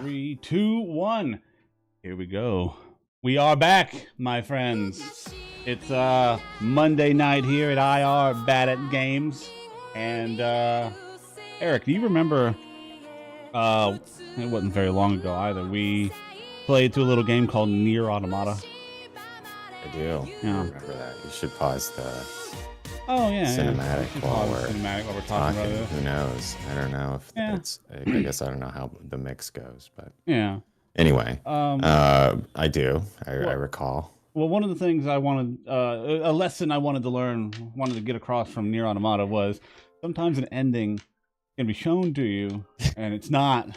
3, 2, 1. Here we go. We are back, my friends. It's Monday night here at IR Bad at Games. And Eric, do you remember it wasn't very long ago either. We played through a little game called Nier Automata. I do. Yeah. I remember that. You should pause the cinematic while we're talking about it. Who knows? I don't know if it's. I guess I don't know how the mix goes, but yeah. Anyway, I do. I recall. Well, one of the things I wanted, a lesson I wanted to get across from Nier Automata was sometimes an ending can be shown to you, and it's not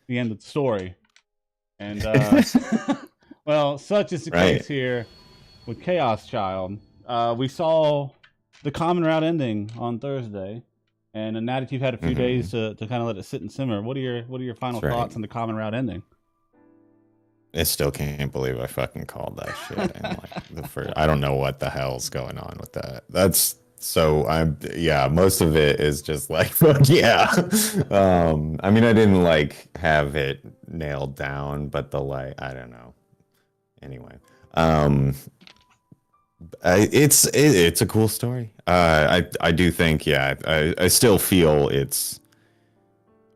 the end of the story. And well, such is the case here with Chaos Child. We saw the common route ending on Thursday, and now that you've had a few days to kind of let it sit and simmer, what are your final thoughts on the common route ending? I still can't believe I fucking called that shit. And like I don't know what the hell's going on with that. That's so most of it is just like fuck yeah. I mean, I didn't like have it nailed down, but I don't know. Anyway, it's a cool story. I do think I still feel it's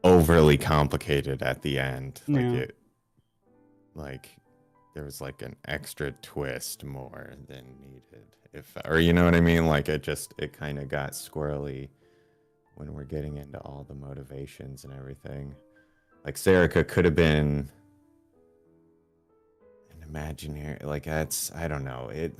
overly complicated at the end. Like there was like an extra twist more than needed, or you know what I mean? Like it kind of got squirrely when we're getting into all the motivations and everything. Like Serica could have been an imaginary, like I don't know. It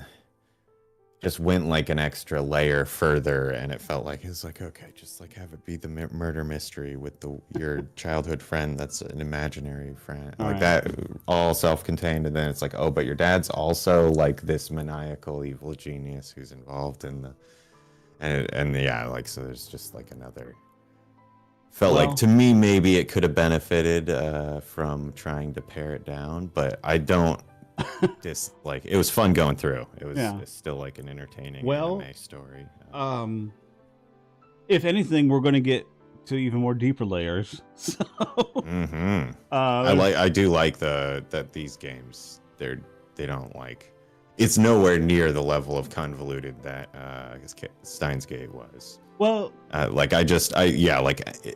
just went like an extra layer further, and it felt like it's like, okay, just like have it be the murder mystery with your childhood friend that's an imaginary friend, all like that, all self-contained, and then it's like, oh, but your dad's also like this maniacal evil genius who's involved in so there's just like another. Felt like to me maybe it could have benefited from trying to pare it down, but I don't. Like it was fun going through. It was still like an entertaining anime story. If anything, we're going to get to even more deeper layers. So, I do like that these games they don't like. It's nowhere near the level of convoluted that I guess Steins Gate was. Well,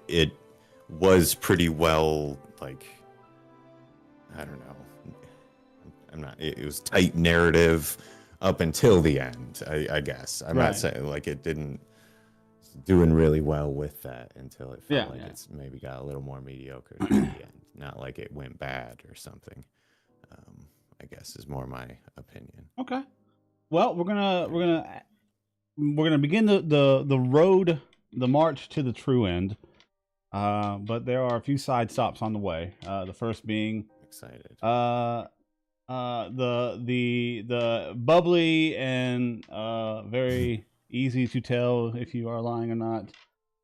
it was pretty well like I don't know. It was tight narrative up until the end, I guess. I'm not saying like it didn't doing really well with that until it felt like it's maybe got a little more mediocre at the end. Not like it went bad or something. I guess is more my opinion. Okay. Well, we're gonna begin the march to the true end. But there are a few side stops on the way. The first being excited. The bubbly and very easy to tell if you are lying or not,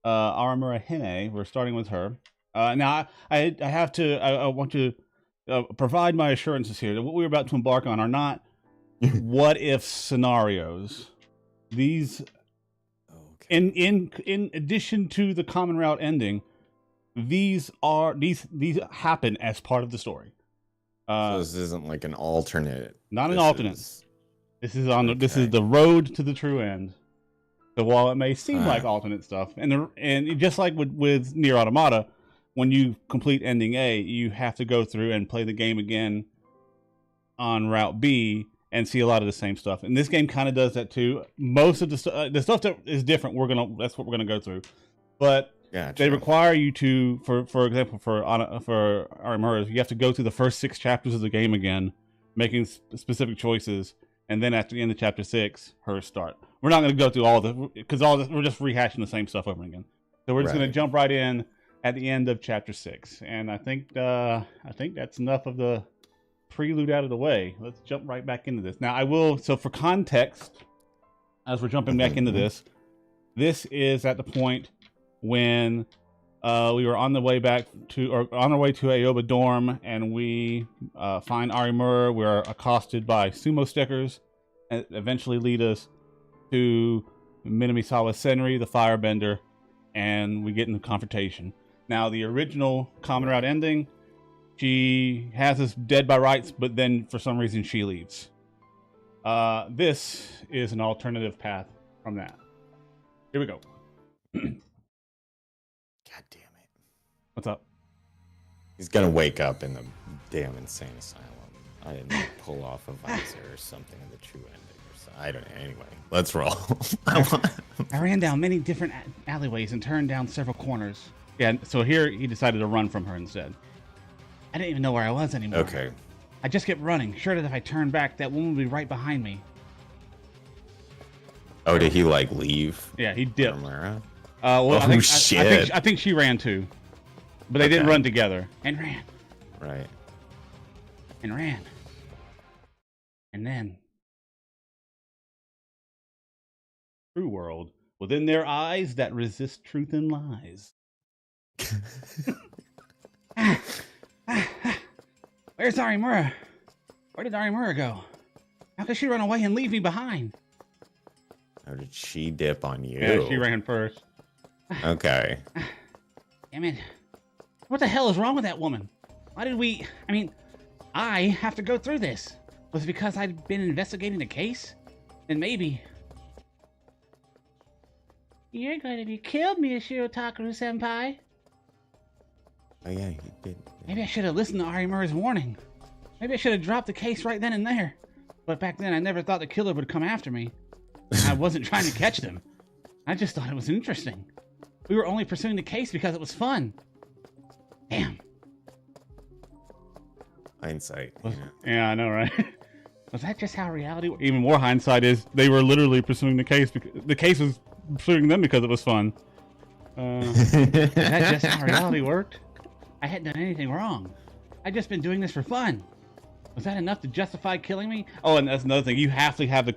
Arimura Hinae. We're starting with her. Now I want to provide my assurances here that what we're about to embark on are not what if scenarios. These in addition to the common route ending, these happen as part of the story. So this isn't like an alternate. Not an alternate. This is this is the road to the true end. So while it may seem like alternate stuff, and just like with Nier Automata, when you complete ending A, you have to go through and play the game again on route B and see a lot of the same stuff. And this game kind of does that too. Most of the stuff that is different, that's what we're gonna go through. But they require you to, for example, for Arimura, you have to go through the first 6 chapters of the game again, making specific choices, and then at the end of chapter 6, her start. We're not going to go through all because we're just rehashing the same stuff over again. So we're just going to jump right in at the end of chapter 6, and I think that's enough of the prelude out of the way. Let's jump right back into this. Now so for context, as we're jumping back into this is at the point when we were on our way to Aoba dorm, and we find Arimura. We're accosted by sumo stickers, and eventually lead us to Minamisawa Senri, the firebender, and we get in the confrontation. Now, the original common route ending She has us dead by rights, but then for some reason she leaves. This is an alternative path from that. Here we go. God damn it. What's up? He's gonna wake up in the damn insane asylum. I didn't pull off a visor or something in the true ending. Or so. I don't know. Anyway, let's roll. I ran down many different alleyways and turned down several corners. Yeah, so here he decided to run from her instead. I didn't even know where I was anymore. Okay. I just kept running, sure that if I turned back, that woman would be right behind me. Oh, did he like leave? Yeah, he dipped. Arimura? Well, shit. I think she ran too, but they didn't run together. And ran. Right. And ran. And then, true world, within their eyes that resist truth and lies. Where's Arimura? Where did Arimura go? How could she run away and leave me behind? How did she dip on you? Yeah, she ran first. Okay. Damn it. What the hell is wrong with that woman? Why did we... I mean, I have to go through this. Was it because I'd been investigating the case? Then maybe... You're going to be killed, Miyashiro Takaru-senpai. Oh yeah, he did. Maybe I should have listened to Arimura's warning. Maybe I should have dropped the case right then and there. But back then I never thought the killer would come after me. I wasn't trying to catch them. I just thought it was interesting. We were only pursuing the case because it was fun. Damn. Hindsight. Yeah, I know, right? Was that just how reality worked? Even more hindsight is they were literally pursuing the case because the case was pursuing them because it was fun. Is that just how reality worked? I hadn't done anything wrong. I'd just been doing this for fun. Was that enough to justify killing me? Oh, and that's another thing. You have to have the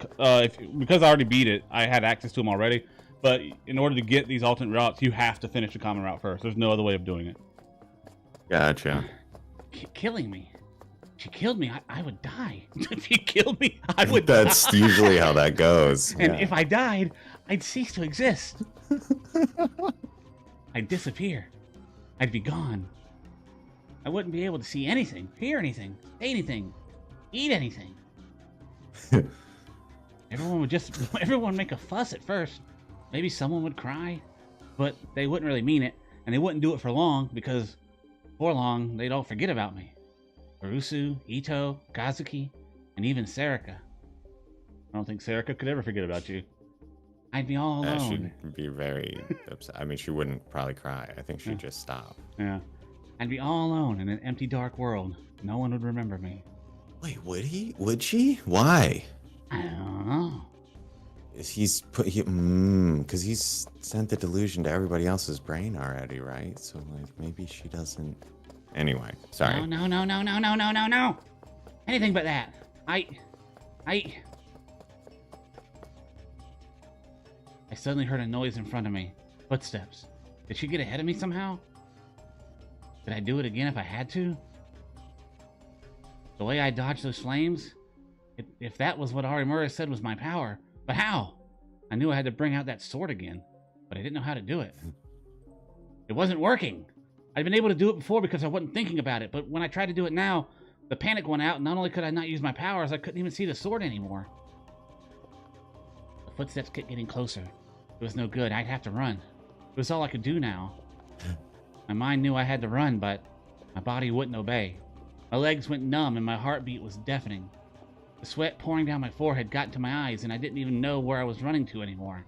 because I already beat it. I had access to them already. But in order to get these alternate routes, you have to finish the common route first. There's no other way of doing it. Gotcha. Killing me. She killed me. I would die. If you killed me, I would That's die. usually how that goes. And if I died, I'd cease to exist. I'd disappear. I'd be gone. I wouldn't be able to see anything, hear anything, say anything, eat anything. Everyone would make a fuss at first. Maybe someone would cry, but they wouldn't really mean it, and they wouldn't do it for long because before long they'd all forget about me. Urusu, Ito, Kazuki, and even Sarika. I don't think Sarika could ever forget about you. I'd be all alone. She'd be very upset. I mean, she wouldn't probably cry. I think she'd just stop. Yeah. I'd be all alone in an empty, dark world. No one would remember me. Wait, would he? Would she? Why? I don't know. He's because he's sent the delusion to everybody else's brain already, right? So like maybe she doesn't. Anyway, sorry. No. Anything but that. I suddenly heard a noise in front of me. Footsteps. Did she get ahead of me somehow? Could I do it again if I had to? The way I dodged those flames? If that was what Arimura said was my power. But how? I knew I had to bring out that sword again, but I didn't know how to do it. It wasn't working. I'd been able to do it before because I wasn't thinking about it, but when I tried to do it now, the panic went out, and not only could I not use my powers, I couldn't even see the sword anymore. The footsteps kept getting closer. It was no good. I'd have to run. It was all I could do now. My mind knew I had to run, but my body wouldn't obey. My legs went numb and my heartbeat was deafening. The sweat pouring down my forehead got into my eyes and I didn't even know where I was running to anymore.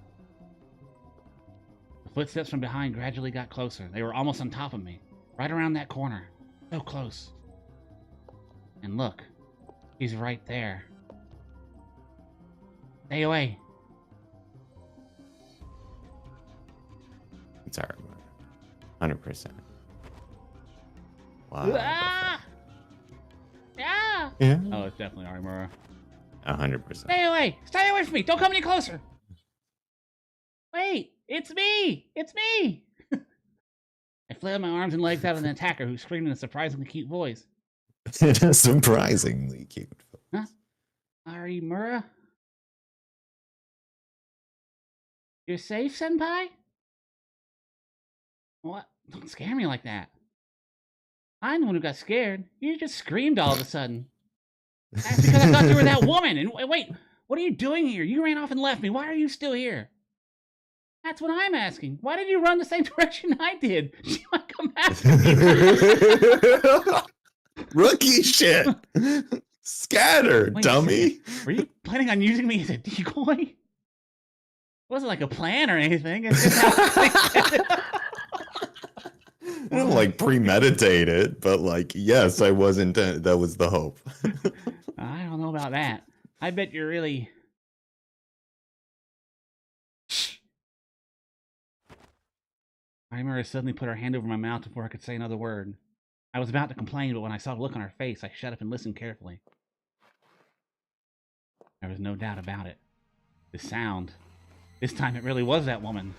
The footsteps from behind gradually got closer. They were almost on top of me, right around that corner. So close. And look, he's right there. Stay away. It's Arimura. 100%. Wow. Ah! Yeah. Yeah. Oh, it's definitely Arimura. 100%. Stay away! Stay away from me! Don't come any closer! Wait! It's me! It's me! I flailed my arms and legs out at an attacker who screamed in a surprisingly cute voice. Surprisingly cute. Huh? Arimura? You're safe, senpai? What? Don't scare me like that. I'm the one who got scared. You just screamed all of a sudden. That's because I thought you were that woman. And wait, what are you doing here? You ran off and left me. Why are you still here? That's what I'm asking. Why did you run the same direction I did? She might come after me. Rookie shit. Scatter, Wait dummy. Were you planning on using me as a decoy? It wasn't like a plan or anything. It's just how I don't like premeditate it, but like, yes, I wasn't. That was the hope. I don't know about that. I bet you're really. Arimura suddenly put her hand over my mouth before I could say another word. I was about to complain, but when I saw the look on her face, I shut up and listened carefully. There was no doubt about it. The sound. This time it really was that woman.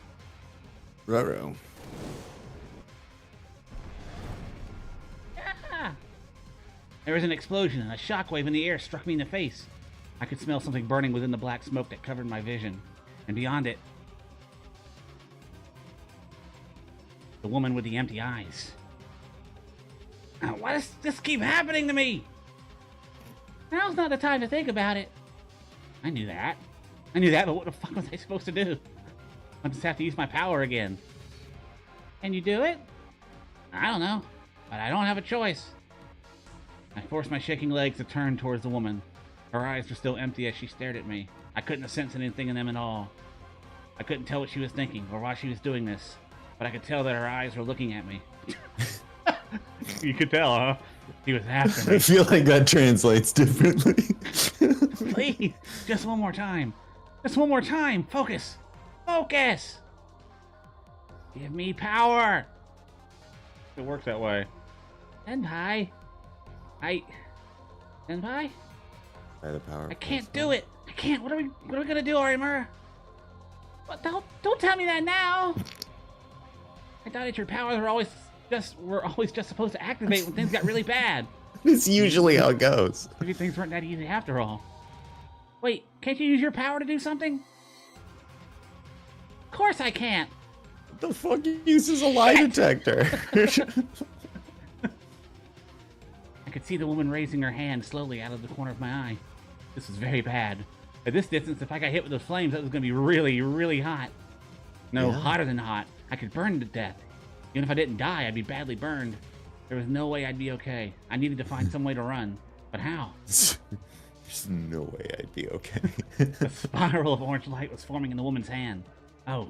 Ruh-roh. Ah! There was an explosion, and a shockwave in the air struck me in the face. I could smell something burning within the black smoke that covered my vision. And beyond it, the woman with the empty eyes. Why does this keep happening to me? Now's not the time to think about it. I knew that, but what the fuck was I supposed to do? I just have to use my power again. Can you do it? I don't know, but I don't have a choice. I forced my shaking legs to turn towards the woman. Her eyes were still empty as she stared at me. I couldn't sense anything in them at all. I couldn't tell what she was thinking or why she was doing this, but I could tell that her eyes were looking at me. You could tell, huh? He was after me. I feel like that translates differently. Please, just one more time. Just one more time. Focus. Focus. Give me power. It works that way. Senpai. Senpai? By the power. I can't do it. I can't. What are we gonna do, Arimura? What? Don't tell me that now. I thought that your powers were always just supposed to activate when things got really bad. It's usually how it goes. Maybe things weren't that easy after all. Wait, can't you use your power to do something? Of course I can't. What the fuck uses a lie detector? I could see the woman raising her hand slowly out of the corner of my eye. This was very bad. At this distance, if I got hit with those flames, that was going to be really, really hot. No, hotter than hot. I could burn to death. Even if I didn't die, I'd be badly burned. There was no way I'd be okay. I needed to find some way to run. But how? There's no way I'd be okay. A spiral of orange light was forming in the woman's hand. Oh,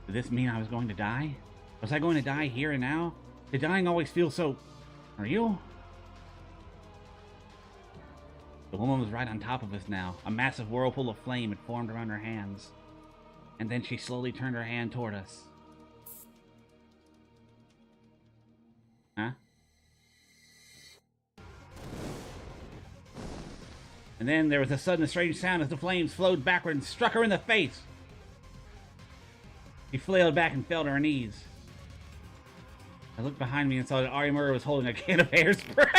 did this mean I was going to die? Was I going to die here and now? Did dying always feel so real? The woman was right on top of us now. A massive whirlpool of flame had formed around her hands. And then she slowly turned her hand toward us. Huh? And then there was a sudden strange sound as the flames flowed backward and struck her in the face. She flailed back and fell to her knees. I looked behind me and saw that Arimura was holding a can of hairspray.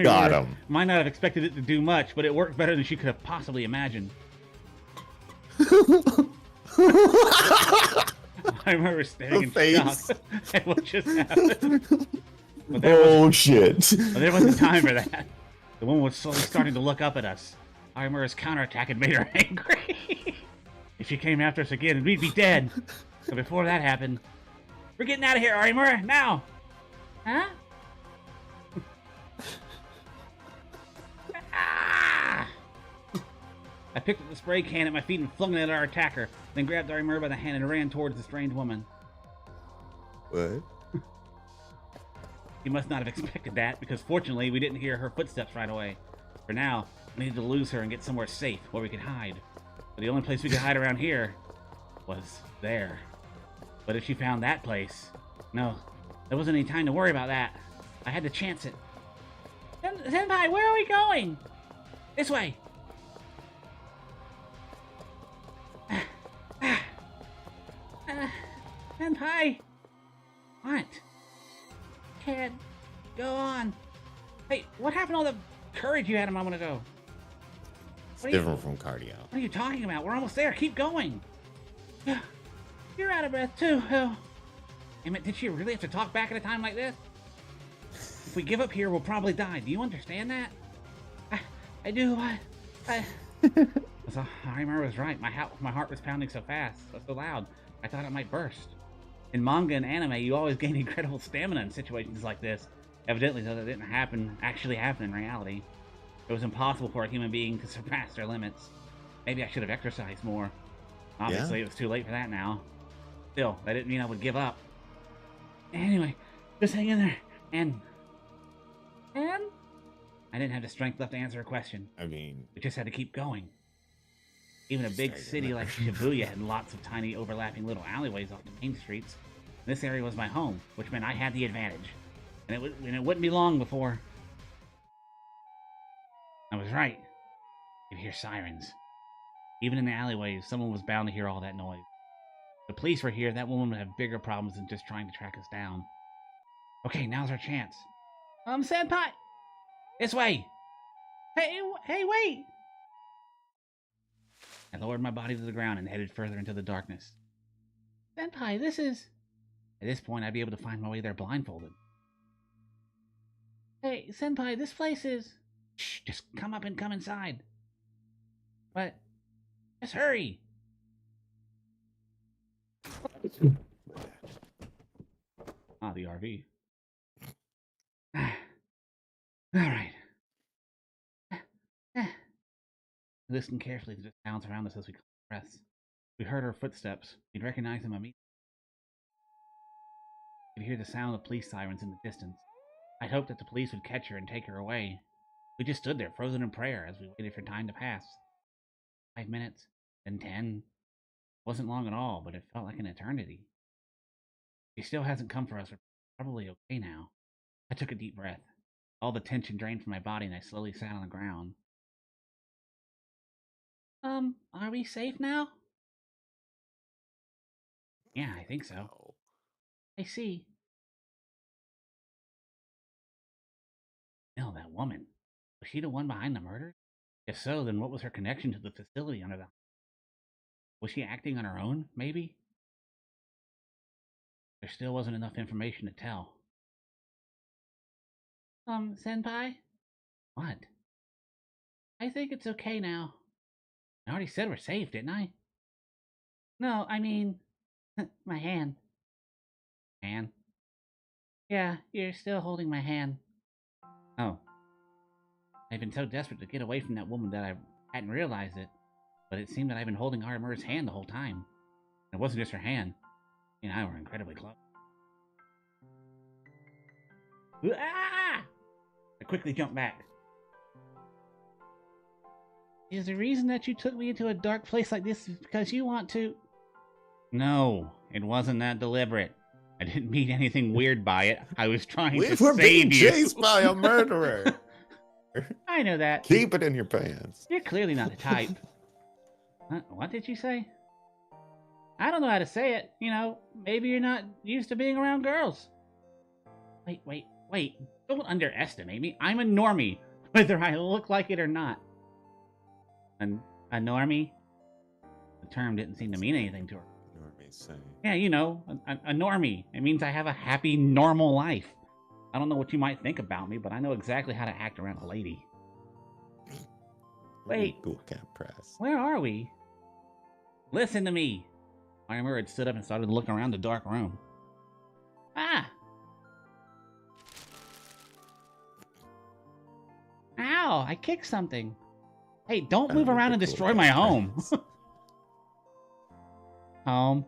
Got him. Might not have expected it to do much, but it worked better than she could have possibly imagined. I remember staring in shock at what just happened. Shit. But there wasn't time for that. The woman was slowly starting to look up at us. Arimura's counterattack had made her angry. If she came after us again, we'd be dead. But before that happened, we're getting out of here, Arimura, now! Huh? Ah! I picked up the spray can at my feet and flung it at our attacker, then grabbed Arimura by the hand and ran towards the strange woman. What? He must not have expected that, because fortunately we didn't hear her footsteps right away. For now, we needed to lose her and get somewhere safe where we could hide. But the only place we could hide around here was there. But if she found that place, no, there wasn't any time to worry about that. I had to chance it. Senpai, where are we going? This way. Senpai. What? Can't go on. Hey, what happened to all the courage you had a moment ago? It's different from cardio. What are you talking about? We're almost there. Keep going. You're out of breath too. Oh. Damn it, did she really have to talk back at a time like this? If we give up here, we'll probably die. Do you understand that? I do. So, Arimura was right. My heart was pounding so fast, so loud, I thought it might burst. In manga and anime, you always gain incredible stamina in situations like this. Evidently, though, that didn't actually happen in reality. It was impossible for a human being to surpass their limits. Maybe I should have exercised more. Obviously, It was too late for that now. Still, that didn't mean I would give up. Anyway, just hang in there. And? I didn't have the strength left to answer a question. I mean... We just had to keep going. Even a big city like Shibuya had lots of tiny overlapping little alleyways off the main streets. This area was my home, which meant I had the advantage. And it wouldn't be long before... I was right. You could hear sirens. Even in the alleyways, someone was bound to hear all that noise. If the police were here, that woman would have bigger problems than just trying to track us down. Okay, now's our chance. Senpai! This way! Hey, wait! I lowered my body to the ground and headed further into the darkness. Senpai, this is... At this point, I'd be able to find my way there blindfolded. Hey, Senpai, this place is... Shh, just come up and come inside. What? Just hurry! Ah, the RV. Alright. Listen carefully to the sounds around us as we caught breaths. We heard her footsteps. We'd recognize them immediately. We could hear the sound of police sirens in the distance. I'd hoped that the police would catch her and take her away. We just stood there, frozen in prayer, as we waited for time to pass. 5 minutes, then 10. Wasn't long at all, but it felt like an eternity. She still hasn't come for us. We're probably okay now. I took a deep breath. All the tension drained from my body, and I slowly sat on the ground. Are we safe now? Yeah, I think so. I see. No, that woman. Was she the one behind the murder? If so, then what was her connection to the facility under the... Was she acting on her own, maybe? There still wasn't enough information to tell. Senpai? What? I think it's okay now. I already said we're safe, didn't I? No, I mean... my hand. Hand? Yeah, you're still holding my hand. Oh. I've been so desperate to get away from that woman that I hadn't realized it. But it seemed that I've been holding Arimura's hand the whole time. It wasn't just her hand. She and I were incredibly close. Ah! I quickly jumped back. Is the reason that you took me into a dark place like this because you want to... No, it wasn't that deliberate. I didn't mean anything weird by it. I was trying to We're save being you. chased by a murderer. I know that. Keep it in your pants. You're clearly not the type. What did you say? I don't know how to say it. You know, maybe you're not used to being around girls. Wait. Don't underestimate me. I'm a normie, whether I look like it or not. A normie? The term didn't seem to mean anything to her. Normie saying. Yeah, you know, a normie. It means I have a happy, normal life. I don't know what you might think about me, but I know exactly how to act around a lady. Wait. Cool cat press. Where are we? Listen to me. Arimura had stood up and started looking around the dark room. Ah! Ow! I kicked something. Hey, don't move around and destroy my home. Home.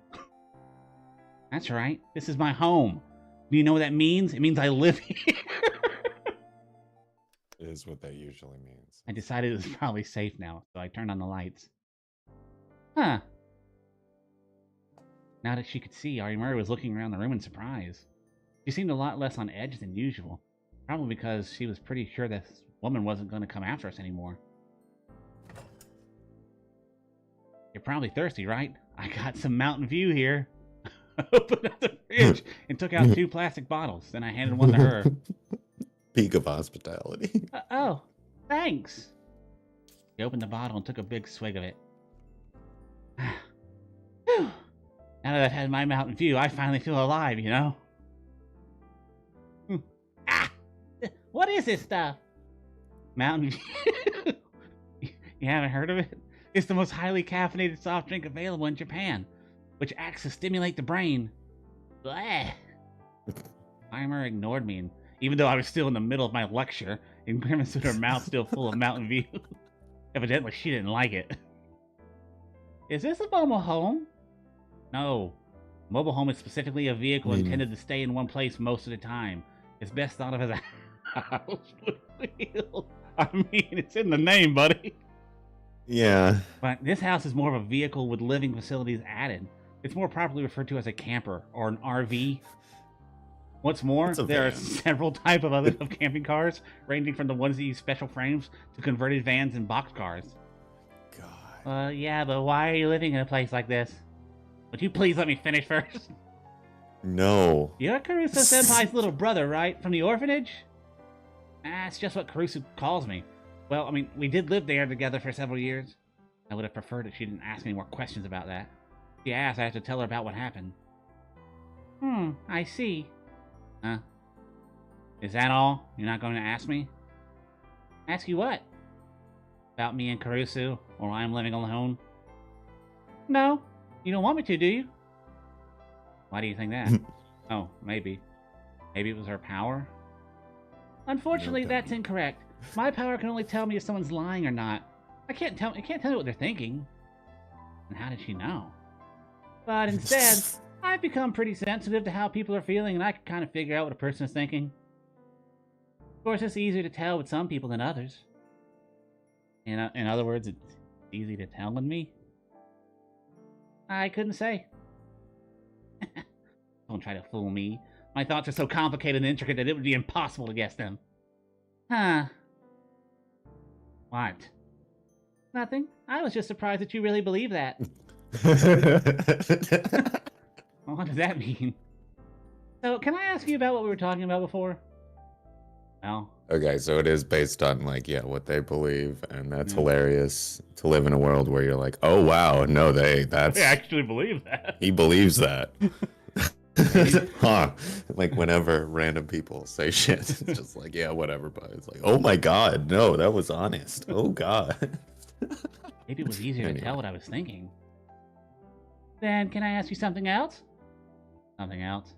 That's right. This is my home. Do you know what that means? It means I live here. Is what that usually means. I decided it was probably safe now, so I turned on the lights. Huh. Now that she could see, Arimura was looking around the room in surprise. She seemed a lot less on edge than usual. Probably because she was pretty sure this woman wasn't going to come after us anymore. You're probably thirsty, right? I got some Mountain View here. I opened up the fridge and took out 2 plastic bottles. Then I handed one to her. Peak of hospitality. Oh, thanks. She opened the bottle and took a big swig of it. Whew. Now that I've had my Mountain View, I finally feel alive, you know? Ah! What is this stuff? Mountain View? You haven't heard of it? It's the most highly caffeinated soft drink available in Japan, which acts to stimulate the brain. Blah. Arimura ignored me, and even though I was still in the middle of my lecture, and grimaced with her mouth still full of Mountain View. Evidently, she didn't like it. Is this a mobile home? No. Mobile home is specifically a vehicle intended to stay in one place most of the time. It's best thought of as a house with wheels. I mean, it's in the name, buddy. Yeah. But this house is more of a vehicle with living facilities added. It's more properly referred to as a camper or an RV. What's more, there are several types of other camping cars, ranging from the ones that use special frames to converted vans and boxcars. God. Yeah, but why are you living in a place like this? Would you please let me finish first? No. You're Caruso-senpai's little brother, right? From the orphanage? That's just what Caruso calls me. Well, I mean, we did live there together for several years. I would have preferred if she didn't ask any more questions about that. If she asked, I have to tell her about what happened. I see. Huh? Is that all? You're not going to ask me? Ask you what? About me and Caruso, or I'm living alone? No. You don't want me to, do you? Why do you think that? Oh, maybe. Maybe it was her power? Unfortunately, that's incorrect. My power can only tell me if someone's lying or not. I can't tell you what they're thinking. And how did she know? But instead, I've become pretty sensitive to how people are feeling, and I can kind of figure out what a person is thinking. Of course, it's easier to tell with some people than others. In other words, it's easy to tell with me? I couldn't say. Don't try to fool me. My thoughts are so complicated and intricate that it would be impossible to guess them. Huh. What? Nothing. I was just surprised that you really believe that. Well, what does that mean? So, can I ask you about what we were talking about before? Well. Okay, so it is based on, like, yeah, what they believe, and that's hilarious to live in a world where you're like, oh, wow, no, they actually believe that. He believes that. Huh. Like, whenever random people say shit, it's just like, yeah, whatever, but it's like, oh my god, no, that was honest. Oh god. Maybe it was easier to tell what I was thinking. Then, can I ask you something else? Something else?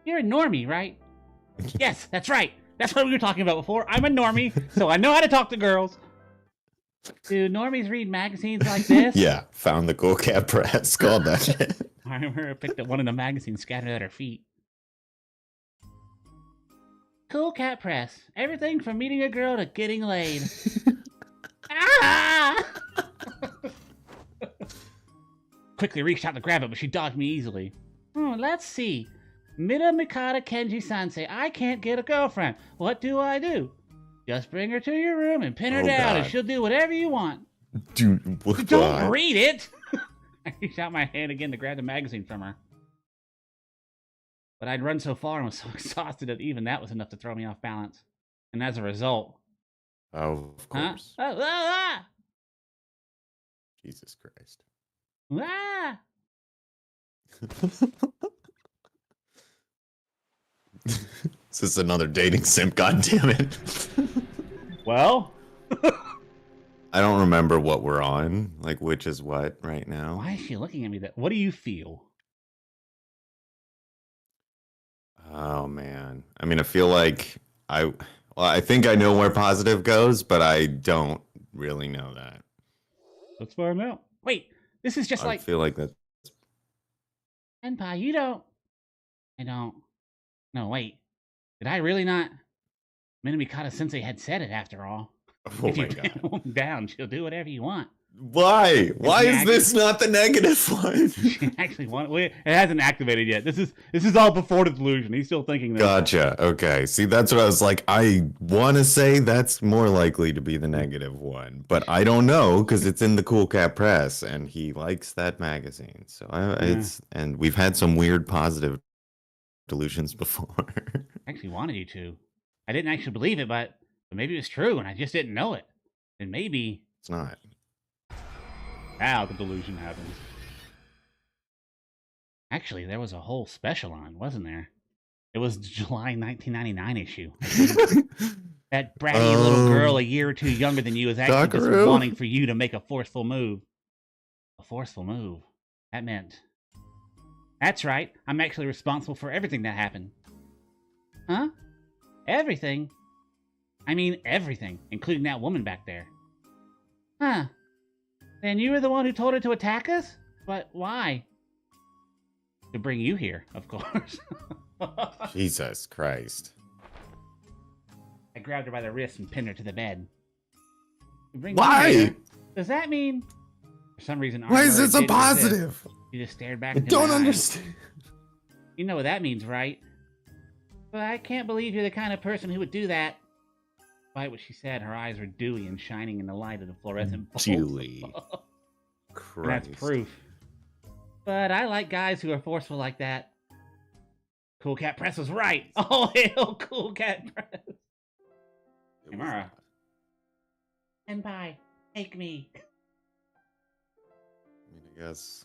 You're a normie, right? Yes, that's right. That's what we were talking about before. I'm a normie, so I know how to talk to girls. Do normies read magazines like this? Yeah, found the cool cat press, called that shit. I remember I picked up one of the magazines scattered at her feet. Cool Cat Press. Everything from meeting a girl to getting laid. Ah! Quickly reached out to grab it, but she dodged me easily. Let's see. Mida Mikata Kenji Sansei, I can't get a girlfriend. What do I do? Just bring her to your room and pin her down, and she'll do whatever you want. Dude, what? Don't read it! I reached out my hand again to grab the magazine from her. But I'd run so far and was so exhausted that even that was enough to throw me off balance. And as a result... Oh, of course. Huh? Jesus Christ. Ah! Is this another dating sim? God damn it. Well... I don't remember what we're on, like which is what right now. Why is she looking at me that? What do you feel? Oh man. I mean, I feel like I think I know where positive goes, but I don't really know that. Let's find out. Wait, this is just I feel like that. Senpai, you don't... I don't... No, wait. Did I really not... Minamikata Sensei had said it after all. Oh if my you god. pin a woman down, she'll do whatever you want. Why? Why is this not the negative one? She actually it hasn't activated yet. This is all before the delusion. He's still thinking this. Gotcha. Okay. See, that's what I was like. I want to say that's more likely to be the negative one, but I don't know because it's in the Cool Cat Press and he likes that magazine. So and we've had some weird positive delusions before. I actually wanted you to. I didn't actually believe it, but maybe it was true and I just didn't know it. And maybe it's not. Now the delusion happens. Actually, there was a whole special on, wasn't there? It was the July 1999 issue. That bratty little girl a year or two younger than you is actually just Dockaroo? wanting for you to make a forceful move. A forceful move. That meant... That's right. I'm actually responsible for everything that happened. Huh? Everything? I mean everything, including that woman back there. Huh. Then you were the one who told her to attack us? But why? To bring you here, of course. Jesus Christ. I grabbed her by the wrist and pinned her to the bed. To bring you Why? here? Does that mean... For some reason, Why is Arimura this a didn't resist. positive? She just stared back I into don't my eyes. understand. You know what that means, right? But I can't believe you're the kind of person who would do that. Despite what she said, her eyes were dewy and shining in the light of the fluorescent bulbs. Dewy. And Christ. that's proof. But I like guys who are forceful like that. Cool Cat Press was right. Oh, hail Cool Cat Press. It was Arimura. not. Senpai, take me. I mean, I guess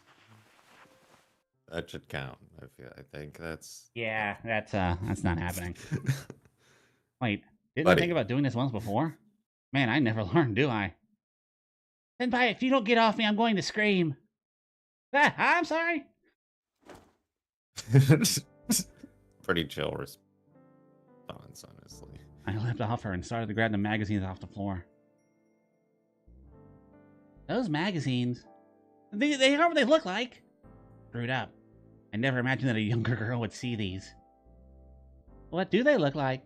that should count. I think that's. Yeah, that's not happening. Wait, didn't I Buddy. think about doing this once before? Man, I never learned, do I? Senpai, if you don't get off me, I'm going to scream. Ah, I'm sorry. Pretty chill response, honestly. I leapt off her and started to grab the magazines off the floor. Those magazines, they are what they look like. Screwed up. I never imagined that a younger girl would see these. What do they look like?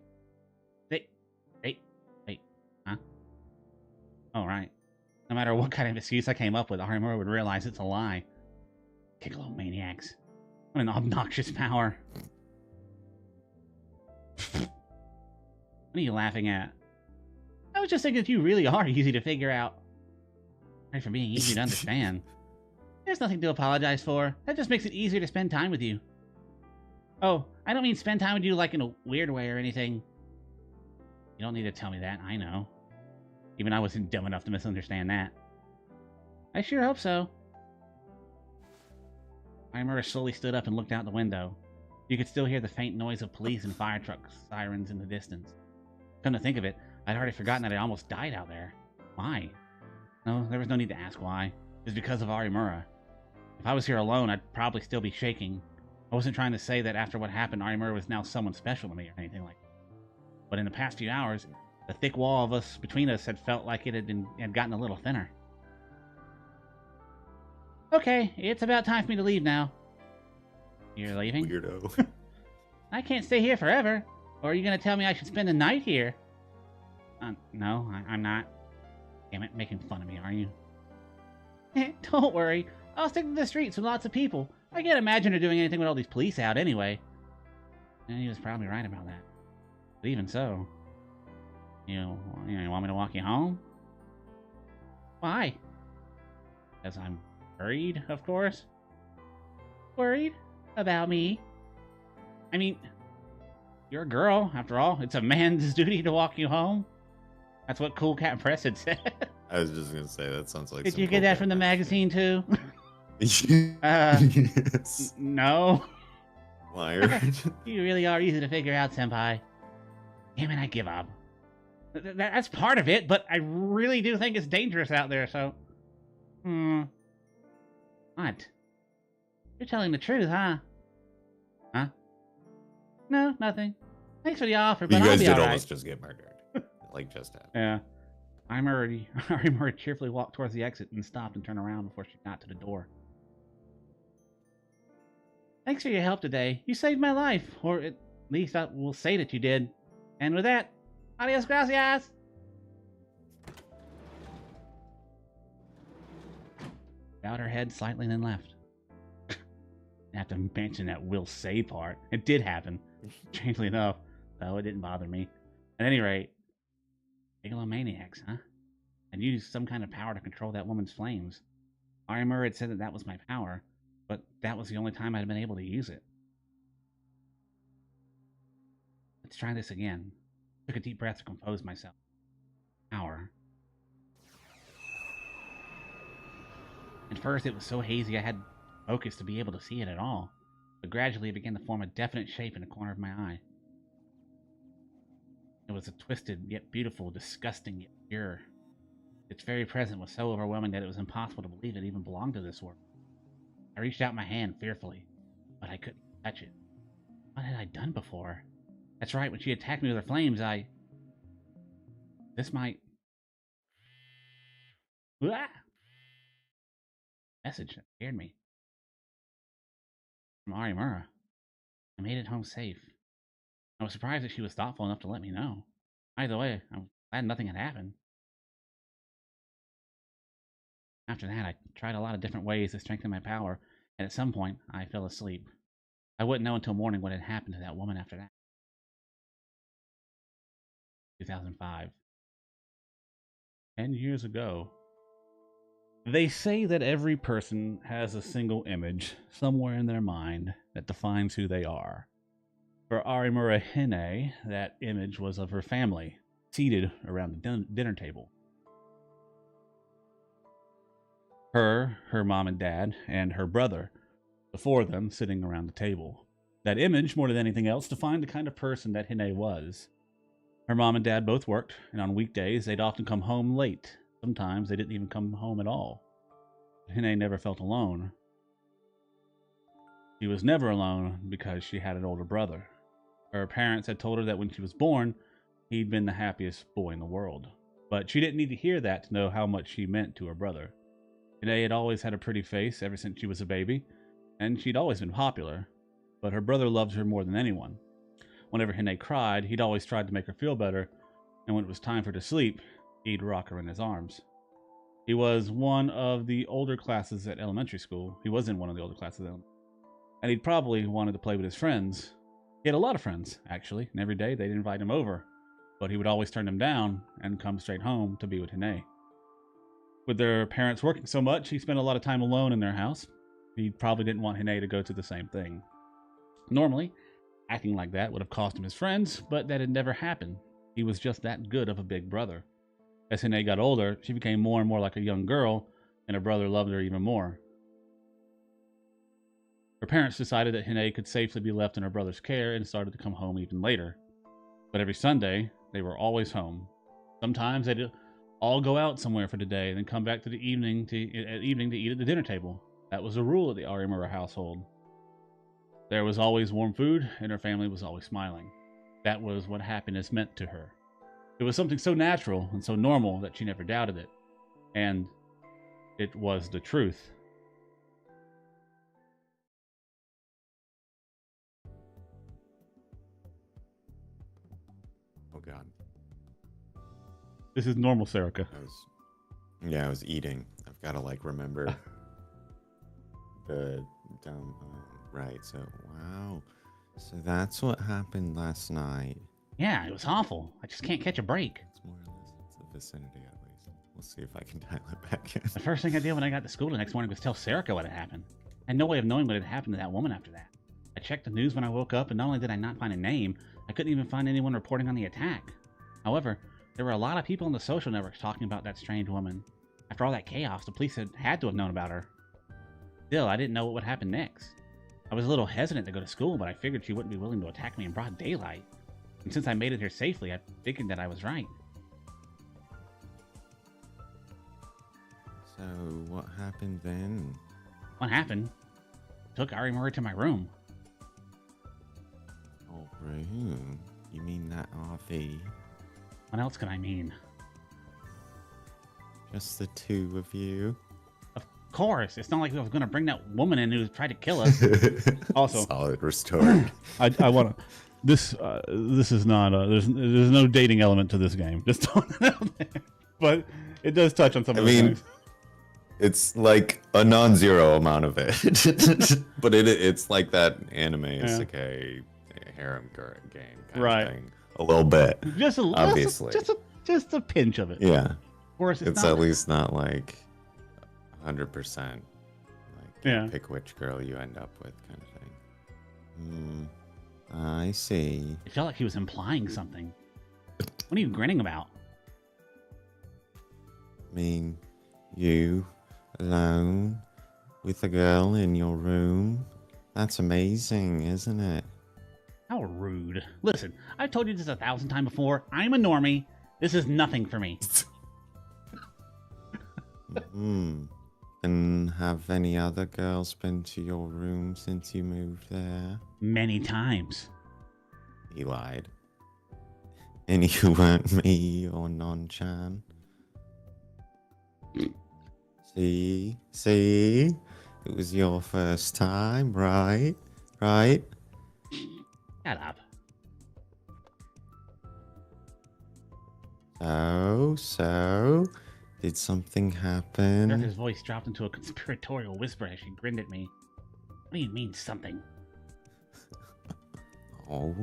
Wait, huh? Oh, right. No matter what kind of excuse I came up with, Arimura would realize it's a lie. Kigalomaniacs. What an obnoxious power. What are you laughing at? I was just thinking that you really are easy to figure out. Sorry for being easy to understand. There's nothing to apologize for. That just makes it easier to spend time with you. Oh, I don't mean spend time with you like in a weird way or anything. You don't need to tell me that, I know. Even I wasn't dumb enough to misunderstand that. I sure hope so. Arimura slowly stood up and looked out the window. You could still hear the faint noise of police and fire truck sirens in the distance. Come to think of it, I'd already forgotten that I almost died out there. Why? No, there was no need to ask why. It was because of Arimura. If I was here alone, I'd probably still be shaking. I wasn't trying to say that after what happened, Arimura was now someone special to me or anything like that. But in the past few hours, the thick wall of us between us had felt like it had gotten a little thinner. Okay, it's about time for me to leave now. You're leaving? Weirdo. I can't stay here forever. Or are you going to tell me I should spend the night here? No, I'm not. Damn it, making fun of me, are you? Don't worry. I'll stick to the streets with lots of people. I can't imagine her doing anything with all these police out anyway. And he was probably right about that. But even so, you want me to walk you home? Why? Because I'm worried, of course. Worried? About me? I mean, you're a girl, after all. It's a man's duty to walk you home. That's what Cool Cat Press had said. I was just gonna say that sounds like. Did some you get Cool that Cat from the Press magazine too? shit. Yes. No. Liar. You really are easy to figure out, Senpai. Damn it, I give up. That's part of it, but I really do think it's dangerous out there, so... What? You're telling the truth, huh? Huh? No, nothing. Thanks for the offer, but You I'll guys be did alright. almost just get murdered. Like just happened. Yeah. Arimura cheerfully walked towards the exit and stopped and turned around before she got to the door. Thanks for your help today. You saved my life, or at least I will say that you did. And with that, adios gracias! Bowed her head slightly and then left. I have to mention that will say part. It did happen, strangely enough, though it didn't bother me. At any rate, Megalomaniacs, huh? I'd used some kind of power to control that woman's flames. Arimura had said that that was my power, but that was the only time I'd been able to use it. Let's try this again. Took a deep breath to compose myself. Power. At first, it was so hazy I had focus to be able to see it at all. but gradually it began to form a definite shape in the corner of my eye. It was a twisted, yet beautiful, disgusting, yet pure. Its very presence was so overwhelming that it was impossible to believe it even belonged to this world. I reached out my hand fearfully, but I couldn't touch it. What had I done before? That's right, when she attacked me with her flames, This might... Ah! Message that scared me. From Arimura. I made it home safe. I was surprised that she was thoughtful enough to let me know. Either way, I'm glad nothing had happened. After that, I tried a lot of different ways to strengthen my power, and at some point, I fell asleep. I wouldn't know until morning what had happened to that woman after that. 2005. 10 years ago. They say that every person has a single image somewhere in their mind that defines who they are. For Arimura Hinae, that image was of her family, seated around the dinner table. Her mom and dad, and her brother, the four of them sitting around the table. That image, more than anything else, defined the kind of person that Hinae was. Her mom and dad both worked, and on weekdays they'd often come home late. Sometimes they didn't even come home at all. Hinae never felt alone. She was never alone because she had an older brother. Her parents had told her that when she was born, he'd been the happiest boy in the world. But she didn't need to hear that to know how much she meant to her brother. Hinae had always had a pretty face ever since she was a baby, and she'd always been popular. But her brother loved her more than anyone. Whenever Hinae cried, he'd always tried to make her feel better, and when it was time for her to sleep, he'd rock her in his arms. He was one of the older classes at elementary school. He was in one of the older classes, and he'd probably wanted to play with his friends. He had a lot of friends, actually, and every day they'd invite him over, but he would always turn them down and come straight home to be with Hinae. With their parents working so much, he spent a lot of time alone in their house. He probably didn't want Hinae to go to the same thing. Normally, acting like that would have cost him his friends, but that had never happened. He was just that good of a big brother. As Hinae got older, she became more and more like a young girl, and her brother loved her even more. Her parents decided that Hinae could safely be left in her brother's care and started to come home even later. But every Sunday, they were always home. Sometimes they'd all go out somewhere for the day, and then come back to the evening to eat at the dinner table. That was a rule of the Arimura household. There was always warm food, and her family was always smiling. That was what happiness meant to her. It was something so natural and so normal that she never doubted it. And it was the truth. Oh God. This is normal, Serica. I was eating. I've got to remember the right. So wow. So that's what happened last night. Yeah, it was awful. I just can't catch a break. It's more or less the vicinity at least. We'll see if I can dial it back in. The first thing I did when I got to school the next morning was tell Serica what had happened. I had no way of knowing what had happened to that woman after that. I checked the news when I woke up, and not only did I not find a name, I couldn't even find anyone reporting on the attack. However, there were a lot of people on the social networks talking about that strange woman. After all that chaos, the police had to have known about her. Still, I didn't know what would happen next. I was a little hesitant to go to school, but I figured she wouldn't be willing to attack me in broad daylight. And since I made it here safely, I figured that I was right. So, what happened then? What happened? I took Arimura to my room. Oh, room? You mean that RV? What else could I mean? Just the two of you? Of course. It's not like I was going to bring that woman in who tried to kill us. Also, solid restored. I want to. This is not. There's no dating element to this game. Just throwing it out there. But it does touch on some of the things. It's like a non-zero amount of it, but it's like that anime isekai harem game kind of thing. A little bit, just obviously, just a pinch of it. Yeah, of course, it's at least not like 100%. Pick which girl you end up with, kind of thing. I see. It felt like he was implying something. What are you grinning about? I mean, you alone with a girl in your room. That's amazing, isn't it? How rude. Listen, I've told you this 1,000 times before. I'm a normie. This is nothing for me. And have any other girls been to your room since you moved there? Many times. He lied. And you weren't me or Non-chan. See? It was your first time, right? Right? Shut up. So, did something happen? Erica's voice dropped into a conspiratorial whisper as she grinned at me. What do you mean, something? Oh,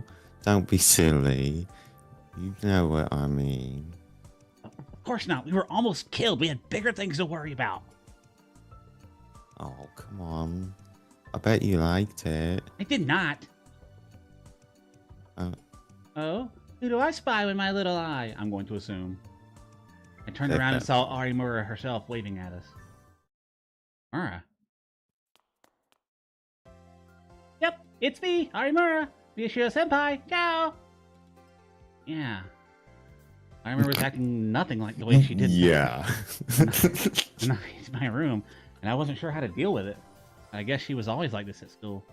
don't be silly. You know what I mean. Of course not. We were almost killed. We had bigger things to worry about. Oh, come on. I bet you liked it. I did not. Oh? Who do I spy with my little eye? I'm going to assume. I turned around and saw Arimura herself waving at us. Mura. Yep, it's me, Arimura. Miyashiro Senpai. Ciao. Yeah. Arimura was acting nothing like the way she did. Yeah. in my room, and I wasn't sure how to deal with it. I guess she was always like this at school.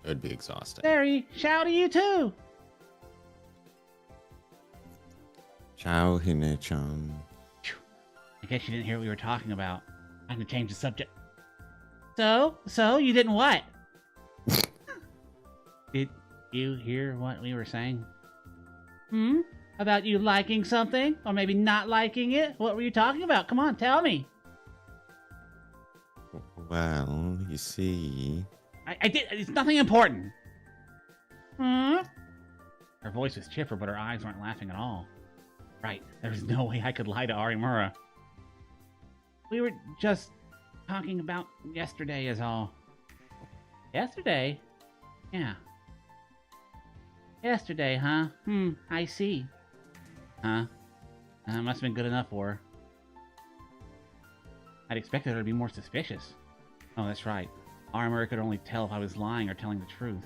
It'd be exhausting. Barry, ciao to you too. Ciao, Hinae-chan. I guess you didn't hear what we were talking about. I'm gonna change the subject. So you didn't what? Did you hear what we were saying? About you liking something? Or maybe not liking it? What were you talking about? Come on, tell me. Well, you see... I did. It's nothing important. Her voice was chipper, but her eyes weren't laughing at all. Right. There was no way I could lie to Arimura. We were just talking about yesterday is all. Yesterday? Yeah. Yesterday, huh? I see. Huh? That must have been good enough for her. I'd expected her to be more suspicious. Oh, that's right. Arimura could only tell if I was lying or telling the truth.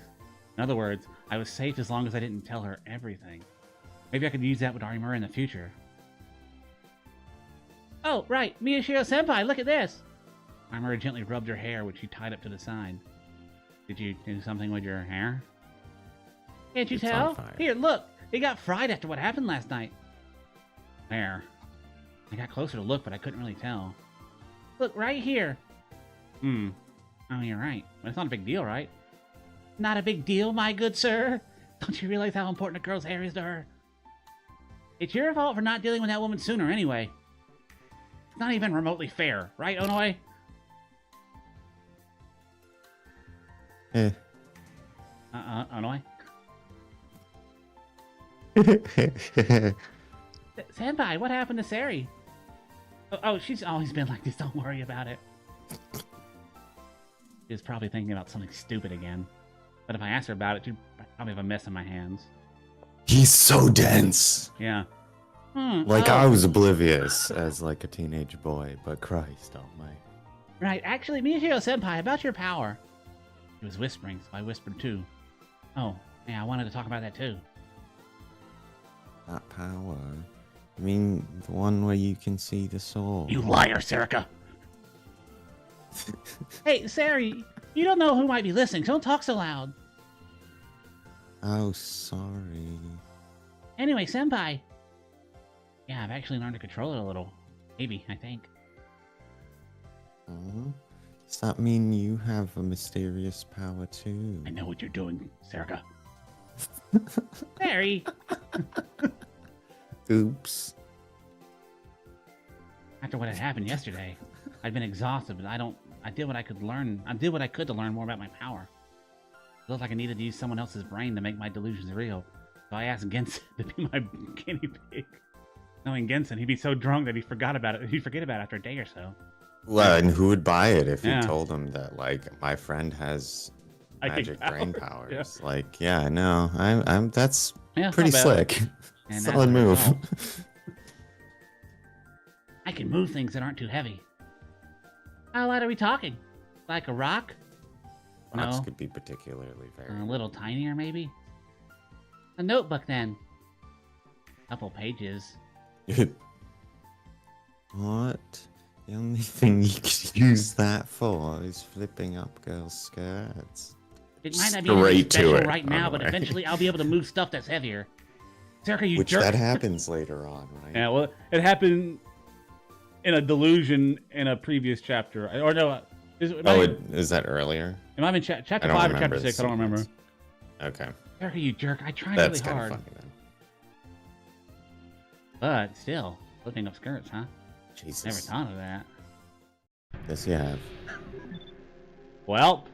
In other words, I was safe as long as I didn't tell her everything. Maybe I could use that with Arimura in the future. Oh, right. Miyashiro-senpai, look at this. Arimura gently rubbed her hair, which she tied up to the side. Did you do something with your hair? Can't you tell? Here, look. It got fried after what happened last night. Where? I got closer to look, but I couldn't really tell. Look, right here. Oh, you're right. But it's not a big deal, right? Not a big deal, my good sir. Don't you realize how important a girl's hair is to her? It's your fault for not dealing with that woman sooner anyway. It's not even remotely fair, right, Onoi? Onoi? Senpai, what happened to Sari? Oh, she's always been like this. Don't worry about it. She's probably thinking about something stupid again. But if I ask her about it, she'd probably have a mess in my hands. He's so dense. Yeah. Like, I was oblivious as, like, a teenage boy, but Christ almighty. Right, actually, Miyashiro-senpai, about your power. He was whispering, so I whispered too. Oh, yeah, I wanted to talk about that too. That power? I mean, the one where you can see the soul. You liar, Serica! Hey, Sari, you don't know who might be listening, so don't talk so loud. Oh, sorry. Anyway, senpai. Yeah, I've actually learned to control it a little. Maybe, I think. Does that mean you have a mysterious power too? I know what you're doing, Serica. Sari! Oops. After what had happened yesterday, I'd been exhausted, but I did what I could learn. I did what I could to learn more about my power. It looked like I needed to use someone else's brain to make my delusions real. So I asked Gensen to be my guinea pig. Knowing Gensen, he'd be so drunk that he'd forget about it after a day or so. Well, and who would buy it if you told him that, like, my friend has magic brain powers? Yeah. Like, yeah, no, I'm that's pretty slick. Solid move. I can move things that aren't too heavy. How loud are we talking? Like a rock? Rocks No. could be particularly very. A little tinier, maybe? A notebook, then. Couple pages. What? The only thing you could use that for is flipping up girls' skirts. It might not be anything Straight to special it, right now, by the but way. eventually I'll be able to move stuff that's heavier. Serica, you Which jerk! that happens later on, right? Yeah, well, it happened in a delusion in a previous chapter. Or no, Is that earlier? Am I in chapter I don't 5 or remember chapter the 6? I don't remember. sequence. Okay. Serica, you jerk! I tried That's really kind hard. of funny then. But still, flipping up skirts, huh? Jesus. Never thought of that. Yes, you have. Well,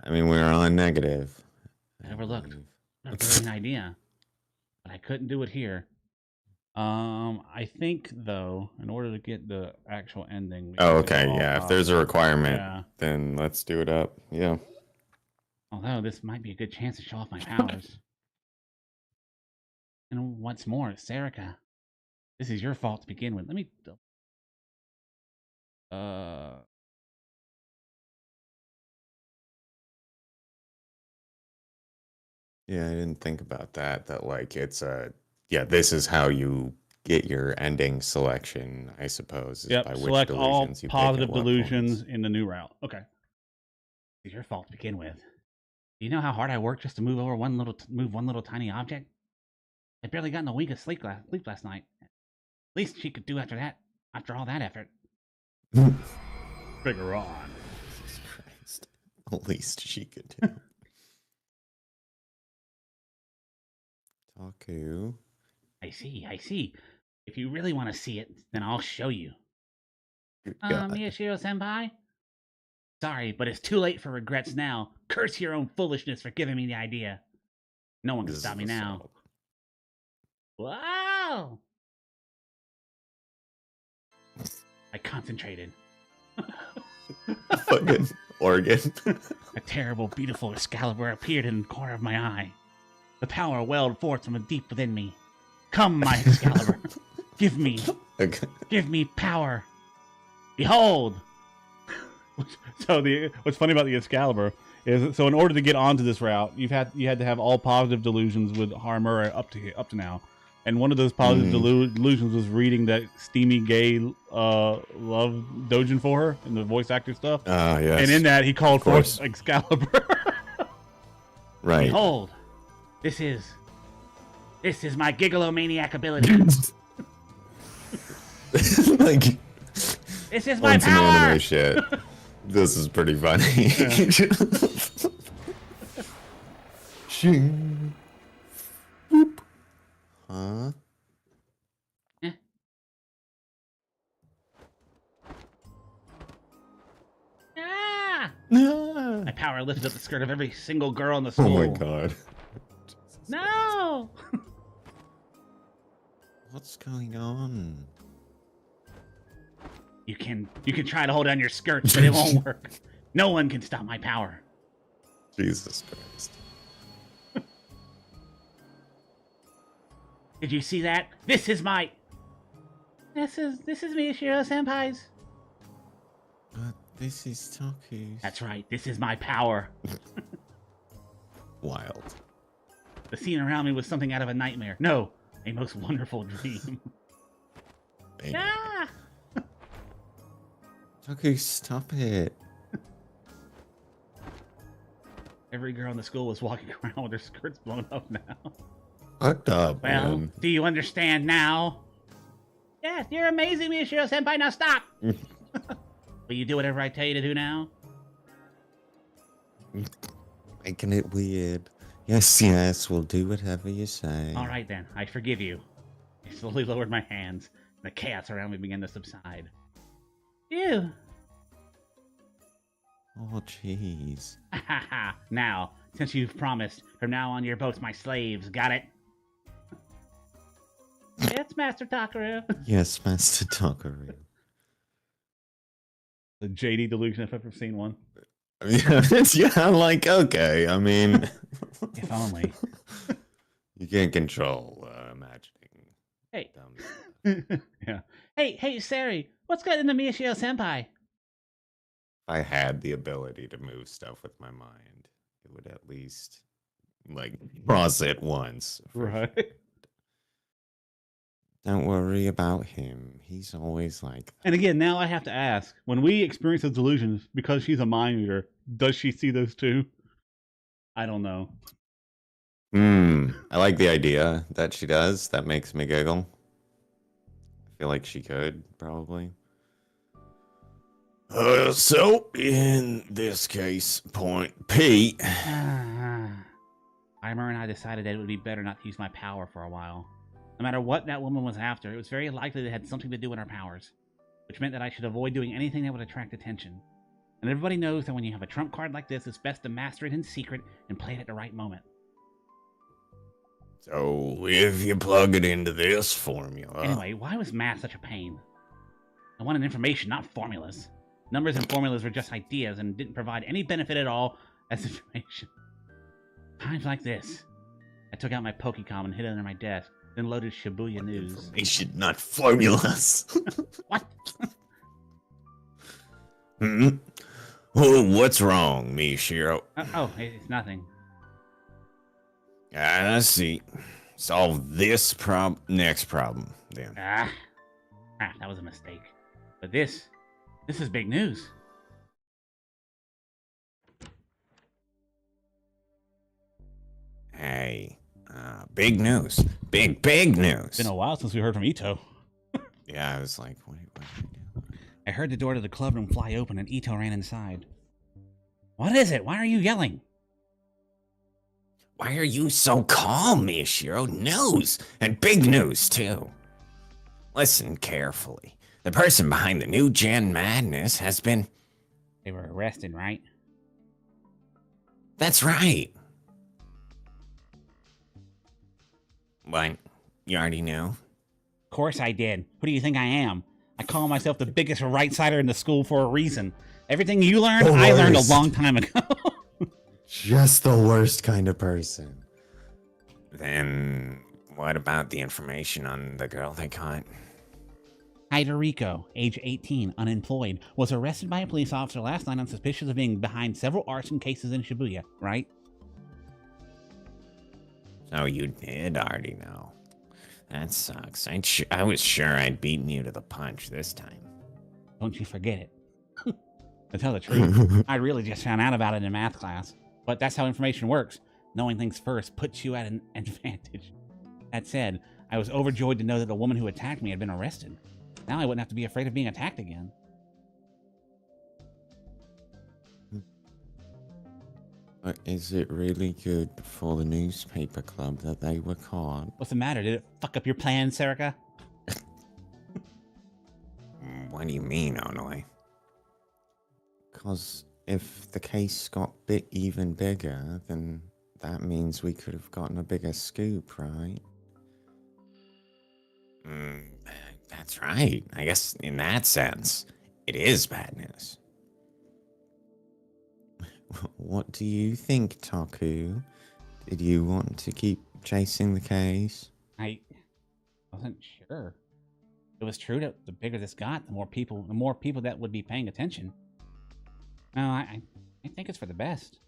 I mean, we're on negative. Overlooked. believe. Not a brilliant idea. But I couldn't do it here. I think though, in order to get the actual ending. we Oh, have to okay. go all Yeah, if up. there's a requirement, Yeah. then let's do it up. Yeah. Although this might be a good chance to show off my powers. And what's more, Serica, this is your fault to begin with. Let me. Yeah, I didn't think about that. That like it's a this is how you get your ending selection, I suppose. Is Yep. by which Select all delusions you pick positive at what delusions points. in the new route. Okay. It's your fault to begin with. Do you know how hard I worked just to move over one little tiny object? I barely got a wink of sleep last night. At least she could do after all that effort. Figure on. Jesus Christ. At least she could do. Taku. I see. If you really want to see it, then I'll show you. Good God. Miyashiro senpai? Sorry, but it's too late for regrets now. Curse your own foolishness for giving me the idea. No one can This stop is me the now. setup. Wow! I concentrated. Fucking organ. A terrible, beautiful Excalibur appeared in the corner of my eye. The power welled forth from deep within me. Come, my Excalibur. Give me power. Behold! So what's funny about the Excalibur is in order to get onto this route, you had to have all positive delusions with Arimura up to now, and one of those positive delusions was reading that steamy gay love dojin for her and the voice actor stuff. Yes. And in that he called course. forth Excalibur. Right. Behold! This is my gigolomaniac ability. Like This is my on some power! anime shit. This is pretty funny. Shing. Boop. Huh? Ah! Ah. My power lifted up the skirt of every single girl in the Oh school. my god. No! What's going on? You can try to hold down your skirts, but it won't work. No one can stop my power. Jesus Christ. Did you see that? This is Miyashiro senpai's. But this is Taku's. That's right. This is my power. Wild. The scene around me was something out of a nightmare. No, a most wonderful dream. Baby. Ah! Taku, stop it. Every girl in the school was walking around with their skirts blown up now. Fucked up, Well, man. do you understand now? Yes, you're amazing, Miyashiro senpai. Now stop. Will you do whatever I tell you to do now? Making it weird. Yes, we'll do whatever you say. All right then, I forgive you. I slowly lowered my hands, and the chaos around me began to subside. Phew. Oh, jeez. Now, since you've promised, from now on you're both my slaves, got it? It's Master Takaru. Yes, Master Takaru. The JD delusion, if I've ever seen one. Yeah, I'm like, okay. I mean, If only. you can't control imagining. Hey, Dumb stuff. Yeah. Hey, Sari, what's gotten into Miyashiro Senpai? I had the ability to move stuff with my mind, it would at least like cross it once. Right. Don't worry about him. He's always like that. And again, now I have to ask: when we experience those delusions, because she's a mind reader, does she see those too? I don't know. I like the idea that she does. That makes me giggle. I feel like she could, probably. So, in this case, point P. Arimura and I decided that it would be better not to use my power for a while. No matter what that woman was after, it was very likely that it had something to do with our powers, which meant that I should avoid doing anything that would attract attention. And everybody knows that when you have a trump card like this, it's best to master it in secret and play it at the right moment. So, if you plug it into this formula... Anyway, why was math such a pain? I wanted information, not formulas. Numbers and formulas were just ideas and didn't provide any benefit at all as information. Times like this, I took out my Pokecom and hid it under my desk, then loaded Shibuya News. Information, not formulas. What? Oh, what's wrong, Miyashiro? It's nothing. I see. Solve this next problem, then. That was a mistake. But this is big news. Hey, big news. Big news. It's been a while since we heard from Ito. Yeah, I was like, what did I do? I heard the door to the club room fly open and Ito ran inside. What is it? Why are you yelling? Why are you so calm, Miyashiro? News, and big news, too. Listen carefully. The person behind the new gen madness has been... They were arrested, right? That's right. What? You already knew? Of course I did. Who do you think I am? I call myself the biggest right-sider in the school for a reason. Everything you learned, I learned a long time ago. Just the worst kind of person. Then, what about the information on the girl they caught? Hidoriko, age 18, unemployed, was arrested by a police officer last night on suspicion of being behind several arson cases in Shibuya, right? So you did already know. That sucks. I was sure I'd beaten you to the punch this time. Don't you forget it. To tell the truth, I really just found out about it in math class. But that's how information works. Knowing things first puts you at an advantage. That said, I was overjoyed to know that the woman who attacked me had been arrested. Now I wouldn't have to be afraid of being attacked again. But is it really good for the newspaper club that they were caught? What's the matter? Did it fuck up your plan, Serica? What do you mean, Onoi? Because if the case got even bigger, then that means we could have gotten a bigger scoop, right? That's right. I guess in that sense, it is bad news. What do you think, Taku? Did you want to keep chasing the case? I wasn't sure. It was true that the bigger this got, the more people that would be paying attention. No, I think it's for the best.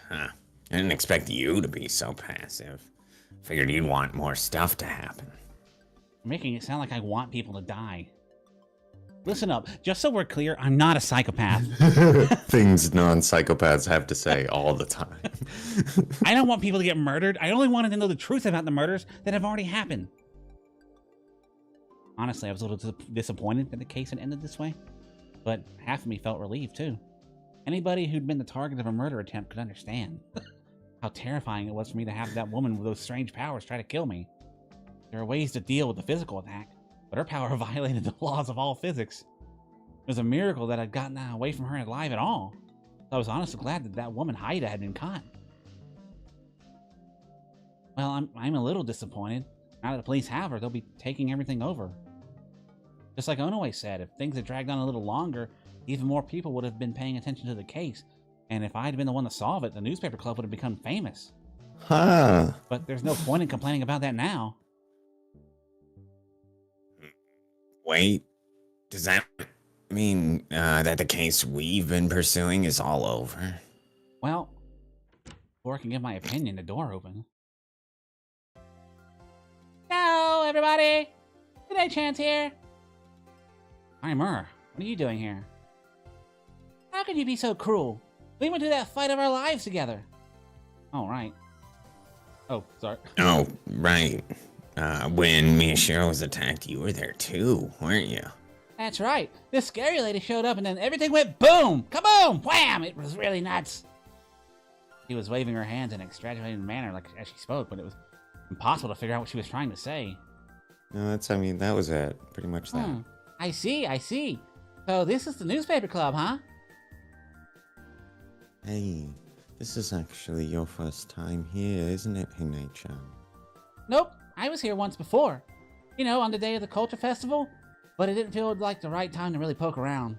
Huh. I didn't expect you to be so passive. Figured you'd want more stuff to happen. You're making it sound like I want people to die. Listen up, just so we're clear, I'm not a psychopath. Things non-psychopaths have to say all the time. I don't want people to get murdered. I only wanted to know the truth about the murders that have already happened. Honestly, I was a little disappointed that the case had ended this way. But half of me felt relieved, too. Anybody who'd been the target of a murder attempt could understand how terrifying it was for me to have that woman with those strange powers try to kill me. There are ways to deal with the physical attack, but her power violated the laws of all physics. It was a miracle that I'd gotten away from her alive at all. I was honestly glad that that woman Haida had been caught. Well, I'm a little disappointed. Now that the police have her, they'll be taking everything over. Just like Onoe said, if things had dragged on a little longer, even more people would have been paying attention to the case. And if I'd been the one to solve it, the newspaper club would have become famous. Huh. But there's no point in complaining about that now. Wait, does that mean that the case we've been pursuing is all over? Well, before I can give my opinion, the door opened. Hello, everybody! Good Chance here. Arimura, what are you doing here? How could you be so cruel? We went through that fight of our lives together. Oh, right. Oh, sorry. Oh, right. When Miyashiro was attacked, you were there too, weren't you? That's right. This scary lady showed up and then everything went boom! Kaboom! Wham! It was really nuts. She was waving her hands in an exaggerated manner like as she spoke, but it was impossible to figure out what she was trying to say. No, that was it. Pretty much that. I see. So this is the newspaper club, huh? Hey, this is actually your first time here, isn't it, Hinae-chan? Nope, I was here once before. You know, on the day of the culture festival, but it didn't feel like the right time to really poke around.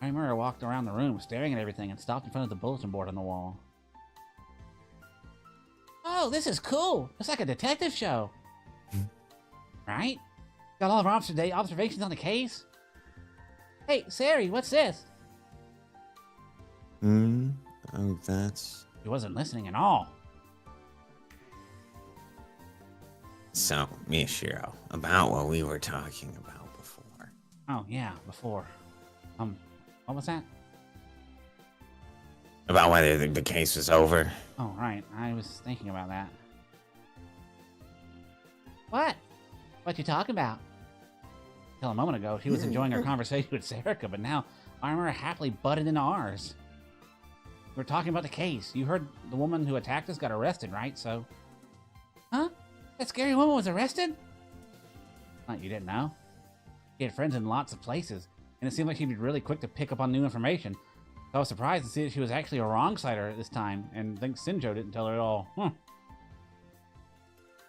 Arimura walked around the room, staring at everything, and stopped in front of the bulletin board on the wall. Oh, this is cool! It's like a detective show. Right? Got all of our observations on the case? Hey, Sari, what's this? Oh, that's... He wasn't listening at all. So, Miyashiro, about what we were talking about before. Oh, yeah, before. What was that? About whether the case was over. Oh, right. I was thinking about that. What? What you talking about? Till a moment ago, she was enjoying her conversation with Serica, but now Arimura happily butted into ours. We were talking about the case. You heard the woman who attacked us got arrested, right? So... Huh? That scary woman was arrested? You didn't know? She had friends in lots of places, and it seemed like she'd be really quick to pick up on new information. So I was surprised to see that she was actually a wrong-sider at this time, and think Sinjo didn't tell her at all.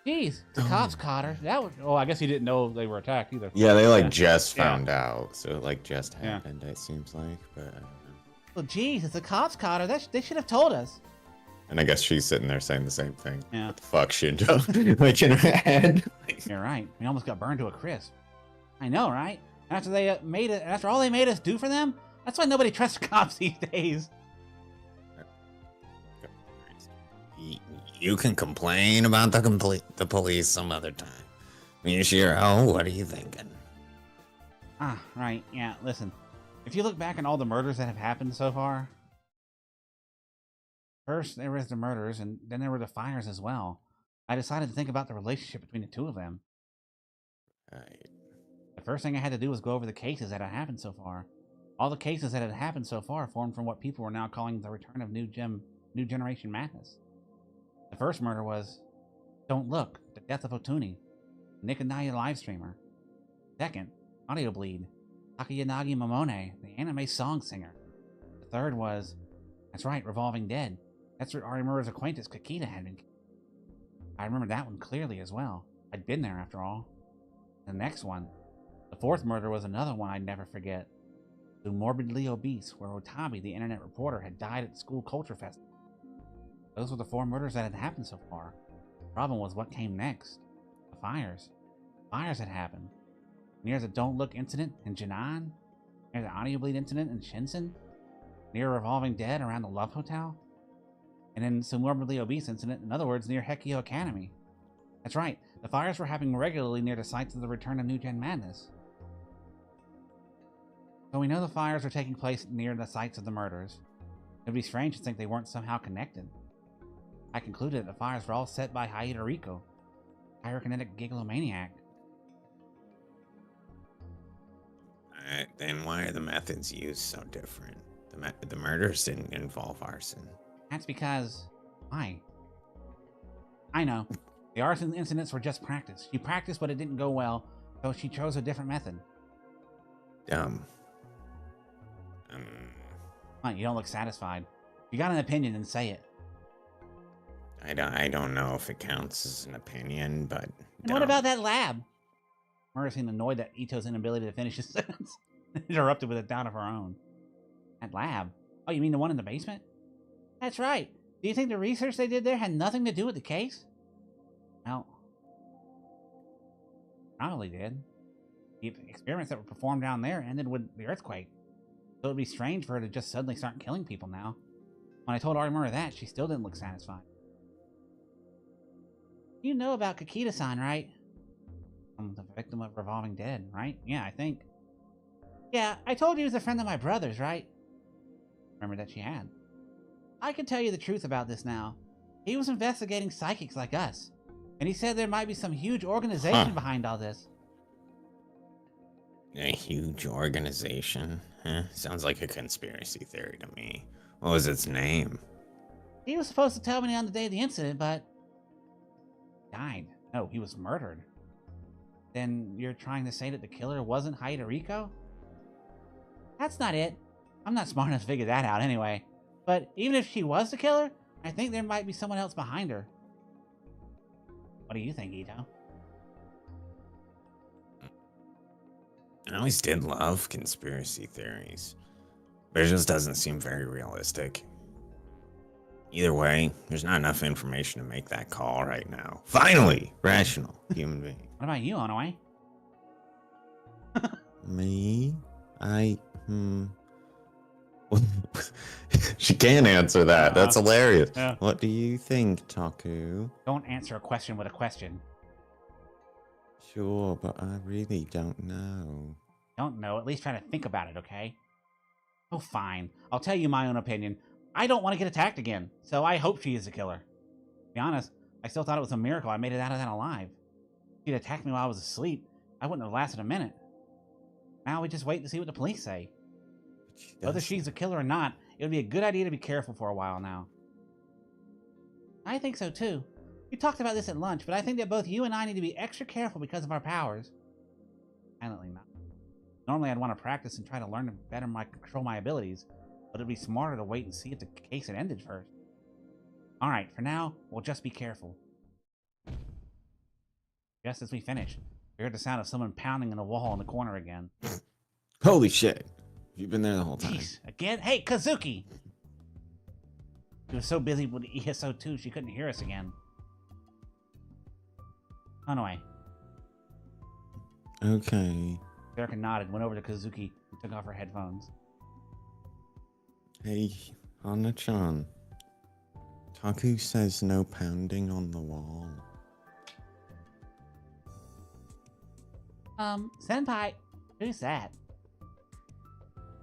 Jeez, the cops caught her. That was... Oh, I guess he didn't know they were attacked either. Yeah, they just found out, so it just happened. It seems like, but I don't know. Well, geez, if the cops caught her, they should have told us. And I guess she's sitting there saying the same thing. Yeah. What the fuck, Shinjo? Like in her head. You're right. We almost got burned to a crisp. I know, right? After they after all they made us do for them, that's why nobody trusts cops these days. You can complain about the police some other time. Miyashiro, what are you thinking? Ah, right. Yeah, listen. If you look back on all the murders that have happened so far, first there was the murders, and then there were the fires as well. I decided to think about the relationship between the two of them. Right. The first thing I had to do was go over the cases that had happened so far. All the cases that had happened so far formed from what people were now calling the return of New Generation Madness. The first murder was Don't Look, the death of Otuni, Nikanaya live streamer. Second, Audio Bleed, Takayanagi Momone, the anime song singer. The third was, that's right, Revolving Dead. That's where Arimura's acquaintance Kakita had been. I remember that one clearly as well. I'd been there after all. The next one, the fourth murder, was another one I'd never forget. The Morbidly Obese, where Otabi, the internet reporter, had died at the school culture festival. Those were the 4 murders that had happened so far. The problem was what came next. The fires. Fires had happened. Near the Don't Look incident in Jinan, near the Audio Bleed incident in Shinsen, near Revolving Dead around the Love Hotel, and in the Morbidly Obese incident, in other words, near Hekio Academy. That's right, the fires were happening regularly near the sites of the return of New Gen Madness. So we know the fires are taking place near the sites of the murders. It would be strange to think they weren't somehow connected. I concluded that the fires were all set by Haida Riko, pyrokinetic gigalomaniac. Then why are the methods used so different? The murders didn't involve arson. That's because... Why? I know. The arson incidents were just practice. She practiced, but it didn't go well, so she chose a different method. You don't look satisfied. You got an opinion, then say it. I don't know if it counts as an opinion, but... And what about that lab? Murray seemed annoyed at Ito's inability to finish his sentence. Interrupted with a doubt of her own. That lab? Oh, you mean the one in the basement? That's right. Do you think the research they did there had nothing to do with the case? Well, Probably did. The experiments that were performed down there ended with the earthquake. So it'd be strange for her to just suddenly start killing people now. When I told Arimura that, she still didn't look satisfied. You know about Kakita-san, right? I'm the victim of Revolving Dead, right? Yeah, I think. Yeah, I told you he was a friend of my brother's, right? Remember that she had. I can tell you the truth about this now. He was investigating psychics like us. And he said there might be some huge organization behind all this. A huge organization? Huh? Sounds like a conspiracy theory to me. What was its name? He was supposed to tell me on the day of the incident, but... died. No, he was murdered. Then you're trying to say that the killer wasn't Hidoriko? That's not it. I'm not smart enough to figure that out anyway. But even if she was the killer, I think there might be someone else behind her. What do you think, Ito? I always did love conspiracy theories, but it just doesn't seem very realistic. Either way, there's not enough information to make that call right now. Finally, rational human being. What about you, Onaway? Me? She can't answer that. That's hilarious. Yeah. What do you think, Taku? Don't answer a question with a question. Sure, but I really don't know. Don't know, at least try to think about it, okay? Oh, fine. I'll tell you my own opinion. I don't want to get attacked again, so I hope she is the killer. To be honest, I still thought it was a miracle I made it out of that alive. If she'd attacked me while I was asleep, I wouldn't have lasted a minute. Now we just wait to see what the police say. Whether she's a killer or not, it would be a good idea to be careful for a while now. I think so too. We talked about this at lunch, but I think that both you and I need to be extra careful because of our powers. Silently not. Normally I'd want to practice and try to learn to better control my abilities, but it'd be smarter to wait and see if the case had ended first. Alright, for now, we'll just be careful. Just as we finish, we heard the sound of someone pounding on the wall in the corner again. Holy shit. You've been there the whole time. Jeez, again? Hey, Kazuki! She was so busy with ESO2 she couldn't hear us again. Anyway. Okay. Erica nodded, went over to Kazuki, and took off her headphones. Hey, Hana-chan. Taku says no pounding on the wall. Senpai, who's that?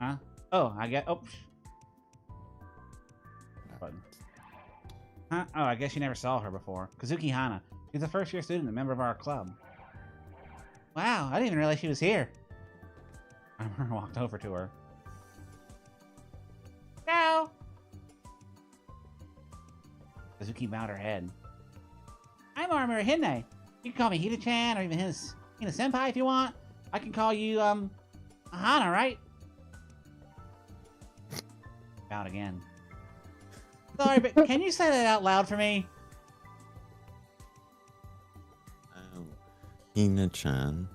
Huh? Oh, I get. Oh. Button. Huh? Oh, I guess you never saw her before. Kazuki Hana. She's a first-year student, a member of our club. Wow, I didn't even realize she was here. I walked over to her. Ciao! Kazuki bowed her head. I'm Arimura Hinae. You can call me Hida-chan or even Hina-senpai if you want. I can call you, Hana, right? Bowed again. Sorry, but can you say that out loud for me? Oh, Hina-chan.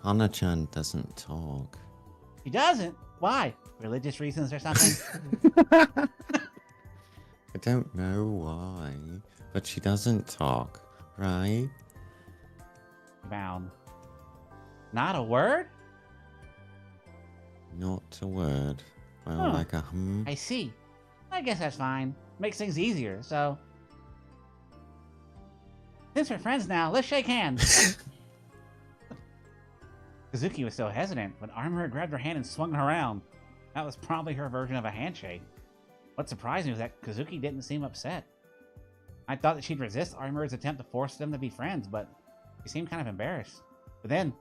Hana-chan doesn't talk. She doesn't? Why? Religious reasons or something? I don't know why, but she doesn't talk, right? Bowed. Not a word? Not a word. Well, Huh. like a hum. I see. I guess that's fine. Makes things easier, so... Since we're friends now, let's shake hands. Kazuki was still hesitant, but Arimura grabbed her hand and swung her around. That was probably her version of a handshake. What surprised me was that Kazuki didn't seem upset. I thought that she'd resist Arimura's attempt to force them to be friends, but she seemed kind of embarrassed. But then,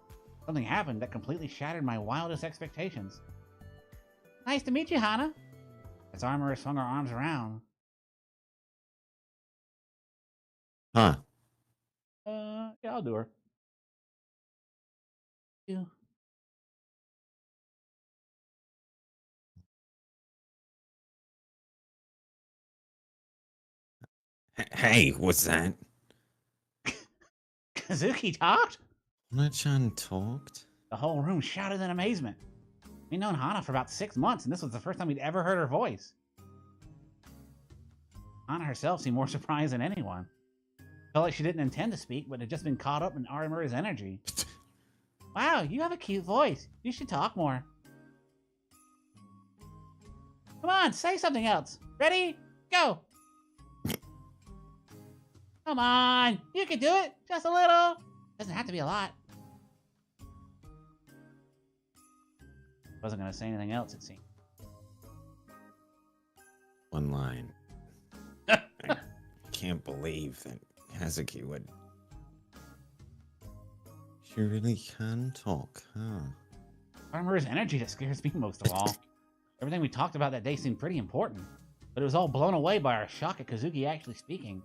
something happened that completely shattered my wildest expectations. Nice to meet you, Hana. As Arimura swung her arms around. Huh. Yeah, I'll do her. You. Hey, what's that? Kazuki talked? Hana-chan talked? The whole room shouted in amazement. We'd known Hana for about 6 months, and this was the first time we'd ever heard her voice. Hana herself seemed more surprised than anyone. Felt like she didn't intend to speak, but had just been caught up in Arimura's energy. Wow, you have a cute voice. You should talk more. Come on, say something else. Ready? Go! Come on, you can do it. Just a little. Doesn't have to be a lot. Wasn't gonna say anything else, it seemed. One line. I can't believe that Hazuki would. She really can talk, huh? Arimura's energy that scares me most of all. Everything we talked about that day seemed pretty important, but it was all blown away by our shock at Kazuki actually speaking.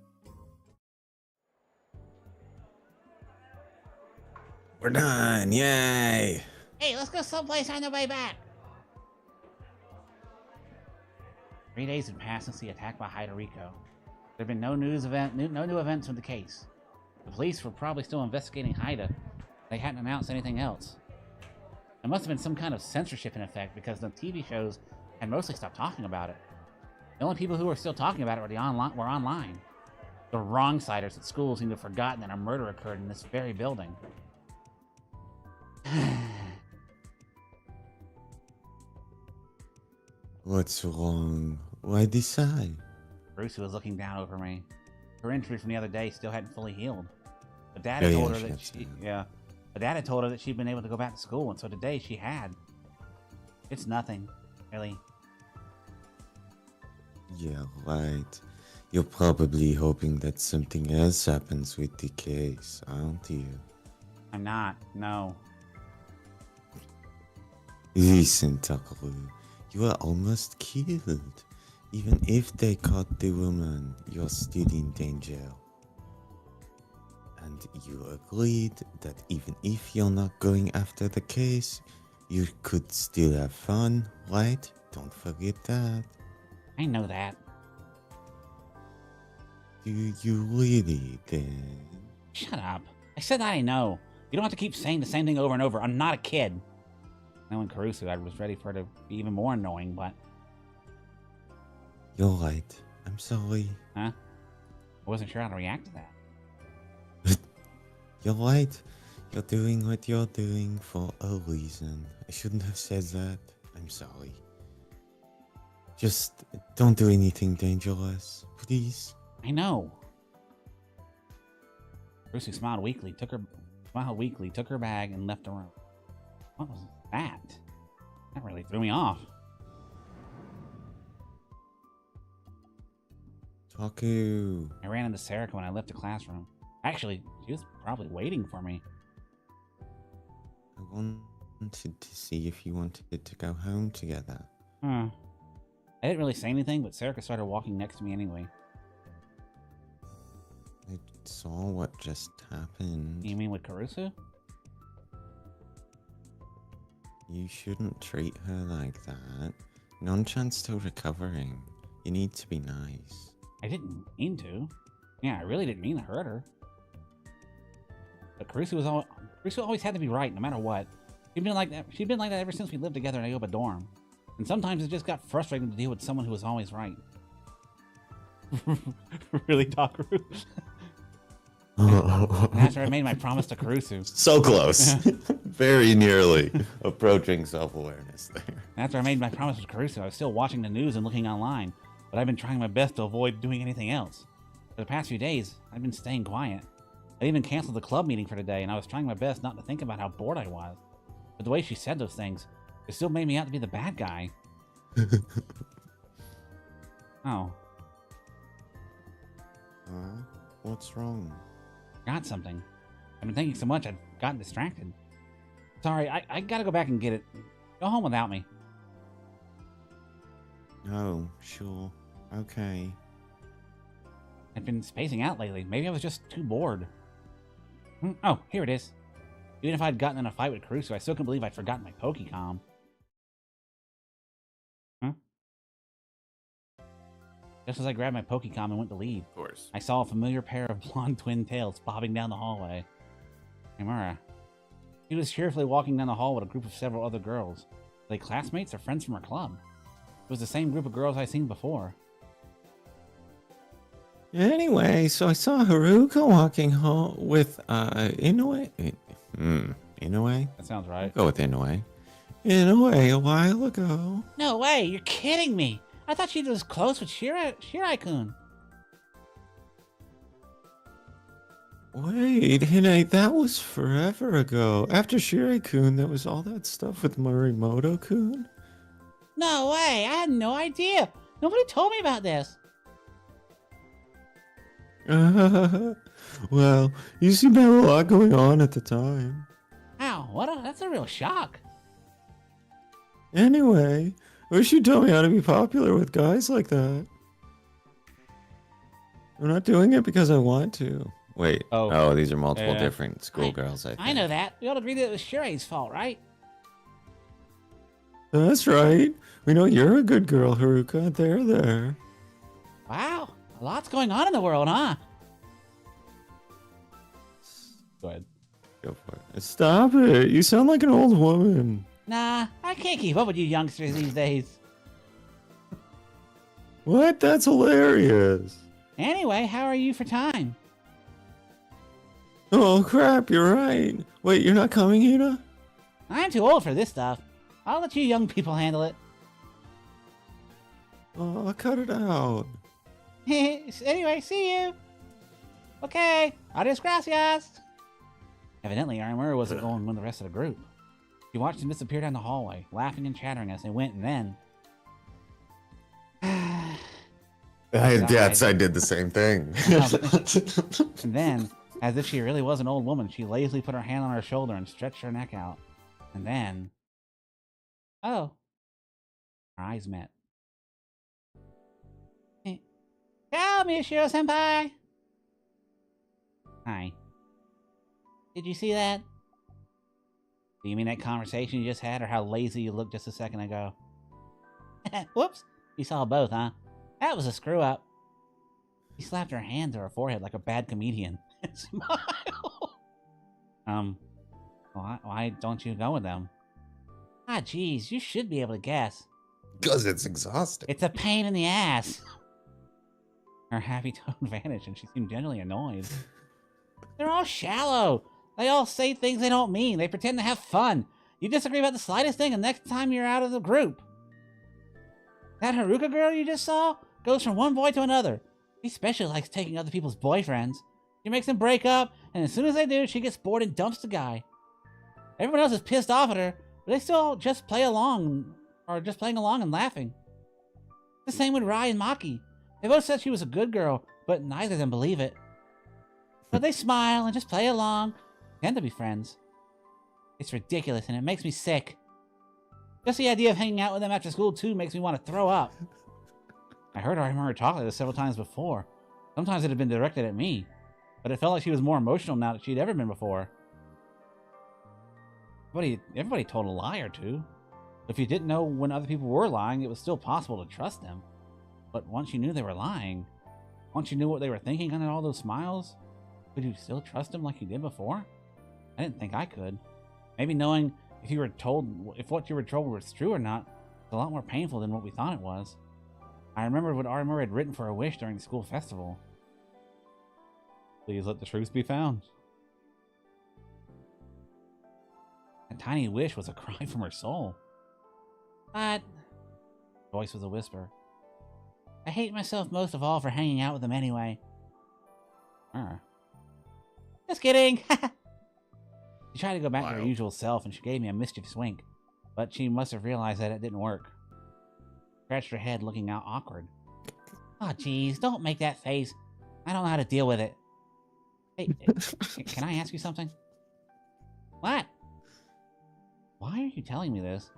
We're done, yay! Hey, let's go someplace on the way back. 3 days had passed since the attack by Hidoriko. There had been no new events with the case. The police were probably still investigating Haida. They hadn't announced anything else. There must have been some kind of censorship in effect because the TV shows had mostly stopped talking about it. The only people who were still talking about it were online. The wrong-siders at school seemed to have forgotten that a murder occurred in this very building. What's wrong? Why decide? Bruce was looking down over me. Her injury from the other day still hadn't fully healed. But Dad Oh, had yeah, told her she that had she, said. But Dad had told her that she'd been able to go back to school, and so today she had. It's nothing, really. Yeah, right. You're probably hoping that something else happens with the case, aren't you? I'm not. No. Listen, Takaru, you are almost killed. Even if they caught the woman, you're still in danger. And you agreed that even if you're not going after the case, you could still have fun, right? Don't forget that. I know that. Do you really, then? Shut up. I said that I know. You don't have to keep saying the same thing over and over. I'm not a kid. Knowing Caruso, I was ready for her to be even more annoying, but... You're right. I'm sorry. Huh? I wasn't sure how to react to that. You're right. You're doing what you're doing for a reason. I shouldn't have said that. I'm sorry. Just don't do anything dangerous, please. I know. Caruso smiled weakly, took her bag, and left the room. What was that? That really threw me off. Taku. I ran into Sarika when I left the classroom. Actually, she was probably waiting for me. I wanted to see if you wanted to go home together. I didn't really say anything, but Sarika started walking next to me anyway. I saw what just happened. You mean with Caruso? You shouldn't treat her like that. Non-chance still recovering. You need to be nice. I didn't mean to. Yeah, I really didn't mean to hurt her. But Caruso always had to be right, no matter what. She'd been like that ever since we lived together in Aoba dorm. And sometimes it just got frustrating to deal with someone who was always right. Really, Takaru? And after I made my promise to Caruso. So close. Very nearly approaching self-awareness there. After I made my promise to Caruso, I was still watching the news and looking online. But I've been trying my best to avoid doing anything else. For the past few days, I've been staying quiet. I even canceled the club meeting for today, and I was trying my best not to think about how bored I was. But the way she said those things, it still made me out to be the bad guy. Oh. What's wrong? Got something. I've been thinking so much I've gotten distracted. Sorry, I gotta go back and get it. Go home without me. Oh, sure. Okay. I've been spacing out lately. Maybe I was just too bored. Oh, here it is. Even if I'd gotten in a fight with Caruso, I still couldn't believe I'd forgotten my Pokecom. Just as I grabbed my Pokecom and went to leave, Of course. I saw a familiar pair of blonde twin tails bobbing down the hallway. Arimura. She was cheerfully walking down the hall with a group of several other girls. Were they classmates or friends from her club? It was the same group of girls I'd seen before. Anyway, so I saw Haruka walking home with, Inoue. Inoue? That sounds right. Go with Inoue. Inoue a while ago. No way, you're kidding me. I thought she was close with Shirai-kun. Wait, Hinae, that was forever ago. After Shirai-kun, there was all that stuff with Morimoto-kun. No way, I had no idea. Nobody told me about this. Well, you seem to have a lot going on at the time. Wow, that's a real shock. Anyway, I wish you'd tell me how to be popular with guys like that. I'm not doing it because I want to. Wait, oh these are multiple different schoolgirls, I think. I know that. We all agree that it was Shirai's fault, right? That's right. We know you're a good girl, Haruka. There. Wow, a lot's going on in the world, huh? Go ahead. Go for it. Stop it. You sound like an old woman. Nah, I can't keep up with you youngsters these days. What? That's hilarious. Anyway, how are you for time? Oh, crap. You're right. Wait, you're not coming, Hina? I'm too old for this stuff. I'll let you young people handle it. Oh, cut it out. Anyway, see you. Okay, adios gracias. Evidently, Arimura wasn't going with the rest of the group. She watched him disappear down the hallway, laughing and chattering as they went, and then... Yes, I did the same thing. And then, as if she really was an old woman, she lazily put her hand on her shoulder and stretched her neck out. And then... Oh. Our eyes met. Ciao, Miyashiro-senpai! Hi. Did you see that? Do you mean that conversation you just had, or how lazy you looked just a second ago? Whoops! You saw both, huh? That was a screw-up. She slapped her hand to her forehead like a bad comedian. And smiled. Why don't you go with them? Ah, geez, you should be able to guess. Because it's exhausting. It's a pain in the ass. Her happy tone vanished, and she seemed genuinely annoyed. They're all shallow. They all say things they don't mean. They pretend to have fun. You disagree about the slightest thing, and next time you're out of the group. That Haruka girl you just saw goes from one boy to another. She especially likes taking other people's boyfriends. She makes them break up, and as soon as they do, she gets bored and dumps the guy. Everyone else is pissed off at her, but they still just play along, or just playing along and laughing. The same with Rai and Maki. They both said she was a good girl, but neither of them believe it. But they smile and just play along, pretend to be friends. It's ridiculous, and it makes me sick. Just the idea of hanging out with them after school, too, makes me want to throw up. I heard Arimura talk like this several times before. Sometimes it had been directed at me, but it felt like she was more emotional now than she'd ever been before. Everybody told a lie or two. If you didn't know when other people were lying, it was still possible to trust them. But once you knew they were lying, once you knew what they were thinking under all those smiles, could you still trust them like you did before? I didn't think I could. Maybe knowing if what you were told was true or not was a lot more painful than what we thought it was. I remembered what Arimura had written for a wish during the school festival. Please let the truth be found. A tiny wish was a cry from her soul. But... the voice was a whisper. I hate myself most of all for hanging out with them anyway. Just kidding! She tried to go back to her usual self, and she gave me a mischievous wink. But she must have realized that it didn't work. Scratched her head, looking out awkward. Oh, geez, don't make that face. I don't know how to deal with it. Hey, can I ask you something? What? Why are you telling me this?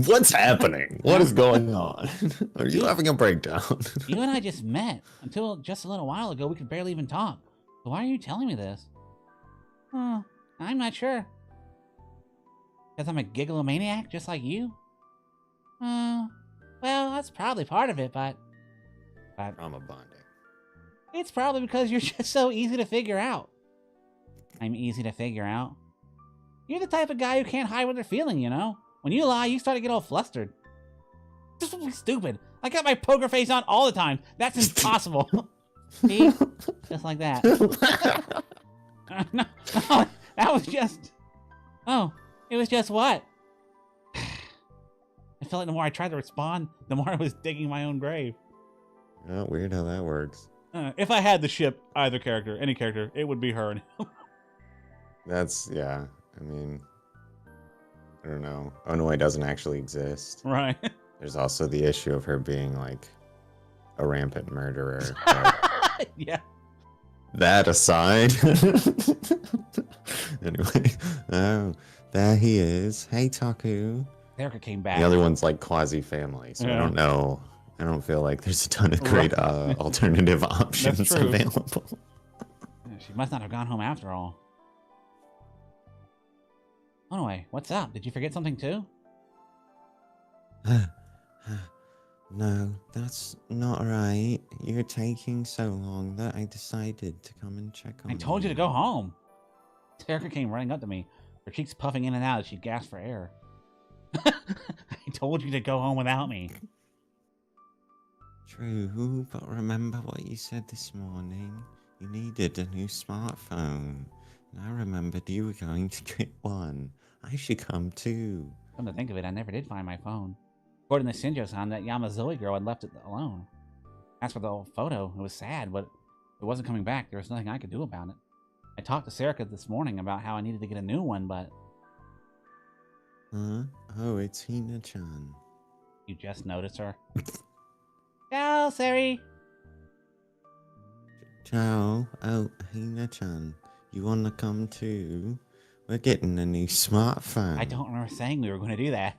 What's happening? What is going on? Are you having a breakdown? You and I just met. Until just a little while ago, we could barely even talk. So why are you telling me this? I'm not sure. Because I'm a gigglomaniac, just like you? Well, that's probably part of it, but Trauma bonding. It's probably because you're just so easy to figure out. I'm easy to figure out. You're the type of guy who can't hide what they're feeling, you know? When you lie, you start to get all flustered. Just don't be stupid. I got my poker face on all the time. That's impossible. See? Just like that. No, that was just... Oh, it was just what? I felt like the more I tried to respond, the more I was digging my own grave. Oh, weird how that works. If I had to ship either character, any character, it would be her and him. That's, yeah. I mean, I don't know. Hinae doesn't actually exist. Right. There's also the issue of her being like a rampant murderer. Yeah. That aside. Anyway, oh, there he is. Hey, Taku. Erica came back. The other one's like quasi family, so I Yeah. don't know. I don't feel like there's a ton of great alternative options true. available. She must not have gone home after all. Anyway, what's up? Did you forget something too? No, that's not right. You're taking so long that I decided to come and check on I told you to go home. Erica came running up to me, her cheeks puffing in and out as she gasped for air. I told you to go home without me. True, but remember what you said this morning? You needed a new smartphone. And I remembered you were going to get one. I should come too. Come to think of it, I never did find my phone. According to Shinjo-san, that Yamazoi girl had left it alone. As for the old photo, it was sad, but it wasn't coming back. There was nothing I could do about it. I talked to Serica this morning about how I needed to get a new one, but... Huh? Oh, it's Hina-chan. You just noticed her? Ciao, Seri! Ciao. Oh, Hina-chan. You wanna come too? We're getting a new smartphone. I don't remember saying we were going to do that.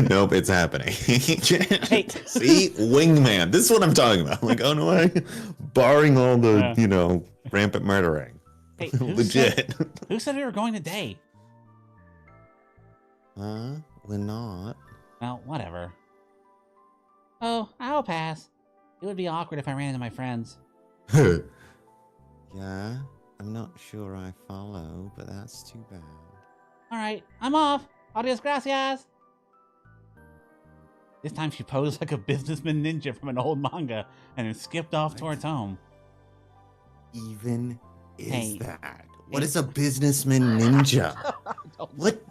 Nope, it's happening. Hey. See? Wingman. This is what I'm talking about. Like, oh no, barring all the, rampant murdering. Hey, Legit. Who said we were going today? Huh? We're not. Well, whatever. Oh, I'll pass. It would be awkward if I ran into my friends. Yeah? I'm not sure I follow, but that's too bad. Alright, I'm off. Adios, gracias. This time she posed like a businessman ninja from an old manga and then skipped off towards home. Even is Hey. that? What is a businessman ninja? What?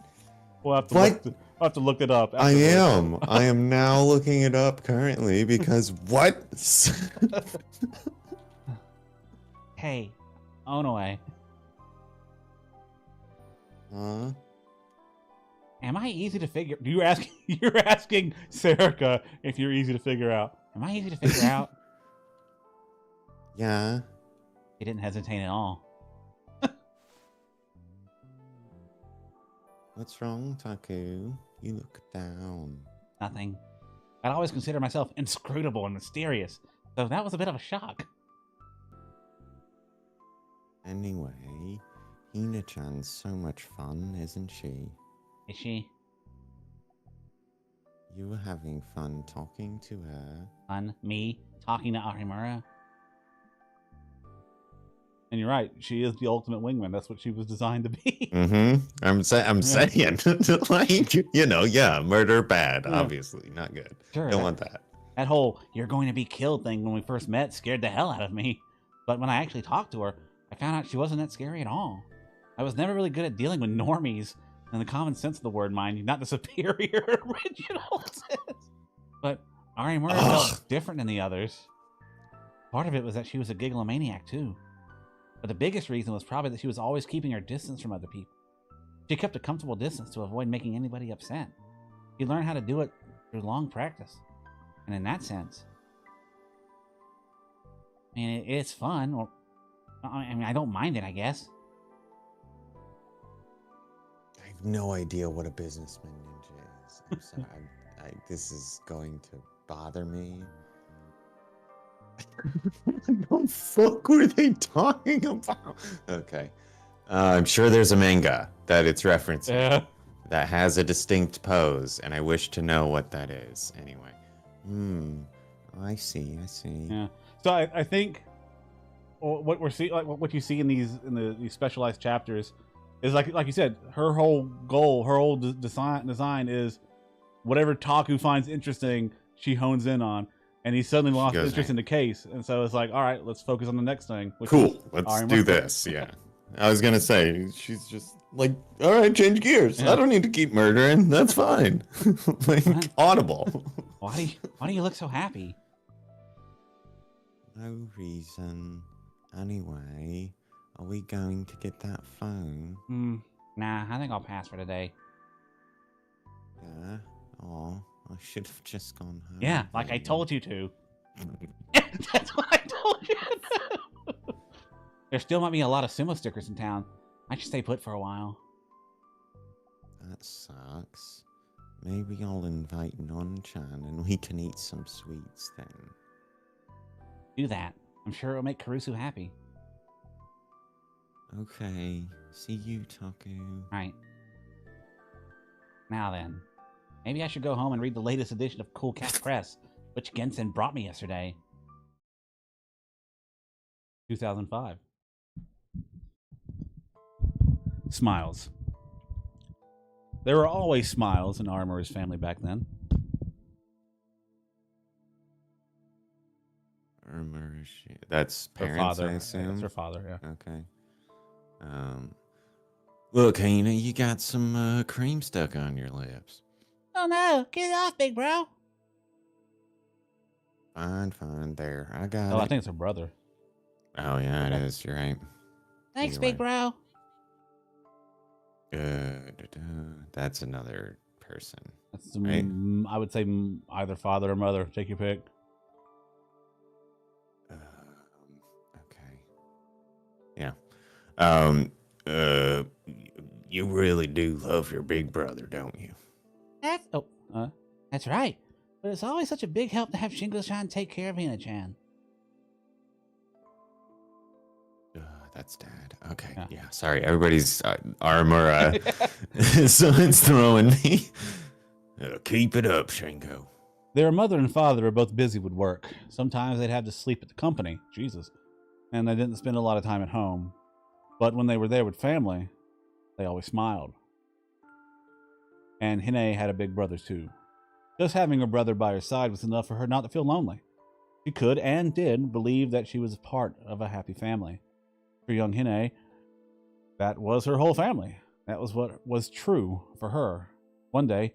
We'll have to, What? We'll have to look it up. I afterwards. am. I am now looking it up currently because what? Hey, Onoe, Huh? am I easy to figure? You're asking Serica if you're easy to figure out. Am I easy to figure out? Yeah. He didn't hesitate at all. What's wrong, Taku? You look down. Nothing. I'd always considered myself inscrutable and mysterious, so that was a bit of a shock. Anyway, Hina-chan's so much fun, isn't she? Is she? You were having fun talking to her. Fun? Me? Talking to Arimura? And you're right. She is the ultimate wingman. That's what she was designed to be. Mm-hmm. I'm saying, like, yeah, murder bad, obviously, not good. Sure. Don't want that. That whole "you're going to be killed" thing when we first met scared the hell out of me. But when I actually talked to her, I found out she wasn't that scary at all. I was never really good at dealing with normies, in the common sense of the word, mind you, not the superior original sense. But Arimura felt different than the others. Part of it was that she was a gigglomaniac too. But the biggest reason was probably that she was always keeping her distance from other people. She kept a comfortable distance to avoid making anybody upset. She learned how to do it through long practice. And in that sense, I mean, it's fun. Or, I mean, I don't mind it, I guess. I have no idea what a businessman ninja is. I'm sorry. This is going to bother me. What the fuck were they talking about? Okay. I'm sure there's a manga that it's referencing that has a distinct pose, and I wish to know what that is. Anyway. I see. Yeah. So I think what we're seeing, like what you see in these specialized chapters, is like you said, her whole goal, her whole design is whatever Taku finds interesting, she hones in on. And he suddenly lost interest in the case, and so it's like, all right, let's focus on the next thing. Cool, let's do this. Yeah, I was gonna say, she's just like, all right, change gears. Yeah. I don't need to keep murdering. That's fine. Like, What? audible. Why do you look so happy? No reason. Anyway, are we going to get that phone? Nah, I think I'll pass for today. Yeah. Oh, I should have just gone home. Yeah, like I then. told you to. That's what I told you to do. There still might be a lot of sumo stickers in town. I should stay put for a while. That sucks. Maybe I'll invite Non-chan and we can eat some sweets then. Do that. I'm sure it'll make Karusu happy. Okay. See you, Taku. Right. Now then, maybe I should go home and read the latest edition of Cool Cat Press, which Gensen brought me yesterday. 2005. Smiles. There were always smiles in Arimura's family back then. That's Her parents, father. I assume. That's her father, yeah. Okay. Look, Hina, you got some cream stuck on your lips. Oh no, get it off, big bro. Fine. There, I got Oh, it. I think it's her brother. Oh, yeah, it is. You're right. Thanks, Anyway. big bro. That's another person. That's, Right. I would say either father or mother. Take your pick. Okay. Yeah. You really do love your big brother, don't you? That's right. But it's always such a big help to have Shingo-chan take care of Hina-chan. That's Dad. Okay. Yeah. Yeah. Sorry, everybody's Arimura. So it's throwing me. Keep it up, Shingo. Their mother and father were both busy with work. Sometimes they'd have to sleep at the company. Jesus. And they didn't spend a lot of time at home. But when they were there with family, they always smiled. And Hinae had a big brother too. Just having a brother by her side was enough for her not to feel lonely. She could and did believe that she was part of a happy family. For young Hinae, that was her whole family. That was what was true for her. One day,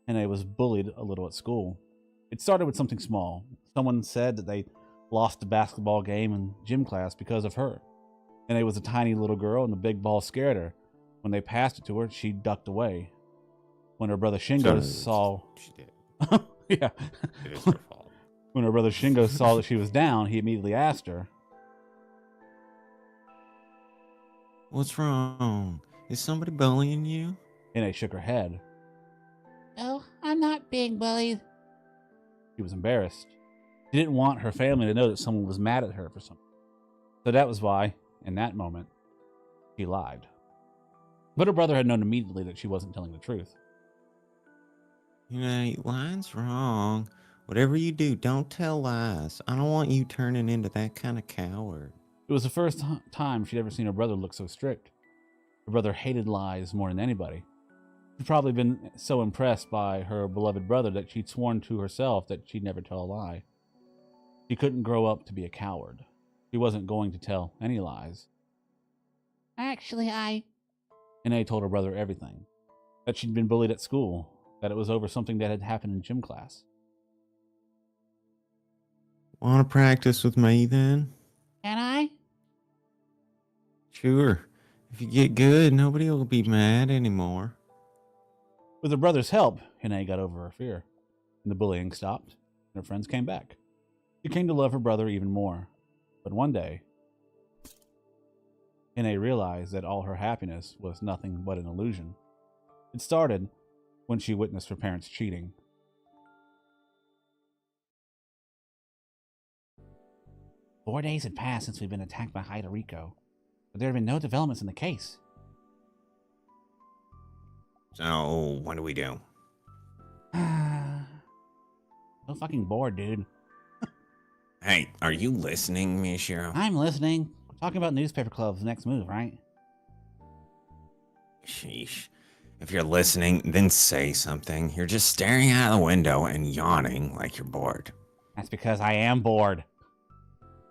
Hinae was bullied a little at school. It started with something small. Someone said that they lost a basketball game in gym class because of her. Hinae was a tiny little girl and the big ball scared her. When they passed it to her, she ducked away. When her brother Shingo saw... She did. Yeah. It is her fault. When her brother Shingo saw that she was down, he immediately asked her, What's wrong? Is somebody bullying you? Hinae shook her head. Oh, I'm not being bullied. She was embarrassed. She didn't want her family to know that someone was mad at her for something. So that was why, in that moment, she lied. But her brother had known immediately that she wasn't telling the truth. You know, lying's wrong. Whatever you do, don't tell lies. I don't want you turning into that kind of coward. It was the first time she'd ever seen her brother look so strict. Her brother hated lies more than anybody. She'd probably been so impressed by her beloved brother that she'd sworn to herself that she'd never tell a lie. She couldn't grow up to be a coward. She wasn't going to tell any lies. Actually, Hinae told her brother everything. That she'd been bullied at school. That it was over something that had happened in gym class. Want to practice with me then? Can I? Sure. If you get good, nobody will be mad anymore. With her brother's help, Hinae got over her fear, and the bullying stopped, and her friends came back. She came to love her brother even more. But one day, Hinae realized that all her happiness was nothing but an illusion. It started when she witnessed her parents cheating. "4 days had passed since we'd been attacked by Hidoriko, but there had been no developments in the case. So, what do we do? So fucking bored, dude. Hey, are you listening, Mishiro? I'm listening. We're talking about newspaper club's next move, right? Sheesh. If you're listening, then say something. You're just staring out the window and yawning like you're bored. That's because I am bored.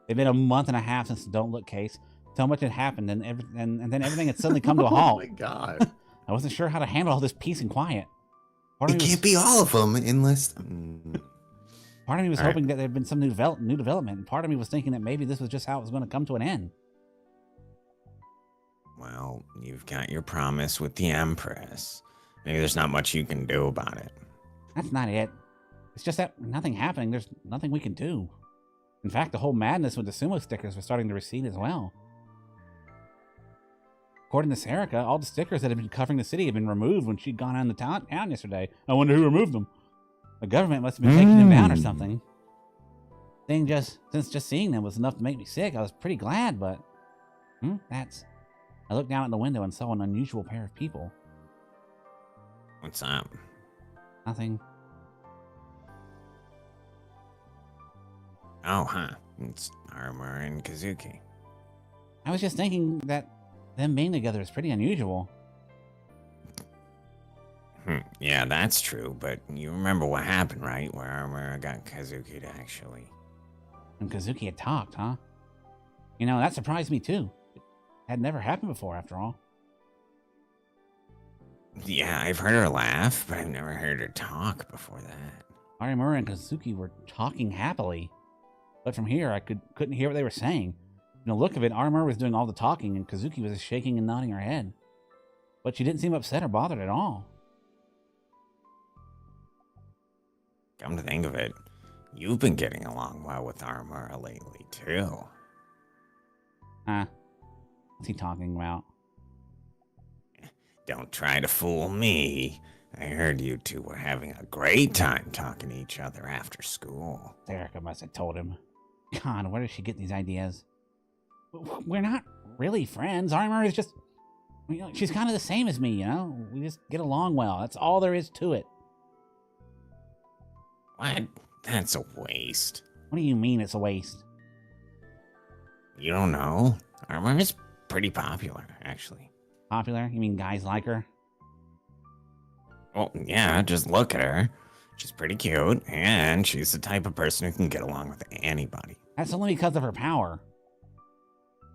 It's been a month and a half since the Don't Look case. So much had happened, and then everything had suddenly come to a Oh halt. my god. I wasn't sure how to handle all this peace and quiet. It can't be all of them unless. Part of me was All right. hoping that there had been some new development, and part of me was thinking that maybe this was just how it was going to come to an end. Well, you've got your promise with the Empress. Maybe there's not much you can do about it. That's not it. It's just that nothing happening. There's nothing we can do. In fact, the whole madness with the sumo stickers was starting to recede as well. According to Serica, all the stickers that had been covering the city had been removed when she'd gone on the town yesterday. I wonder who removed them. The government must have been taking them down or something. Since just seeing them was enough to make me sick, I was pretty glad, but... I looked down at the window and saw an unusual pair of people. What's up? Nothing. Oh, huh. It's Arimura and Kazuki. I was just thinking that them being together is pretty unusual. Yeah, that's true, but you remember what happened, right? Where Arimura got Kazuki to actually... And Kazuki had talked, huh? You know, that surprised me too. It had never happened before, after all. Yeah, I've heard her laugh, but I've never heard her talk before that. Arimura and Kazuki were talking happily. But from here, I couldn't hear what they were saying. From the look of it, Arimura was doing all the talking, and Kazuki was just shaking and nodding her head. But she didn't seem upset or bothered at all. Come to think of it, you've been getting along well with Arimura lately, too. Huh? What's he talking about? Don't try to fool me. I heard you two were having a great time talking to each other after school. Erica must have told him. God, where does she get these ideas? We're not really friends. Arimura is just... she's kind of the same as me, you know? We just get along well. That's all there is to it. What? That's a waste. What do you mean it's a waste? You don't know? Arimura's pretty popular, actually. Popular? You mean guys like her? Well, yeah, just look at her. She's pretty cute, and she's the type of person who can get along with anybody. That's only because of her power.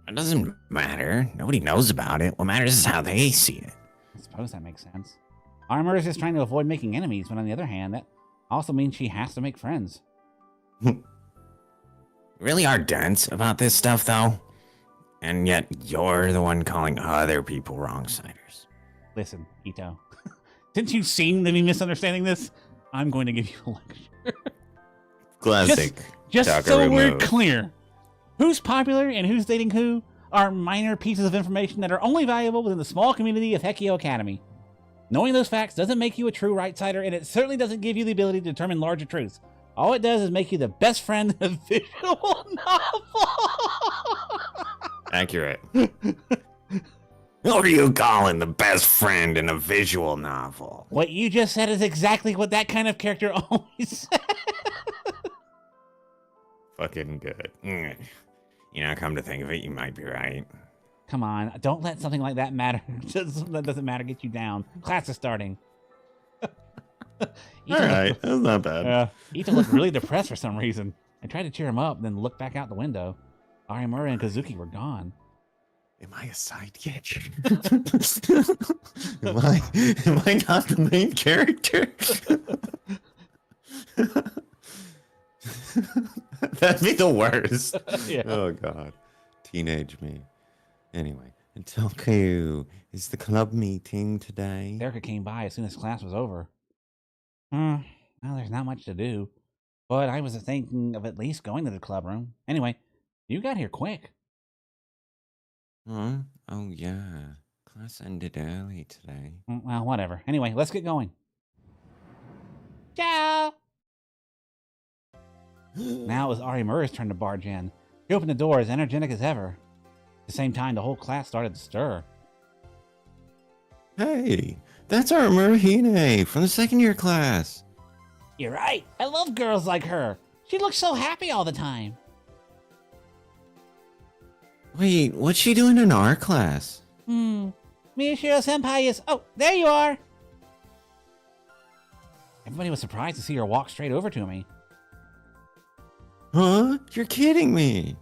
It doesn't matter. Nobody knows about it. What matters is how they see it. I suppose that makes sense. Arimura is just trying to avoid making enemies, but on the other hand, that also means she has to make friends. You really are dense about this stuff, though. And yet, you're the one calling other people wrong-siders. Listen, Ito. Since you seem to be misunderstanding this, I'm going to give you a lecture. Classic. Just so we're clear, who's popular and who's dating who are minor pieces of information that are only valuable within the small community of Hekio Academy. Knowing those facts doesn't make you a true right-sider, and it certainly doesn't give you the ability to determine larger truths. All it does is make you the best friend in a visual novel. Accurate. Who are you calling the best friend in a visual novel? What you just said is exactly what that kind of character always says. Fucking good. You know, come to think of it, you might be right. Come on, don't let something like that matter. Just that doesn't matter get you down. Class is starting. Alright, that's not bad. Ethan looked really depressed for some reason. I tried to cheer him up, then looked back out the window. Arimura and Kazuki were gone. Am I a sidekick? am I not the main character? That'd be the worst. Yeah. Oh god. Teenage me. Anyway, Toku, is the club meeting today? Erica came by as soon as class was over. Well, there's not much to do. But I was thinking of at least going to the club room. Anyway, you got here quick. Huh? Oh yeah. Class ended early today. Well, whatever. Anyway, let's get going. Ciao! Now it was Arimura's turn to barge in. She opened the door as energetic as ever. At the same time, the whole class started to stir. Hey, that's Arimura Hinae from the second year class. You're right. I love girls like her. She looks so happy all the time. Wait, what's she doing in our class? Miyashiro-senpai is... Oh, there you are. Everybody was surprised to see her walk straight over to me. Huh? You're kidding me.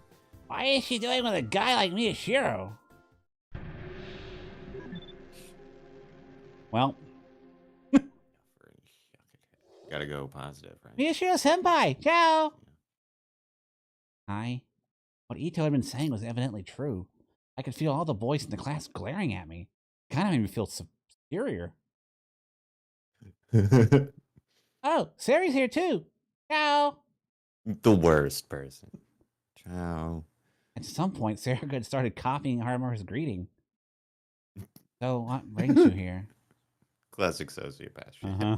I Why is she doing with a guy like Miyashiro? Well, Gotta go positive, right? Miyashiro senpai, ciao. Hi. What Ito had been saying was evidently true. I could feel all the boys in the class glaring at me. It kind of made me feel superior. Oh, Sari's here too. Ciao. The worst person. Ciao. At some point, Sarah had started copying Harimura's greeting. So, what brings you here? Classic sociopath shit. uh-huh.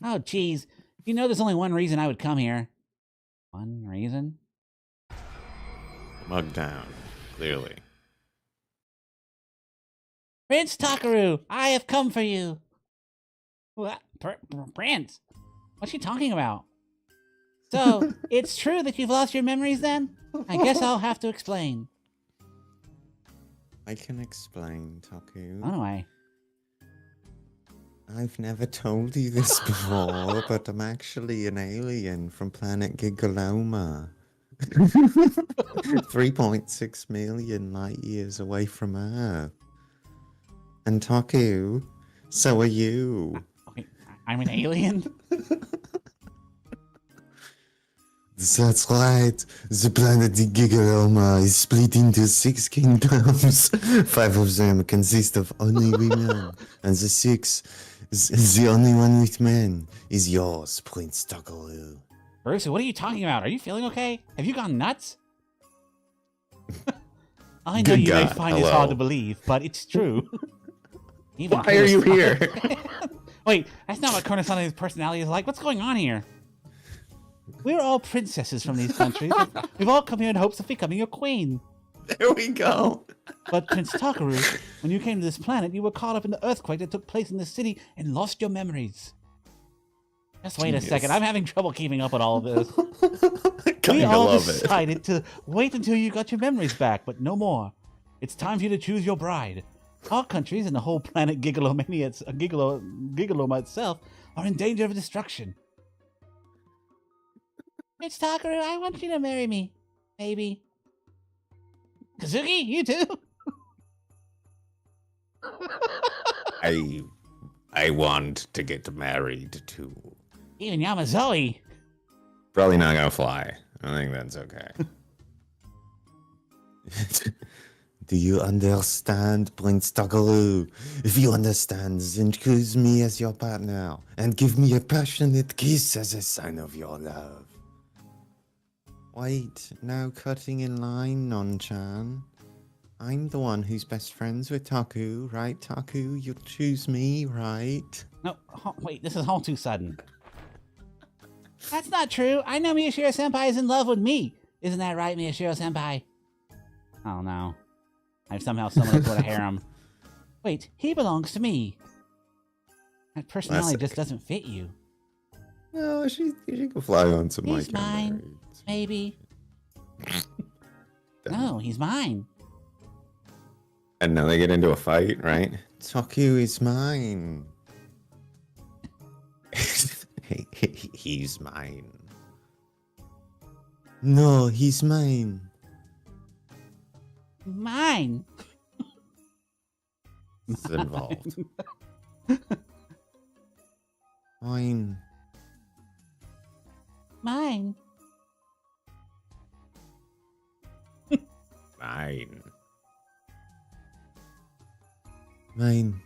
Oh, geez. You know there's only one reason I would come here. One reason? Mug down, clearly. Prince Takaru, I have come for you. What? Prince? What's she talking about? So, it's true that you've lost your memories then? I guess I'll have to explain. I can explain, Taku. How do I? I've never told you this before, but I'm actually an alien from planet Gigaloma. 3.6 million light years away from Earth. And Taku, so are you. Okay, I'm an alien? That's right. The planet Gigaloma is split into 6 kingdoms. 5 of them consist of only women, and the 6th, the only one with men, is yours, Prince Takaru. Bruce, what are you talking about? Are you feeling okay? Have you gone nuts? I know Good you may God, find this hello. hard to believe, but it's true. Even Why are you here? Wait, that's not what Konosune's personality is like. What's going on here? We're all princesses from these countries. We've all come here in hopes of becoming your queen. There we go. But Prince Takaru, when you came to this planet, you were caught up in the earthquake that took place in the city and lost your memories. Just wait a second. I'm having trouble keeping up with all of this. We all decided to wait until you got your memories back, but no more. It's time for you to choose your bride. Our countries and the whole planet Gigaloma itself are in danger of destruction. Prince Takaru, I want you to marry me. Maybe. Kazuki, you too? I want to get married too. Even Yamazoe. Probably not gonna fly. I think that's okay. Do you understand, Prince Takaru? If you understand, then choose me as your partner and give me a passionate kiss as a sign of your love. Wait, no cutting in line, Non-chan. I'm the one who's best friends with Taku, right, Taku? You'll choose me, right? No, wait, this is all too sudden. That's not true. I know Miyashiro-senpai is in love with me. Isn't that right, Miyashiro-senpai? Oh no. I've somehow summoned a harem. Wait, he belongs to me. That personality just doesn't fit you. No, she can fly on some He's mine. Maybe. No, he's mine. And now they get into a fight, right? Taku is mine. He's mine. No, he's mine. Mine. It's involved. Mine. Mine. Mine. Mine.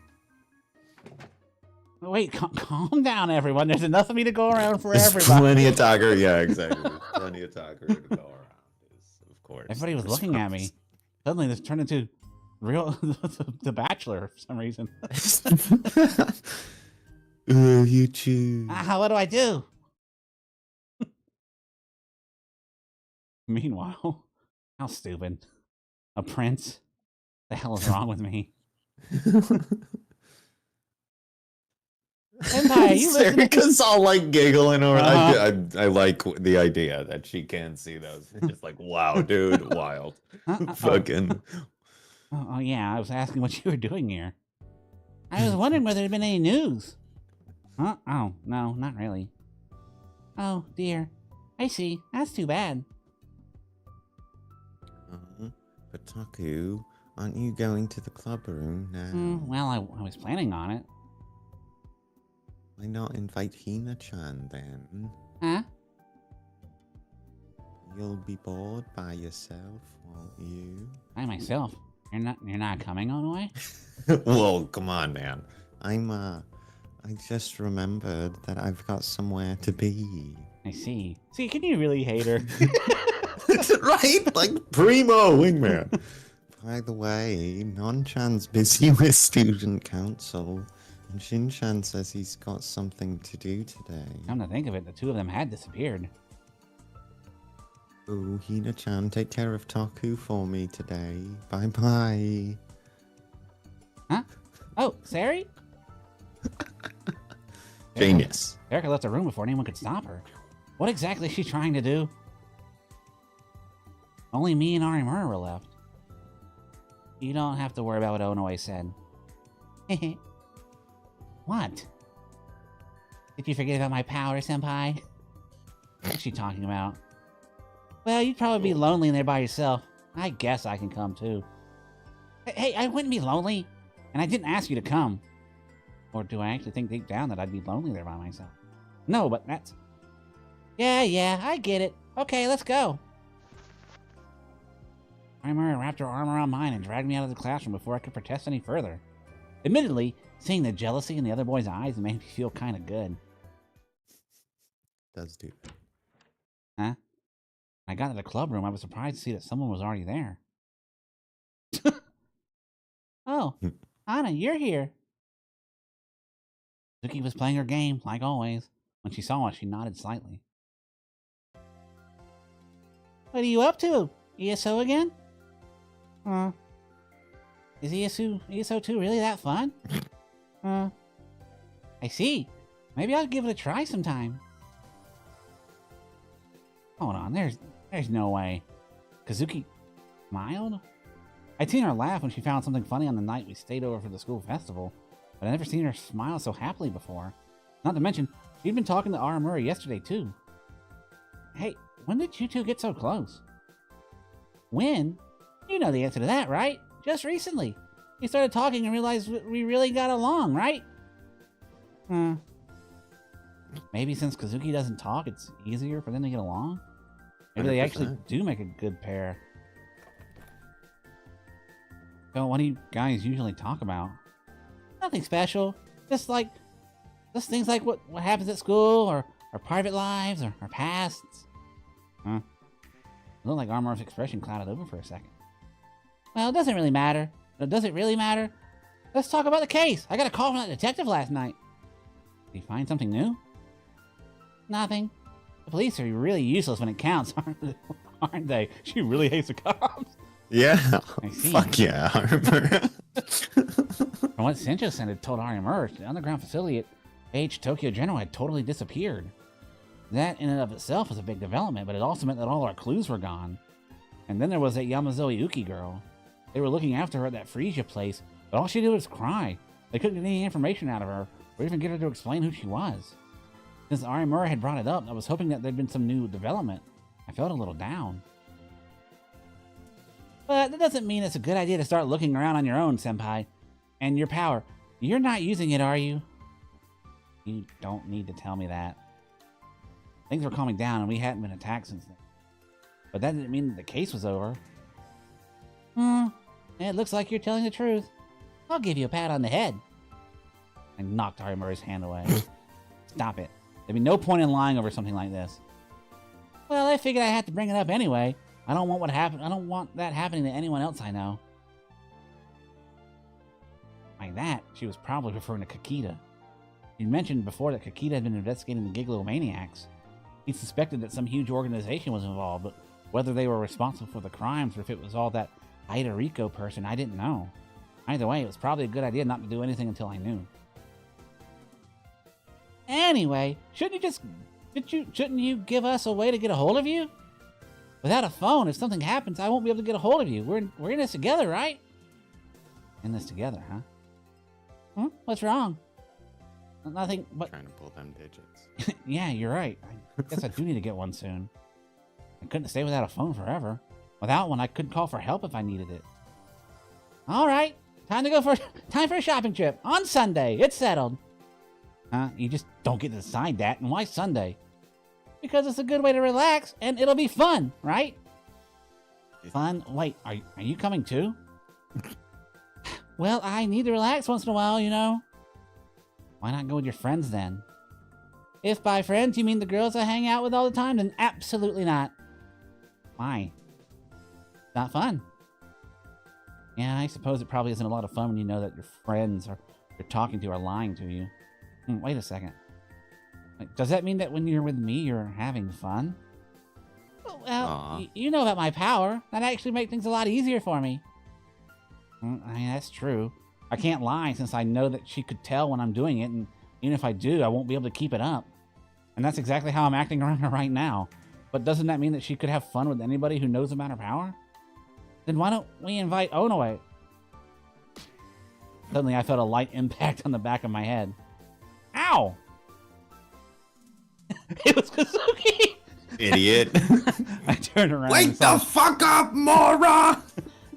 Wait, calm down, everyone. There's enough of me to go around for There's everybody. plenty of Taku. Yeah, exactly. Plenty of Taku to go around. Of course. Everybody was looking at me. Suddenly, this turned into real The Bachelor for some reason. You choose. What do I do? Meanwhile, how stupid. A prince? The hell is wrong with me? Empire, you listening? Erica's all like giggling over. I like the idea that she can see those. Just like, wow, dude, wild. Fucking. Oh, yeah, I was asking what you were doing here. I was wondering whether there had been any news. Huh? Oh, no, not really. Oh, dear. I see. That's too bad. But Taku, aren't you going to the club room now? Well, I was planning on it. Why not invite Hina-chan then? Huh? You'll be bored by yourself, won't you? I myself. You're not coming on the way? Well, come on, man. I just remembered that I've got somewhere to be. I see. See, can you really hate her? Right? Like primo wingman. By the way, Non-chan's busy with student council, and Shin-chan says he's got something to do today. Come to think of it, the two of them had disappeared. Oh, Hina-chan, take care of Taku for me today. Bye-bye. Huh? Oh, Sari? Genius. Erica left the room before anyone could stop her. What exactly is she trying to do? Only me and Arimura were left. You don't have to worry about what Onoe said. What? Did you forget about my power, senpai? What's she talking about? Well, you'd probably be lonely in there by yourself. I guess I can come too. Hey, I wouldn't be lonely. And I didn't ask you to come. Or do I actually think deep down that I'd be lonely there by myself? No, but that's... Yeah, I get it. Okay, let's go. Arimura wrapped her arm around mine and dragged me out of the classroom before I could protest any further. Admittedly, seeing the jealousy in the other boy's eyes made me feel kind of good. Does do. Huh? When I got to the club room, I was surprised to see that someone was already there. Oh, Anna, you're here. Suki was playing her game, like always. When she saw us, she nodded slightly. What are you up to? ESO again? Is ESO 2 really that fun? I see. Maybe I'll give it a try sometime. Hold on, there's no way. Kazuki smiled? I'd seen her laugh when she found something funny on the night we stayed over for the school festival, but I'd never seen her smile so happily before. Not to mention, she'd been talking to Arimura yesterday too. Hey, when did you two get so close? When? You know the answer to that, right? Just recently. We started talking and realized we really got along, right? Maybe since Kazuki doesn't talk, it's easier for them to get along? Maybe 100%. they actually do make a good pair. So what do you guys usually talk about? Nothing special. Just things like what happens at school, or our private lives, or our pasts. It looked like Arimura's expression clouded over for a second. Well, it doesn't really matter. Does it really matter? Let's talk about the case. I got a call from that detective last night. Did he find something new? Nothing. The police are really useless when it counts, aren't they? She really hates the cops. Yeah. I see. Fuck yeah. Arimura. From what Sencho-san had told Arimura, the underground facility at H Tokyo General had totally disappeared. That in and of itself was a big development, but it also meant that all our clues were gone. And then there was that Yamazoe Uki girl. They were looking after her at that Frisia place, but all she did was cry. They couldn't get any information out of her, or even get her to explain who she was. Since Arimura had brought it up, I was hoping that there'd been some new development. I felt a little down. But that doesn't mean it's a good idea to start looking around on your own, senpai. And your power, you're not using it, are you? You don't need to tell me that. Things were calming down and we hadn't been attacked since then. But that didn't mean that the case was over. It looks like you're telling the truth. I'll give you a pat on the head. I knocked Arimura's hand away. Stop it. There'd be no point in lying over something like this. Well, I figured I had to bring it up anyway. I don't want that happening to anyone else I know. By that, she was probably referring to Kakita. He'd mentioned before that Kakita had been investigating the Giglomaniacs. He suspected that some huge organization was involved, but whether they were responsible for the crimes or if it was all that Ida Rico person, I didn't know. Either way, it was probably a good idea not to do anything until I knew. Anyway, shouldn't you give us a way to get a hold of you? Without a phone, if something happens, I won't be able to get a hold of you. We're in this together, right? In this together, huh? What's wrong? Nothing but... Trying to pull them digits. Yeah, you're right. I guess I do need to get one soon. I couldn't stay without a phone forever. Without one, I couldn't call for help if I needed it. All right, time for a shopping trip on Sunday. It's settled. You just don't get to decide that. And why Sunday? Because it's a good way to relax and it'll be fun, right? Fun? Wait, are you coming too? Well, I need to relax once in a while, you know. Why not go with your friends then? If by friends you mean the girls I hang out with all the time, then absolutely not. Why? Not fun. Yeah, I suppose it probably isn't a lot of fun when you know that your friends you're talking to are lying to you. Wait a second. Does that mean that when you're with me, you're having fun? Well, you know about my power. That actually makes things a lot easier for me. I mean, that's true. I can't lie since I know that she could tell when I'm doing it, and even if I do, I won't be able to keep it up. And that's exactly how I'm acting around her right now. But doesn't that mean that she could have fun with anybody who knows about her power? Then why don't we invite Hinae? Suddenly I felt a light impact on the back of my head. Ow! It was Kazuki! Idiot. I turned around. Wake the fuck up, moron!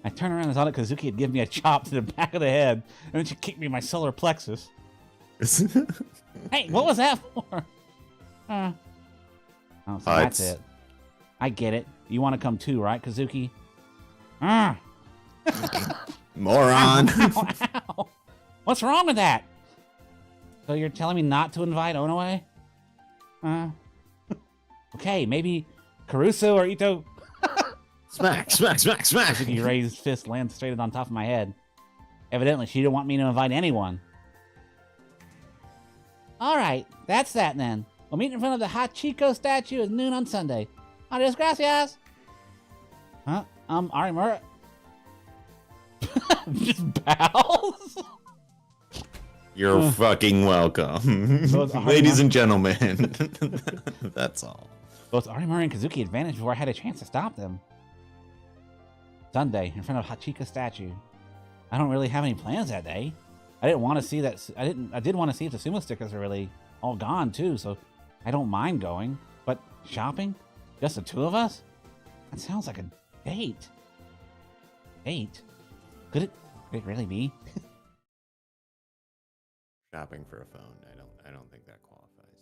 I turned around and saw that Kazuki had given me a chop to the back of the head, and then she kicked me in my solar plexus. Hey, what was that for? Oh, so that's it. I get it. You want to come too, right, Kazuki? Moron. Ow, ow. What's wrong with that? So you're telling me not to invite Hinae? Okay, maybe Caruso or Ito. Smack, smack, smack, smack. Kazuki raised fist lands straight on top of my head. Evidently, she didn't want me to invite anyone. All right, that's that then. We'll meet in front of the Hachiko statue at noon on Sunday. Adios, gracias. Arimura. Just bows? You're fucking welcome. Ladies and gentlemen. That's all. Both Arimura and Kazuki had vanished before I had a chance to stop them. Sunday, in front of Hachiko statue. I don't really have any plans that day. I didn't want to see that. I did want to see if the sumo stickers are really all gone too, so I don't mind going. But shopping? Just the two of us? That sounds like a date. Date? Could it really be? Shopping for a phone. I don't think that qualifies.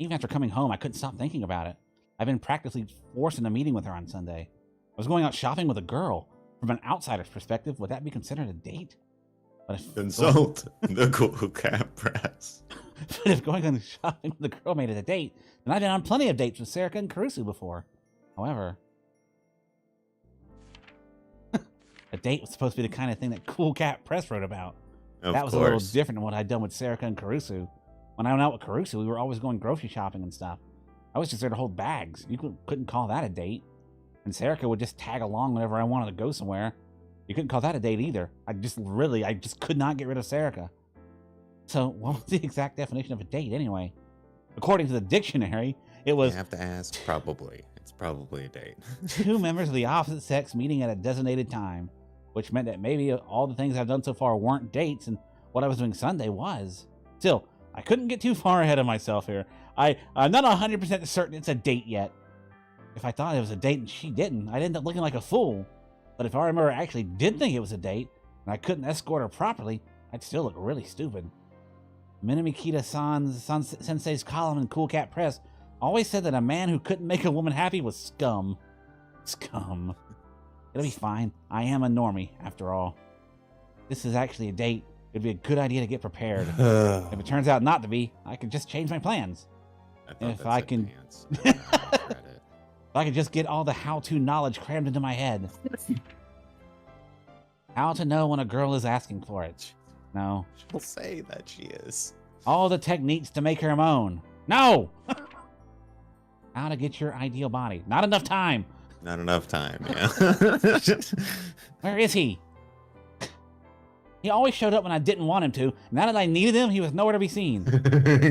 Even after coming home, I couldn't stop thinking about it. I've been practically forced into a meeting with her on Sunday. I was going out shopping with a girl. From an outsider's perspective, would that be considered a date? But if Consult the Cool Cat Press. But if going on shopping with a girl made it a date, then I've been on plenty of dates with Serika and Karusu before. However, a date was supposed to be the kind of thing that Cool Cat Press wrote about. That was a little different than what I'd done with Serika and Karusu. When I went out with Karusu, we were always going grocery shopping and stuff. I was just there to hold bags. You couldn't call that a date. And Serika would just tag along whenever I wanted to go somewhere. You couldn't call that a date either. I just could not get rid of Serika. So what was the exact definition of a date anyway? According to the dictionary, it was... You have to ask. Probably. It's probably a date. Two members of the opposite sex meeting at a designated time, which meant that maybe all the things I've done so far weren't dates, and what I was doing Sunday was. Still, I couldn't get too far ahead of myself here. I'm not 100% certain it's a date yet. If I thought it was a date and she didn't, I'd end up looking like a fool. But if Arimura actually did think it was a date, and I couldn't escort her properly, I'd still look really stupid. Minamikita Sensei's column in Cool Cat Press always said that a man who couldn't make a woman happy was scum. Scum. It'll be fine. I am a normie, after all. This is actually a date. It'd be a good idea to get prepared. If it turns out not to be, I can just change my plans. If I can... If I could just get all the how-to knowledge crammed into my head. How to know when a girl is asking for it. No. She'll say that she is. All the techniques to make her moan. No! How to get your ideal body. Not enough time. Not enough time, yeah. Where is he? He always showed up when I didn't want him to. Now that I needed him, he was nowhere to be seen.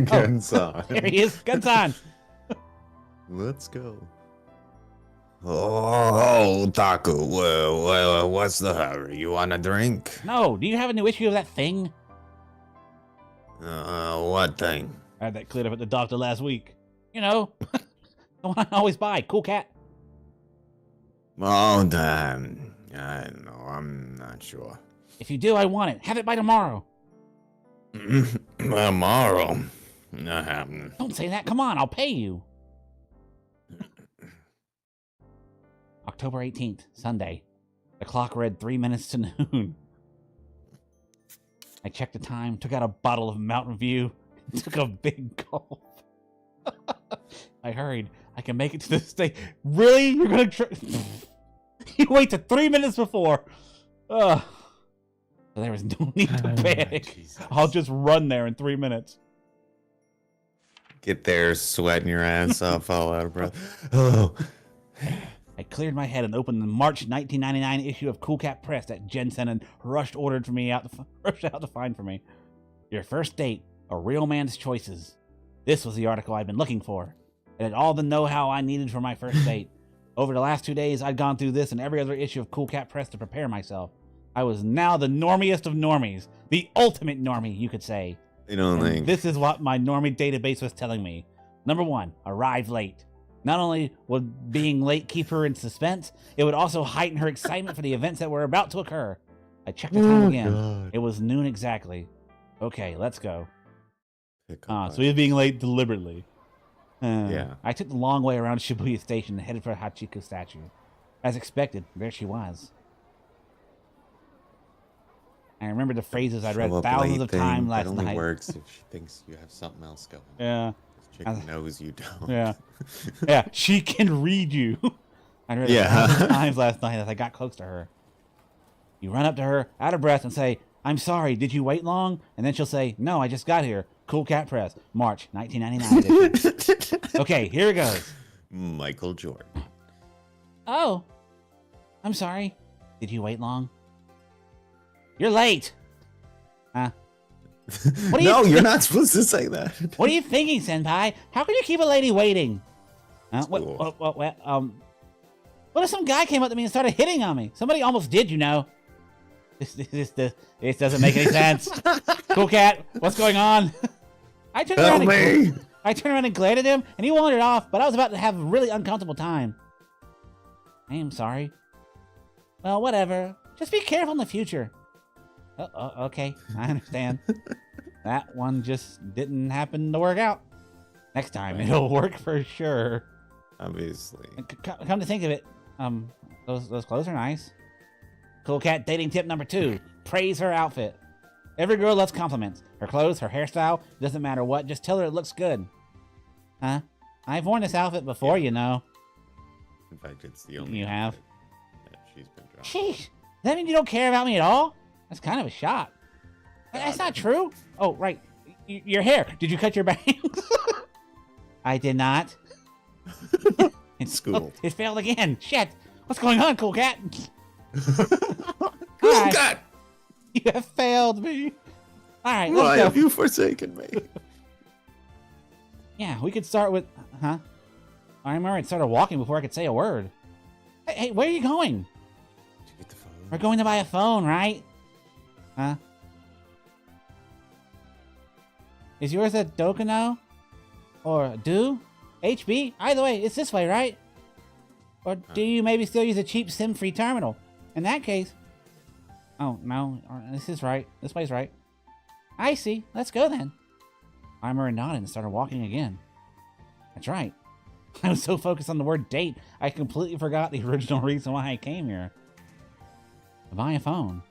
Guns on. There he is. Guns on. Let's go. Oh, Taku, well, what's the hurry? You want a drink? No, do you have a new issue of that thing? What thing? I had that cleared up at the doctor last week. You know, The one I always buy. Cool cat. Oh, damn. I don't know. I'm not sure. If you do, I want it. Have it by tomorrow. Tomorrow. Not happening. Don't say that. Come on, I'll pay you. October 18th, Sunday. The clock read 3 minutes to noon. I checked the time, took out a bottle of Mountain View, and took a big gulp. I hurried. I can make it to the state. Really? You're gonna try? You wait to 3 minutes before. So there was no need to panic. I'll just run there in 3 minutes. Get there, sweating your ass off, all out of breath. Oh. I cleared my head and opened the March 1999 issue of Cool Cat Press that Jensen and rushed out to find for me. Your first date, a real man's choices. This was the article I'd been looking for. It had all the know-how I needed for my first date. Over the last 2 days, I'd gone through this and every other issue of Cool Cat Press to prepare myself. I was now the normiest of normies. The ultimate normie, you could say. This is what my normie database was telling me. Number 1, arrive late. Not only would being late keep her in suspense, it would also heighten her excitement for the events that were about to occur. I checked the time again. God. It was noon exactly. Okay, let's go. So he was being late deliberately. Yeah. I took the long way around Shibuya Station and headed for Hachiko statue. As expected, there she was. I remember the phrases I'd read thousands of times last night. It only works if she thinks you have something else going. Yeah. Chicken knows you don't. Yeah. Yeah, she can read you. I read it 1,000 times last night as I got close to her. You run up to her, out of breath, and say, I'm sorry, did you wait long? And then she'll say, no, I just got here. Cool Cat Press, March 1999 edition. Okay, here it goes. Michael Jordan. Oh, I'm sorry. Did you wait long? You're late. Huh? No, you're not supposed to say that. What are you thinking, Senpai? How can you keep a lady waiting? What if some guy came up to me and started hitting on me? Somebody almost did, you know. This doesn't make any sense. Cool Cat, what's going on? I turned around and glared at him, and he wandered off, but I was about to have a really uncomfortable time. I am sorry. Well, whatever. Just be careful in the future. Okay, I understand. That one just didn't happen to work out. Next time, it'll work for sure. Obviously. Come to think of it, those clothes are nice. Cool Cat dating tip number 2: praise her outfit. Every girl loves compliments. Her clothes, her hairstyle, doesn't matter what. Just tell her it looks good. Huh? I've worn this outfit before, you know. In fact, it's the only. You have. That she's been dropped. Sheesh. Does that mean you don't care about me at all? That's kind of a shot. That's not true. Oh, right. Your hair. Did you cut your bangs? I did not. School. It failed again. Shit. What's going on, Cool Cat? Cool Cat. You have failed me. All right. Why have you forsaken me? Yeah, we could start with. Huh? I remember I started walking before I could say a word. Hey, where are you going? To get the phone. We're going to buy a phone, right? Huh? Is yours a Dokano? Or Do? HB? Either way, it's this way, right? Or do you maybe still use a cheap SIM-free terminal? In that case... Oh, no. This is right. This way's right. I see. Let's go then. Arimura nodded and started walking again. That's right. I was so focused on the word date, I completely forgot the original reason why I came here. To buy a phone.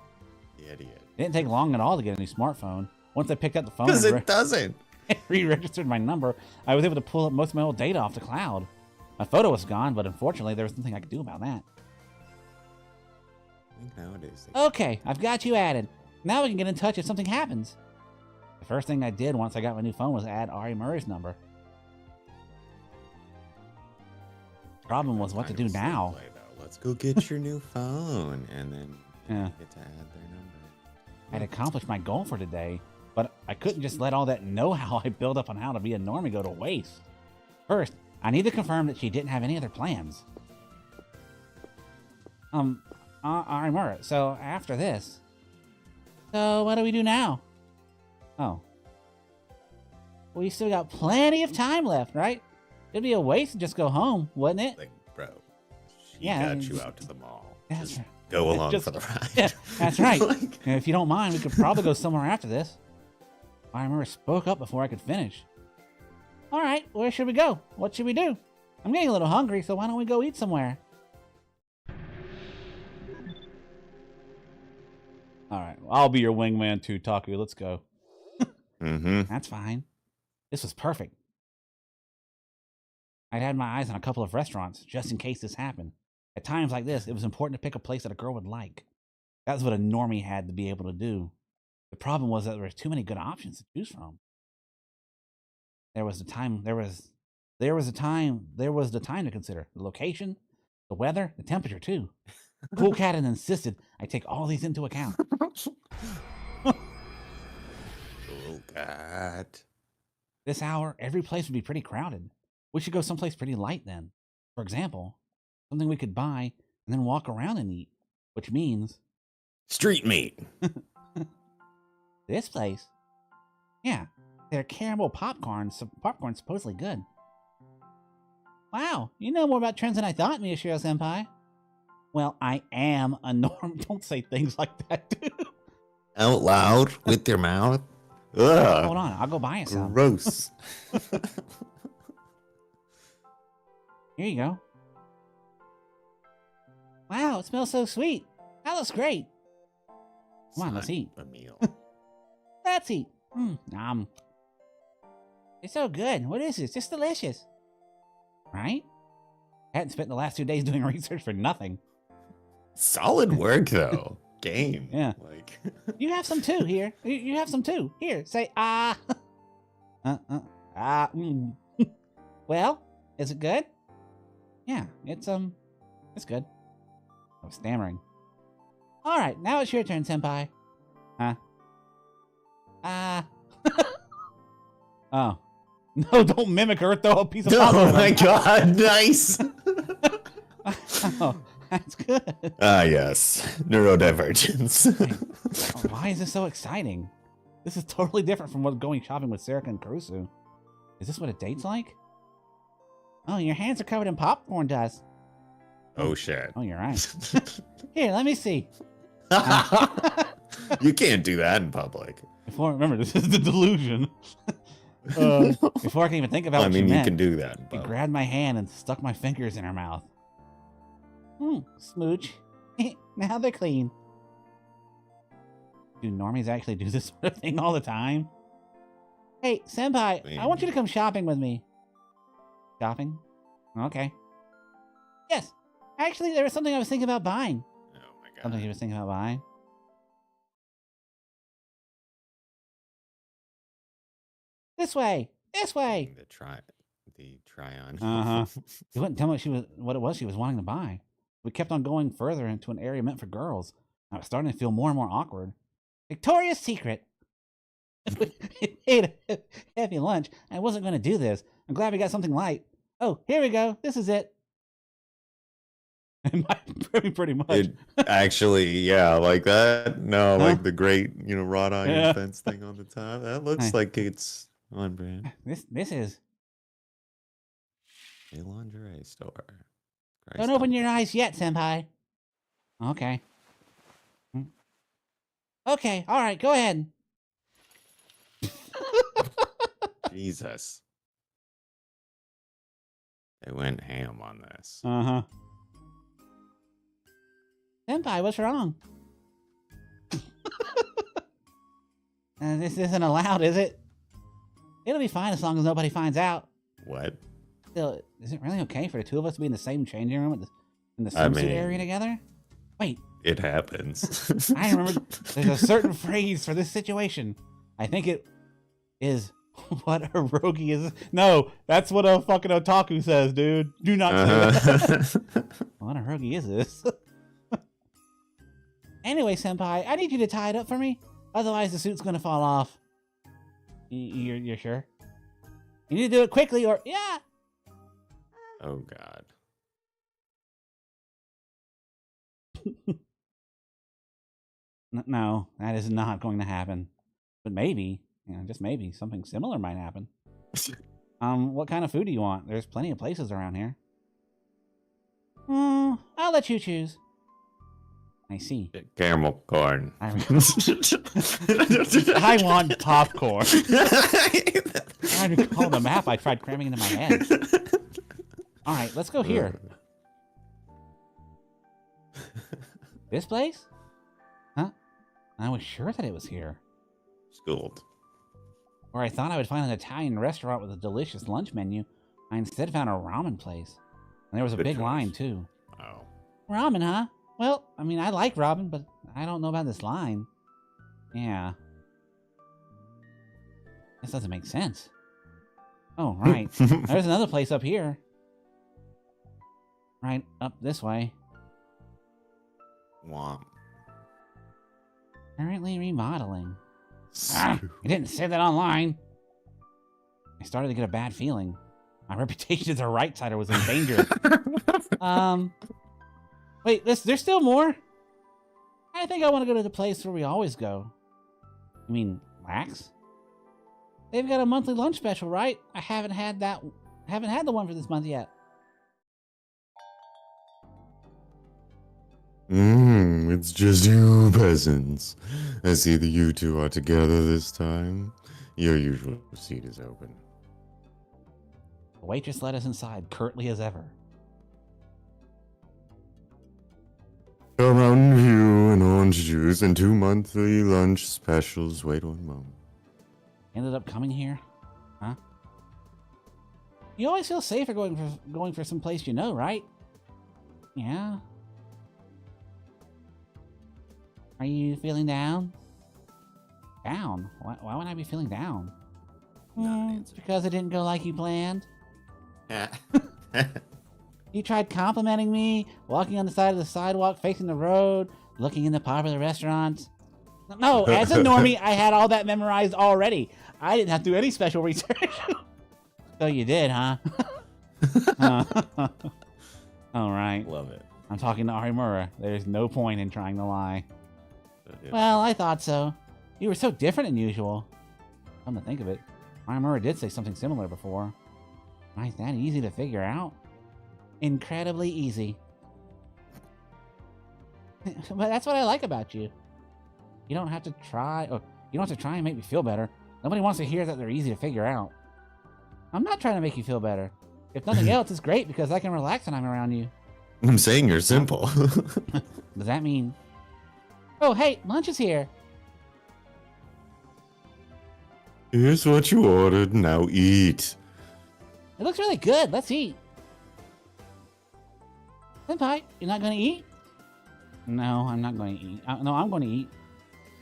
The idiot. It didn't take long at all to get a new smartphone. Once I picked up the phone... Because it doesn't. Re-registered my number, I was able to pull up most of my old data off the cloud. My photo was gone, but unfortunately there was nothing I could do about that. I think nowadays... Okay, I've got you added. Now we can get in touch if something happens. The first thing I did once I got my new phone was add Arimura's number. Problem was what to do now. Let's go get your new phone, and then get to add their number. I'd accomplished my goal for today, but I couldn't just let all that know-how I built up on how to be a normie go to waste. First, I need to confirm that she didn't have any other plans. Arimura, so after this... So what do we do now? Oh. We still got plenty of time left, right? It'd be a waste to just go home, wouldn't it? Like, bro, she Yeah, got you out to the mall. That's Just right. go along Just- for the ride. Yeah, that's right. Like- And if you don't mind, we could probably go somewhere after this. Arimura spoke up before I could finish. All right, where should we go? What should we do? I'm getting a little hungry, so why don't we go eat somewhere? All right, I'll be your wingman too, Taku. Let's go. Mm-hmm. That's fine. This was perfect. I'd had my eyes on a couple of restaurants just in case this happened. At times like this, it was important to pick a place that a girl would like. That's what a normie had to be able to do. The problem was that there were too many good options to choose from. There was the time to consider. The location, the weather, the temperature too. Cool Cat had insisted I take all these into account. Oh, God. This hour, every place would be pretty crowded. We should go someplace pretty light then. For example, something we could buy and then walk around and eat, which means Street meat. this place. Yeah, their caramel popcorn supposedly good. Wow, you know more about trends than I thought, Miyashiro Senpai. Well, I am a norm. Don't say things like that, dude. Out loud with your mouth. Ugh. Hold on, I'll go buy you some. Gross. Here you go. Wow, it smells so sweet. That looks great. Come on, let's eat. A meal. Let's eat. Nom. It's so good. What is this? It's delicious. Right? I hadn't spent the last 2 days doing research for nothing. Solid work, though. Game. Yeah. Like. You have some too here. You have some too. Here, say ah. Well, is it good? Yeah, it's good. I was stammering. All right, now it's your turn, Senpai. Huh? Oh. No, don't mimic her. Throw a piece of popcorn. Oh my God! Nice. Oh, that's good. Ah, yes. Neurodivergence. Why is this so exciting? This is totally different from what going shopping with Serika and Kurusu. Is this what a date's like? Oh, your hands are covered in popcorn dust. Oh shit. Oh, you're right. Here, let me see. You can't do that in public. Remember, this is the delusion. Before I can even think about I what mean, she you meant, can do that in she public. grabbed my hand and stuck my fingers in her mouth. Smooch. Now they're clean. Do normies actually do this sort of thing all the time? Hey, Senpai, I want you to come shopping with me. Shopping? Okay. Yes. Actually, there was something I was thinking about buying. Oh my God. Something he was thinking about buying. This way. This way. The try on. Uh-huh. She wouldn't tell me what it was she was wanting to buy. We kept on going further into an area meant for girls. I was starting to feel more and more awkward. Victoria's Secret. We ate a heavy lunch. I wasn't going to do this. I'm glad we got something light. Oh, here we go. This is it. Pretty much. It actually, yeah, like that. No, Huh? like the great, wrought iron Yeah. fence thing on the top. That looks Hey. like it's on brand. This is. A lingerie store. Christ Don't open almighty. your eyes yet, Senpai. Okay. Okay, all right, go ahead. Jesus. They went ham on this. Uh-huh. Senpai, what's wrong? This isn't allowed, is it? It'll be fine as long as nobody finds out. What? Still, is it really okay for the two of us to be in the same changing room in the I swimsuit mean- area together? Wait, It happens. I remember there's a certain phrase for this situation. I think it is what a rogi is. No, that's what a fucking otaku says, dude. Do not say that. Uh-huh. What a rogi is this? Anyway, Senpai, I need you to tie it up for me. Otherwise, the suit's gonna fall off. You're sure? You need to do it quickly or... Yeah! Oh God. No, that is not going to happen. But maybe, just maybe, something similar might happen. What kind of food do you want? There's plenty of places around here. I'll let you choose. I see. Caramel corn. I want popcorn. I recall the map I tried cramming into my head. All right, let's go here. This place? Huh? I was sure that it was here. Schooled. Where I thought I would find an Italian restaurant with a delicious lunch menu, I instead found a ramen place. And there was a Good big choice. line, too. Oh. Ramen, huh? Well, I mean, I like ramen, but I don't know about this line. Yeah. This doesn't make sense. Oh, right. There's another place up here. Right up this way. Womp. Currently remodeling. I didn't say that online. I started to get a bad feeling. My reputation as a right-sider was in danger. Wait, there's still more? I think I want to go to the place where we always go. You mean Wax? They've got a monthly lunch special, right? I haven't had the one for this month yet. It's just you peasants. I see that you two are together this time. Your usual seat is open. The waitress let us inside, curtly as ever. A Mountain View and orange juice and 2 monthly lunch specials. Wait one moment. Ended up coming here? Huh? You always feel safer going for some place you know, right? Yeah. Are you feeling down? Down? Why would I be feeling down? Because it didn't go like you planned. You tried complimenting me, walking on the side of the sidewalk, facing the road, looking into popular restaurants. No, as a normie, I had all that memorized already. I didn't have to do any special research. So you did, huh? All right. Love it. I'm talking to Arimura. There's no point in trying to lie. Well, I thought so. You were so different than usual. Come to think of it, Arimura did say something similar before. Why is that easy to figure out? Incredibly easy. But that's what I like about you. You don't have to try, or you don't have to try and make me feel better. Nobody wants to hear that they're easy to figure out. I'm not trying to make you feel better. If nothing else, it's great because I can relax when I'm around you. I'm saying you're simple. Does that mean... Oh, hey, lunch is here. Here's what you ordered. Now eat. It looks really good. Let's eat. Senpai, you're not going to eat? No, I'm not going to eat. No, I'm going to eat.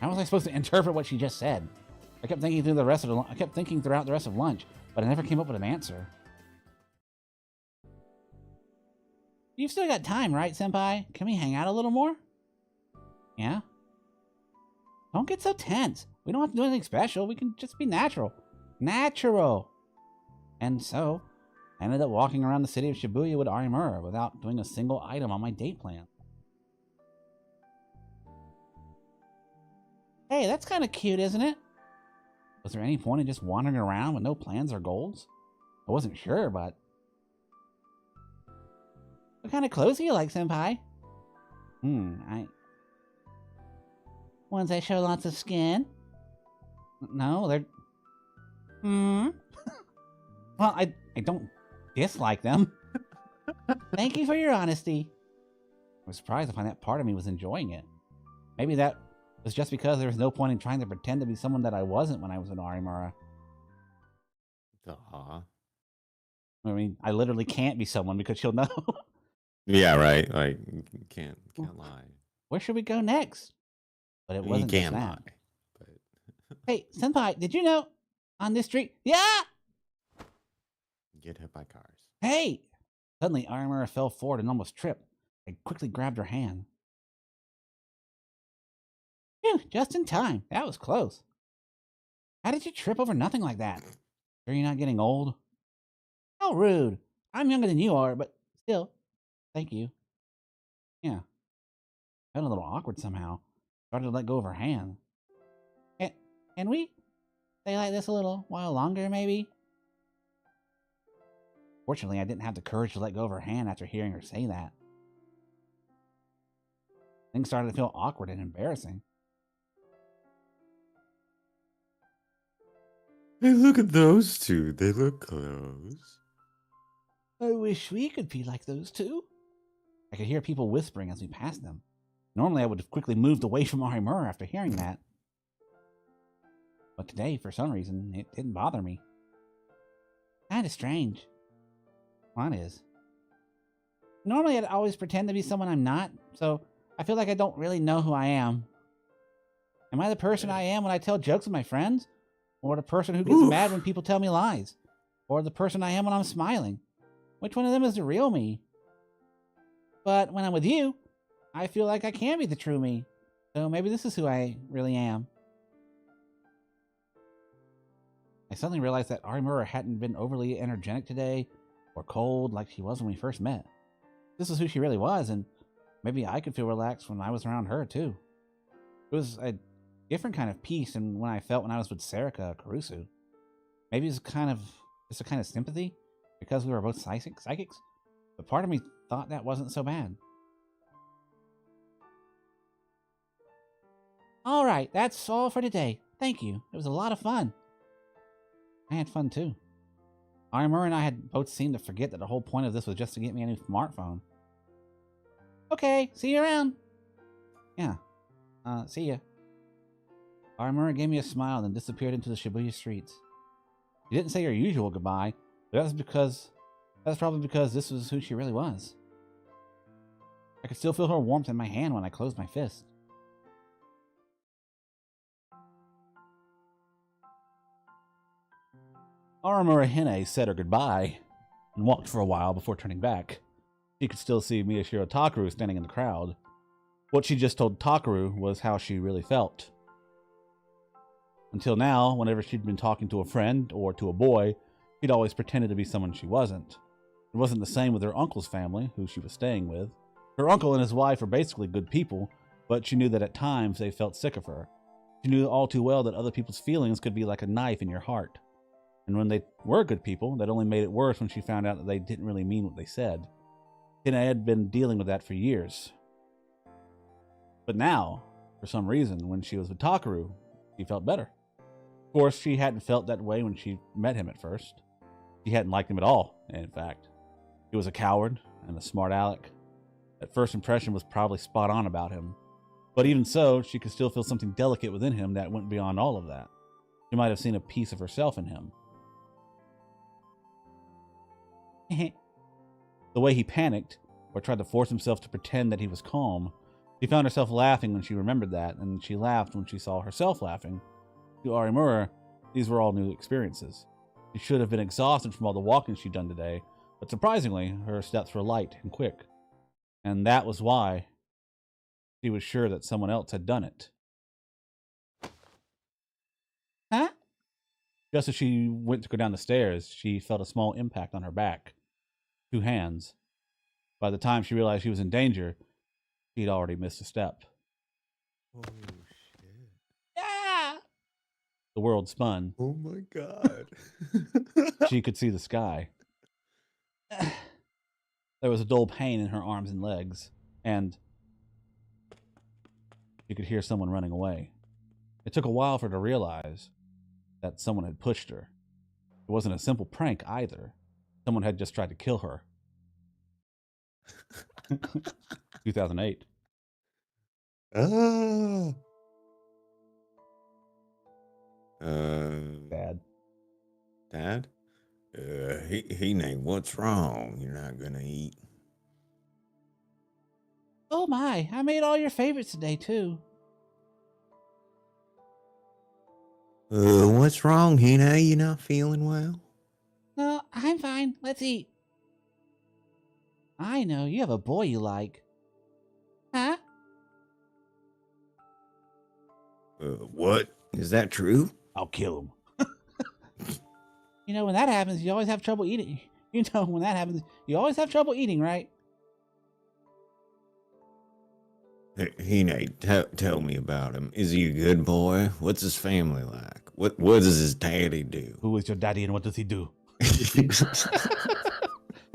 How was I supposed to interpret what she just said? I kept thinking throughout the rest of lunch, but I never came up with an answer. You've still got time, right, Senpai? Can we hang out a little more? Yeah? Don't get so tense. We don't have to do anything special. We can just be natural. Natural! And so, I ended up walking around the city of Shibuya with Arimura without doing a single item on my date plan. Hey, that's kind of cute, isn't it? Was there any point in just wandering around with no plans or goals? I wasn't sure, but... What kind of clothes do you like, Senpai? Ones that show lots of skin? No, they're... Well, I don't dislike them. Thank you for your honesty. I was surprised to find that part of me was enjoying it. Maybe that was just because there was no point in trying to pretend to be someone that I wasn't when I was with Arimura. Aw. I mean, I literally can't be someone because she'll know. Yeah, right. Like, you can't lie. Where should we go next? But it wasn't You just can't that. lie. But Hey, Senpai, did you know on this street? Yeah! get hit by cars. Hey! Suddenly, Arimura fell forward and almost tripped. I quickly grabbed her hand. Phew, just in time. That was close. How did you trip over nothing like that? Sure you're not getting old? How rude. I'm younger than you are, but still. Thank you. Yeah. Felt a little awkward somehow. Started to let go of her hand. Can we stay like this a little while longer, maybe? Fortunately, I didn't have the courage to let go of her hand after hearing her say that. Things started to feel awkward and embarrassing. Hey, look at those two. They look close. I wish we could be like those two. I could hear people whispering as we passed them. Normally, I would have quickly moved away from Arimura after hearing that. But today, for some reason, it didn't bother me. Kinda strange. Mine is. Normally, I'd always pretend to be someone I'm not, so I feel like I don't really know who I am. Am I the person I am when I tell jokes with my friends? Or the person who gets mad when people tell me lies? Or the person I am when I'm smiling? Which one of them is the real me? But when I'm with you, I feel like I can be the true me. So maybe this is who I really am. I suddenly realized that Arimura hadn't been overly energetic today, or cold like she was when we first met. This is who she really was, and maybe I could feel relaxed when I was around her, too. It was a different kind of peace than when I felt when I was with Serica or Karusu. Maybe it's just a kind of sympathy, because we were both psychics, but part of me thought that wasn't so bad. Alright, that's all for today. Thank you. It was a lot of fun. I had fun too. Arimura and I had both seemed to forget that the whole point of this was just to get me a new smartphone. Okay, see you around. Yeah, see ya. Arimura gave me a smile and then disappeared into the Shibuya streets. She didn't say her usual goodbye, but that's probably because this was who she really was. I could still feel her warmth in my hand when I closed my fist. Arimura Hinae said her goodbye and walked for a while before turning back. She could still see Miyashiro Takaru standing in the crowd. What she just told Takaru was how she really felt. Until now, whenever she'd been talking to a friend or to a boy, she'd always pretended to be someone she wasn't. It wasn't the same with her uncle's family, who she was staying with. Her uncle and his wife were basically good people, but she knew that at times they felt sick of her. She knew all too well that other people's feelings could be like a knife in your heart. And when they were good people, that only made it worse when she found out that they didn't really mean what they said. Hinae had been dealing with that for years. But now, for some reason, when she was with Takaru, she felt better. Of course, she hadn't felt that way when she met him at first. She hadn't liked him at all, in fact. He was a coward and a smart aleck. That first impression was probably spot on about him. But even so, she could still feel something delicate within him that went beyond all of that. She might have seen a piece of herself in him. The way he panicked, or tried to force himself to pretend that he was calm, she found herself laughing when she remembered that, and she laughed when she saw herself laughing. To Arimura, these were all new experiences. She should have been exhausted from all the walking she'd done today, but surprisingly, her steps were light and quick. And that was why she was sure that someone else had done it. Huh? Just as she went to go down the stairs, she felt a small impact on her back. 2 hands. By the time she realized she was in danger, she'd already missed a step. Oh, shit. Ah! The world spun. Oh, my God. She could see the sky. There was a dull pain in her arms and legs, and she could hear someone running away. It took a while for her to realize that someone had pushed her. It wasn't a simple prank either. Someone had just tried to kill her. 2008. Ah. Bad. Dad? Hinae, what's wrong? You're not gonna eat? Oh my, I made all your favorites today too. What's wrong, Hinae? You not feeling well? No, I'm fine. Let's eat. I know, you have a boy you like. Huh? What? Is that true? I'll kill him. You know, when that happens, you always have trouble eating. You know, when that happens, you always have trouble eating, right? Hinae, tell me about him. Is he a good boy? What's his family like? What does his daddy do? Who is your daddy and what does he do?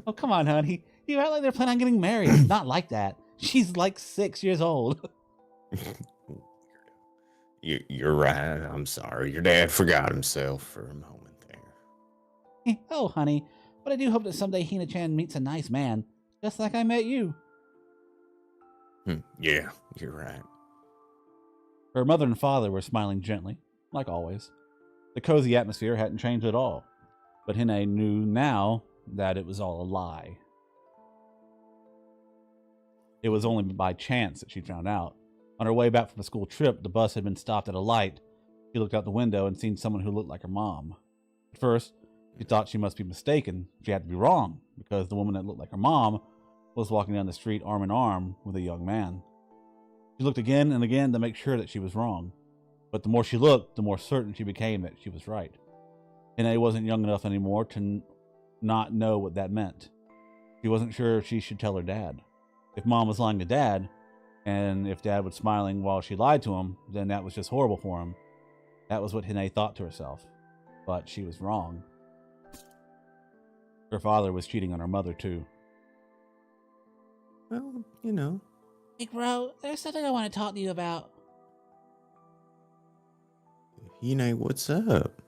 Oh, come on, honey. You act like they're planning on getting married. It's not like that. She's like 6 years old. You're right. I'm sorry. Your dad forgot himself for a moment there. Oh, honey. But I do hope that someday Hina-chan meets a nice man, just like I met you. Yeah, you're right. Her mother and father were smiling gently, like always. The cozy atmosphere hadn't changed at all, but Hinae knew now that it was all a lie. It was only by chance that she found out. On her way back from a school trip, the bus had been stopped at a light. She looked out the window and seen someone who looked like her mom. At first, she thought she must be mistaken. She had to be wrong, because the woman that looked like her mom was walking down the street arm in arm with a young man. She looked again and again to make sure that she was wrong. But the more she looked, the more certain she became that she was right. Hinae wasn't young enough anymore to not know what that meant. She wasn't sure if she should tell her dad. If mom was lying to dad, and if dad was smiling while she lied to him, then that was just horrible for him. That was what Hinae thought to herself. But she was wrong. Her father was cheating on her mother, too. Well, you know. Big bro, there's something I want to talk to you about. Hinae, what's up?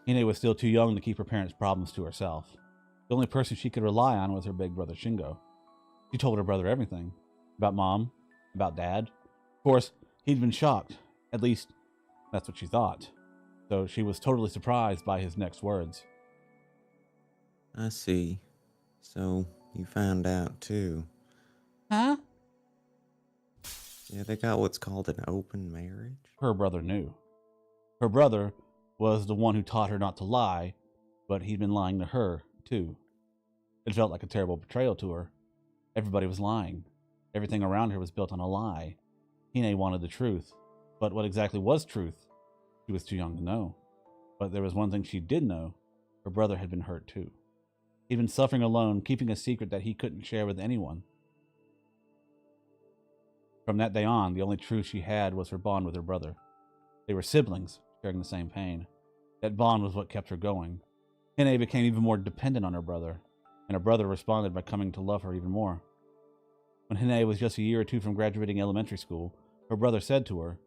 Hinae was still too young to keep her parents' problems to herself. The only person she could rely on was her big brother Shingo. She told her brother everything. About mom, about dad. Of course, he'd been shocked. At least, that's what she thought. So she was totally surprised by his next words. I see. So, you found out too. Huh? Yeah, they got what's called an open marriage. Her brother knew. Her brother was the one who taught her not to lie, but he'd been lying to her, too. It felt like a terrible betrayal to her. Everybody was lying. Everything around her was built on a lie. Hinae wanted the truth. But what exactly was truth? She was too young to know. But there was one thing she did know. Her brother had been hurt, too. He'd been suffering alone, keeping a secret that he couldn't share with anyone. From that day on, the only truth she had was her bond with her brother. They were siblings, sharing the same pain. That bond was what kept her going. Hinae became even more dependent on her brother, and her brother responded by coming to love her even more. When Hinae was just a year or two from graduating elementary school, her brother said to her,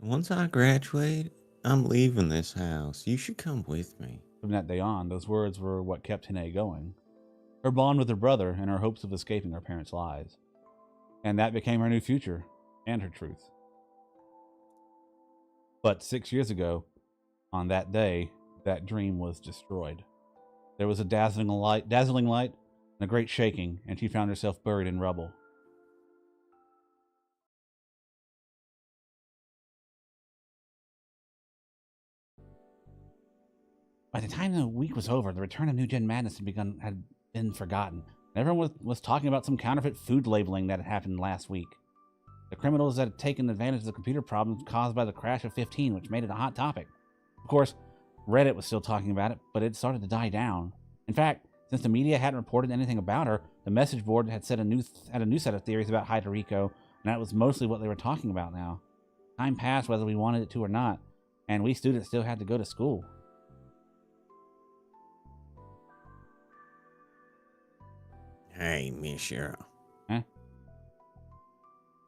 Once I graduate, I'm leaving this house. You should come with me. From that day on, those words were what kept Hinae going. Her bond with her brother and her hopes of escaping her parents' lies. And that became her new future and her truth. But 6 years ago, on that day, that dream was destroyed. There was a dazzling light, and a great shaking, and she found herself buried in rubble. By the time the week was over, the return of New Gen Madness had been forgotten. Everyone was talking about some counterfeit food labeling that had happened last week. The criminals that had taken advantage of the computer problems caused by the crash of 15, which made it a hot topic. Of course, Reddit was still talking about it, but it started to die down. In fact, since the media hadn't reported anything about her, the message board had a new set of theories about Hidoriko, and that was mostly what they were talking about now. Time passed whether we wanted it to or not, and we students still had to go to school. Hey, Mishiro. Huh?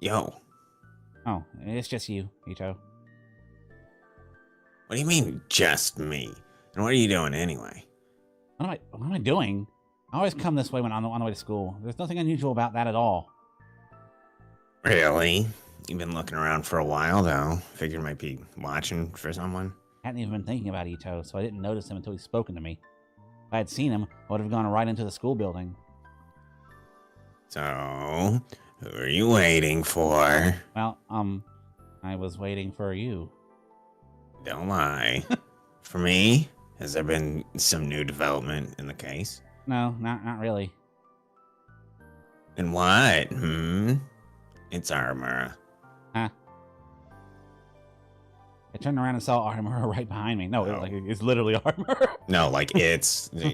Yo. Oh, it's just you, Ito. What do you mean, just me? And what are you doing anyway? What am I doing? I always come this way when I'm on the way to school. There's nothing unusual about that at all. Really? You've been looking around for a while, though. Figured you might be watching for someone. I hadn't even been thinking about Ito, so I didn't notice him until he'd spoken to me. If I had seen him, I would have gone right into the school building. So, who are you waiting for? Well, I was waiting for you. Don't lie. For me? Has there been some new development in the case? No, not really. Then what? It's Arimura. Huh? I turned around and saw Arimura right behind me. No, Oh. it's literally Arimura. No, like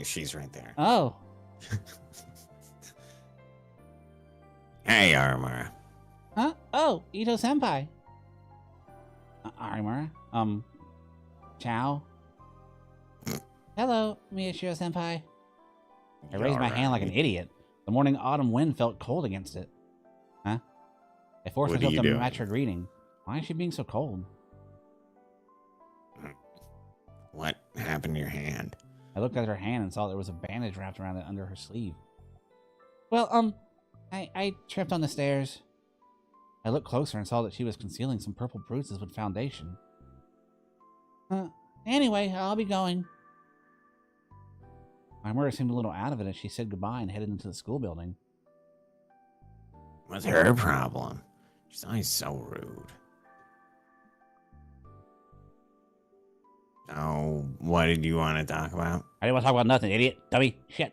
she's right there. Oh. Hey, Arimura. Huh? Oh, Ito-senpai. Arimura? Ciao? Hello, Miyashiro-senpai. I raised my hand like an idiot. The morning autumn wind felt cold against it. Huh? I forced myself to match her greeting. Why is she being so cold? What happened to your hand? I looked at her hand and saw there was a bandage wrapped around it under her sleeve. Well, I tripped on the stairs. I looked closer and saw that she was concealing some purple bruises with foundation. Anyway, I'll be going. Arimura seemed a little out of it as she said goodbye and headed into the school building. What's her problem? She's always so rude. Oh, what did you want to talk about? I didn't want to talk about nothing, idiot. Dummy. Shit.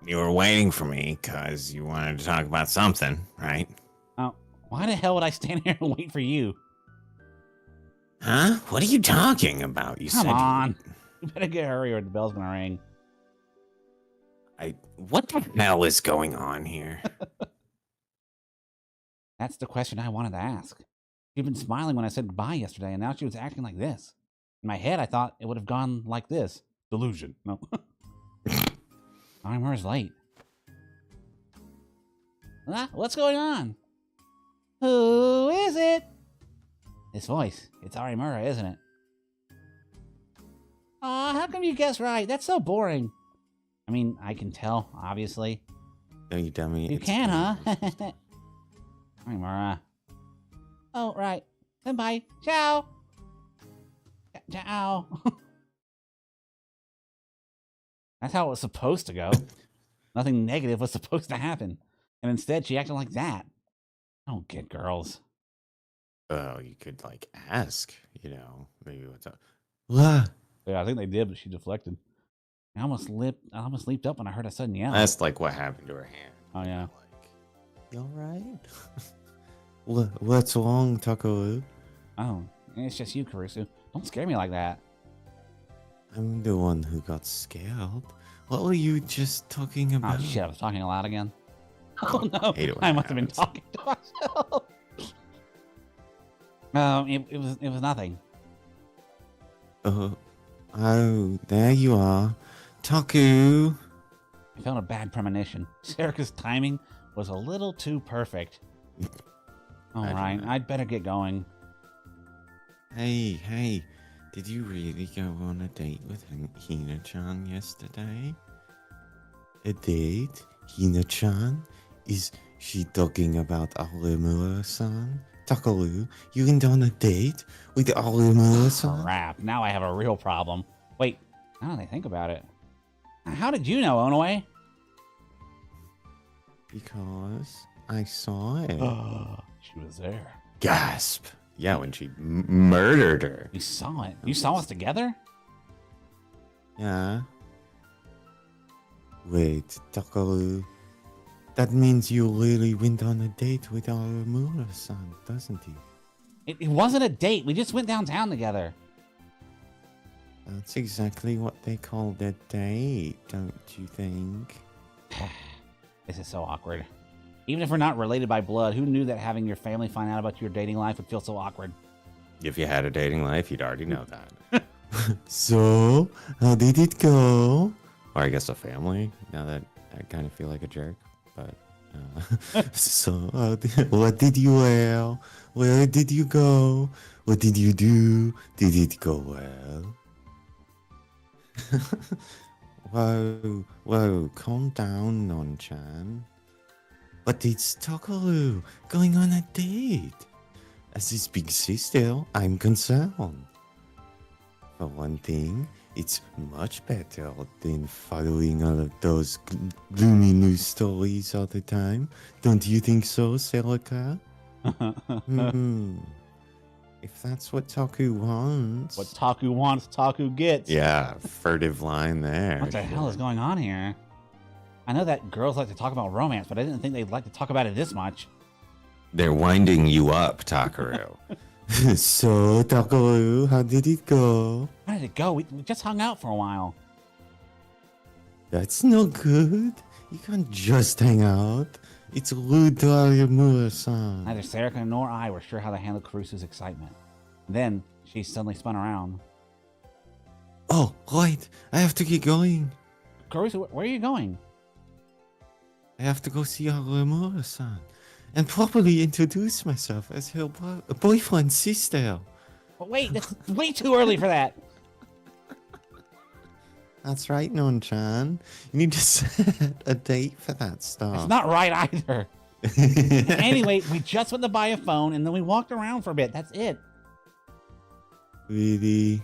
You were waiting for me because you wanted to talk about something, right? Oh, why the hell would I stand here and wait for you? Huh? What are you talking about? You Come said on. You better get hurry or the bell's gonna ring. What the hell is going on here? That's the question I wanted to ask. She'd been smiling when I said goodbye yesterday, and now she was acting like this. In my head, I thought it would have gone like this. Delusion. No. Arimura's late. What's going on? Who is it? This voice. It's Arimura, isn't it? Aw, how come you guessed right? That's so boring. I mean, I can tell, obviously. No, you dummy. You can, huh? Arimura. Oh, right. Then bye. Ciao. Ciao. That's how it was supposed to go. Nothing negative was supposed to happen. And instead, she acted like that. I don't get girls. Oh, you could, like, ask, maybe what's up. What? Yeah, I think they did, but she deflected. I almost leaped up when I heard a sudden yell. That's, like, what happened to her hand. Oh, yeah. Like, you all right? What's wrong, Taco? Oh, it's just you, Karusu. Don't scare me like that. I'm the one who got scared. What were you just talking about? Oh, shit, I was talking aloud again. Oh, no. I must have been talking to myself. It was nothing. Oh, there you are. Taku. I felt a bad premonition. Serica's timing was a little too perfect. All right, I'd better get going. Hey, did you really go on a date with Hina-chan yesterday? A date? Hina-chan? Is she talking about Arimura-san? Takaru, you went on a date with Arimura-san? Crap, now I have a real problem. Wait, now that I think about it. How did you know, Onoe? Because I saw it. She was there. Gasp. Yeah, when she murdered her. You saw it? You saw us together? Yeah. Wait, Takaru. That means you really went on a date with Arimura-san, doesn't it? It wasn't a date. We just went downtown together. That's exactly what they called a date, don't you think? This is so awkward. Even if we're not related by blood, who knew that having your family find out about your dating life would feel so awkward? If you had a dating life, you'd already know that. So, how did it go? Or I guess a family, now that I kind of feel like a jerk. But, so, what did you wear? Where did you go? What did you do? Did it go well? Whoa, calm down, Non-chan. But it's Takaru going on a date. As his big sister, I'm concerned. For one thing, it's much better than following all of those gloomy news stories all the time. Don't you think so, Celica? If that's what Taku wants. What Taku wants, Taku gets. Yeah, furtive line there. What the hell is going on here? I know that girls like to talk about romance, but I didn't think they'd like to talk about it this much. They're winding you up, Takaru. So, Takaru, how did it go? How did it go? We just hung out for a while. That's no good. You can't just hang out. It's rude to Arimura-san. Neither Serica nor I were sure how to handle Karusu's excitement. Then, she suddenly spun around. Oh, right. I have to get going. Karusu, where are you going? I have to go see Arimura-san and properly introduce myself as her boyfriend's sister. But wait, that's way too early for that. That's right, Non-chan. You need to set a date for that stuff. It's not right either. Anyway, we just went to buy a phone and then we walked around for a bit. That's it. Really?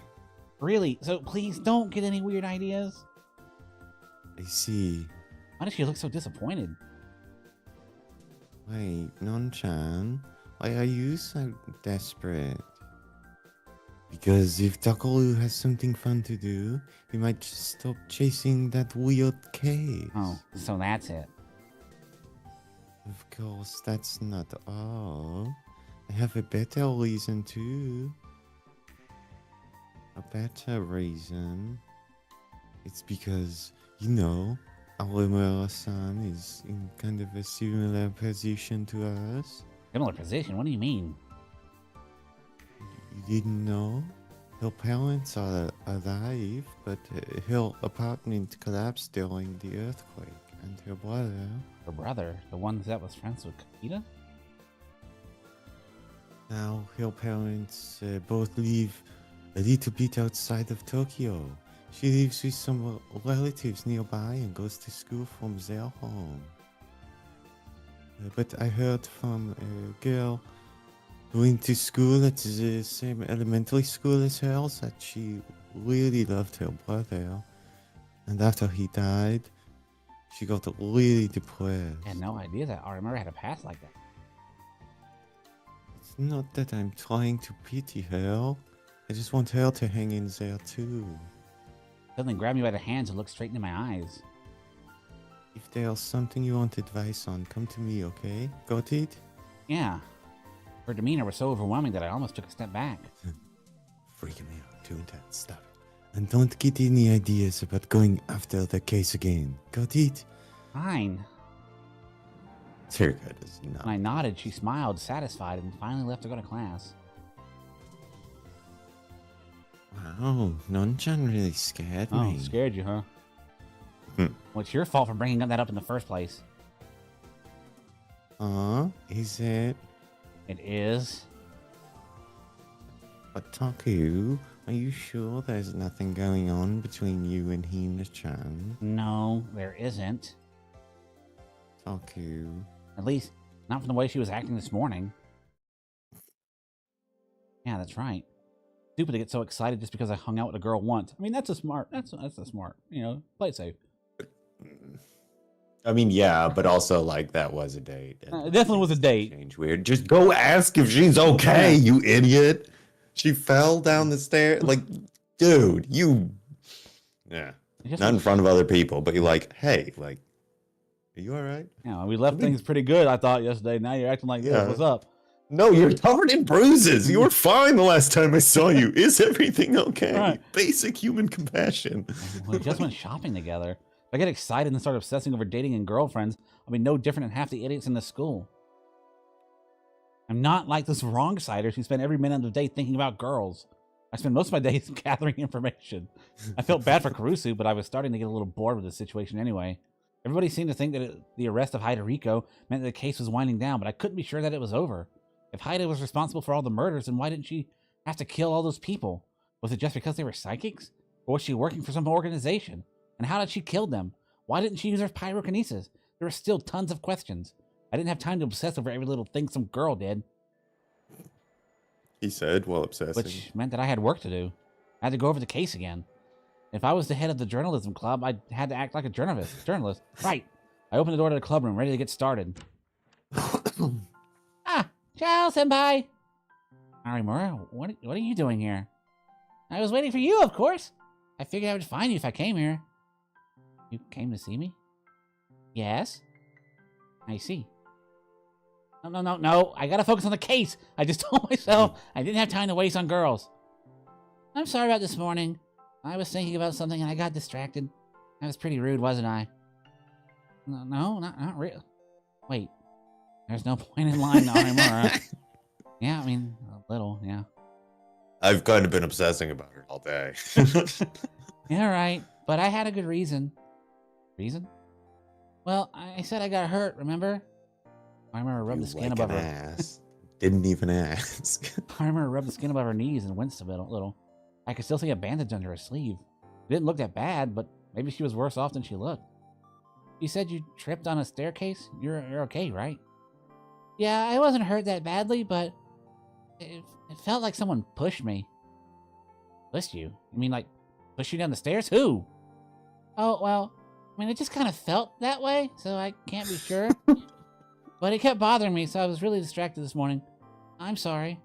Really? So please don't get any weird ideas. I see. Why does she look so disappointed? Wait, Non-chan, why are you so desperate? Because if Takaru has something fun to do, he might just stop chasing that weird case. Oh, so that's it. Of course, that's not all. I have a better reason too. A better reason. It's because, you know, Arimura-san is in kind of a similar position to us. Similar position? What do you mean? You didn't know? Her parents are alive, but her apartment collapsed during the earthquake, and her brother... Her brother? The one that was friends with Kakita? Now, her parents both live a little bit outside of Tokyo. She lives with some relatives nearby and goes to school from their home. But I heard from a girl who went to school at the same elementary school as hers that she really loved her brother. And after he died, she got really depressed. I had no idea that Arimura had a past like that. It's not that I'm trying to pity her. I just want her to hang in there too. Suddenly grabbed me by the hands and looked straight into my eyes. If there's something you want advice on, come to me, okay? Got it? Yeah. Her demeanor was so overwhelming that I almost took a step back. Freaking me out. Too intense. Stop it. And don't get any ideas about going after the case again. Got it? Fine. Circa does not. When I nodded, she smiled, satisfied, and finally left to go to class. Wow, Non-chan really scared me. Oh, scared you, huh? Hmm. Well, it's your fault for bringing that up in the first place. Is it? It is. But Taku, are you sure there's nothing going on between you and Hina-chan? No, there isn't. Taku. At least, not from the way she was acting this morning. Yeah, that's right. Stupid to get so excited just because I hung out with a girl once. I mean, that's a smart, you know, play it safe. I mean, yeah, but also, like, that was a date. It definitely was a date. Change weird. Just go ask if she's okay, you idiot. She fell down the stairs. Like, dude, you... Yeah. Not in front of other people, but you're like, hey, like, are you all right? Yeah, we left things pretty good, I thought, yesterday. Now you're acting like this. What's up? No, you're covered in bruises. You were fine the last time I saw you. Is everything okay? Right. Basic human compassion. We just went shopping together. If I get excited and start obsessing over dating and girlfriends, I'll be no different than half the idiots in the school. I'm not like those wrong-siders who spend every minute of the day thinking about girls. I spend most of my days gathering information. I felt bad for Karusu, but I was starting to get a little bored with the situation anyway. Everybody seemed to think that the arrest of Haidoriko meant that the case was winding down, but I couldn't be sure that it was over. If Haida was responsible for all the murders, then why didn't she have to kill all those people? Was it just because they were psychics? Or was she working for some organization? And how did she kill them? Why didn't she use her pyrokinesis? There were still tons of questions. I didn't have time to obsess over every little thing some girl did. He said while obsessing. Which meant that I had work to do. I had to go over the case again. If I was the head of the journalism club, I had to act like a journalist. Right. I opened the door to the club room, ready to get started. Ciao, senpai! Arimura, what are you doing here? I was waiting for you, of course. I figured I would find you if I came here. You came to see me? Yes. I see. No. I gotta focus on the case. I just told myself I didn't have time to waste on girls. I'm sorry about this morning. I was thinking about something and I got distracted. I was pretty rude, wasn't I? No, not real. Wait. There's no point in lying to Arimura. Yeah, I mean, a little, yeah. I've kind of been obsessing about her all day. Yeah, right. But I had a good reason. Reason? Well, I said I got hurt, remember? Arimura rubbed the skin above her. Ass. Didn't even ask. Arimura rubbed the skin above her knees and winced a little. I could still see a bandage under her sleeve. It didn't look that bad, but maybe she was worse off than she looked. You said you tripped on a staircase? You're okay, right? Yeah, I wasn't hurt that badly, but it felt like someone pushed me. Pushed you? You mean like pushed you down the stairs? Who? Oh, well, I mean, it just kind of felt that way, so I can't be sure. But it kept bothering me, so I was really distracted this morning. I'm sorry.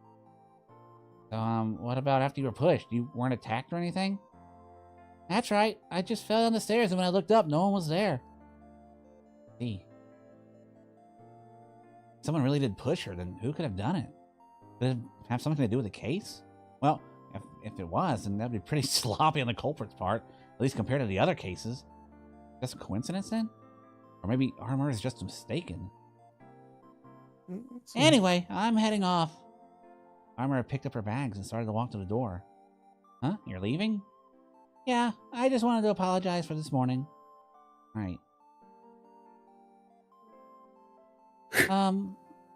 So, what about after you were pushed? You weren't attacked or anything? That's right. I just fell down the stairs, and when I looked up, no one was there. See. Someone really did push her, then who could have done it? Did it have something to do with the case? Well, if it was, then that'd be pretty sloppy on the culprit's part, at least compared to the other cases. Just a coincidence, then? Or maybe Arimura is just mistaken. Anyway, I'm heading off. Arimura picked up her bags and started to walk to the door. Huh? You're leaving? Yeah, I just wanted to apologize for this morning. Alright.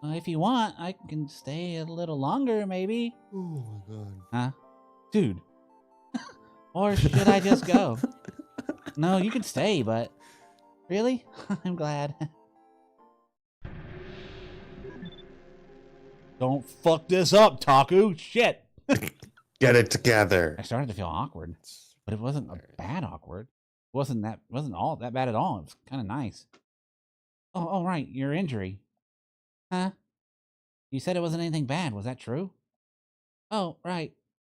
If you want, I can stay a little longer, maybe. Oh my god. Huh? Dude. Or should I just go? No, you can stay, but... Really? I'm glad. Don't fuck this up, Taku! Shit! Get it together. I started to feel awkward, but it wasn't a bad awkward. It wasn't all that bad at all. It was kind of nice. Oh, right, your injury. Huh? You said it wasn't anything bad. Was that true? Oh, right.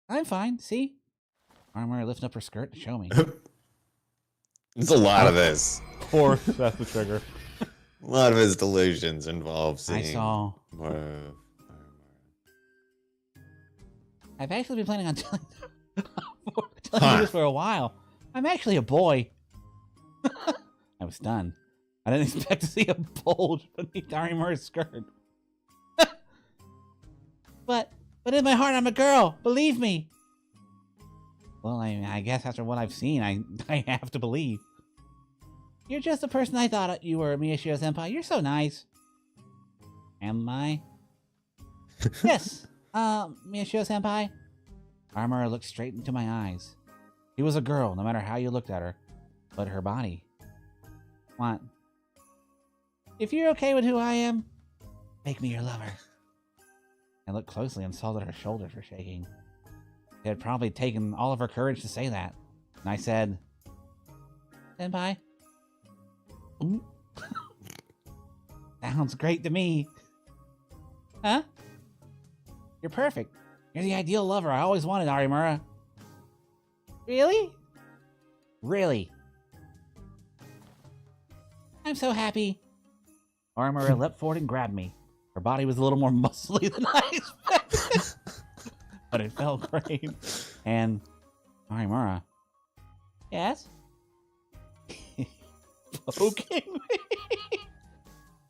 I'm fine. See? Arimura lifted up her skirt to show me. There's a lot of this. Of course, that's the trigger. A lot of his delusions involve seeing I saw. more of Arimura. I've actually been planning on telling you this for a while. I'm actually a boy. I was stunned. I didn't expect to see a bulge beneath Arimura's skirt. but in my heart, I'm a girl. Believe me. Well, I guess after what I've seen, I have to believe. You're just the person I thought you were, Miyashiro-senpai. You're so nice. Am I? Yes. Miyashiro-senpai. Arimura looked straight into my eyes. She was a girl, no matter how you looked at her. But her body. What? If you're okay with who I am, make me your lover. I looked closely and saw that her shoulders were shaking. It had probably taken all of her courage to say that. And I said, Senpai? Sounds great to me. Huh? You're perfect. You're the ideal lover I always wanted, Arimura. Really? Really. I'm so happy. Arimura leapt forward and grabbed me. Her body was a little more muscly than I expected. But it felt great. And Arimura. Yes? Poking me?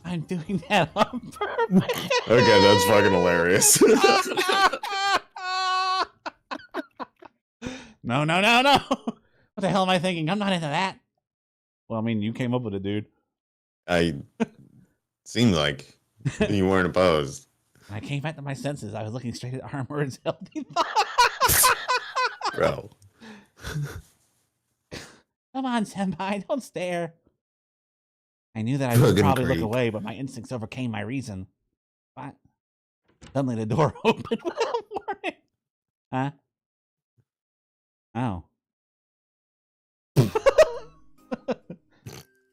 I'm doing that on purpose. Okay, that's fucking hilarious. No. What the hell am I thinking? I'm not into that. Well, I mean, you came up with it, dude. Seemed like you weren't opposed. When I came back to my senses, I was looking straight at Arimura's healthy thigh. Bro. Come on, Senpai, don't stare. I knew that I would probably look away, but my instincts overcame my reason. But suddenly the door opened without warning. Huh? Oh.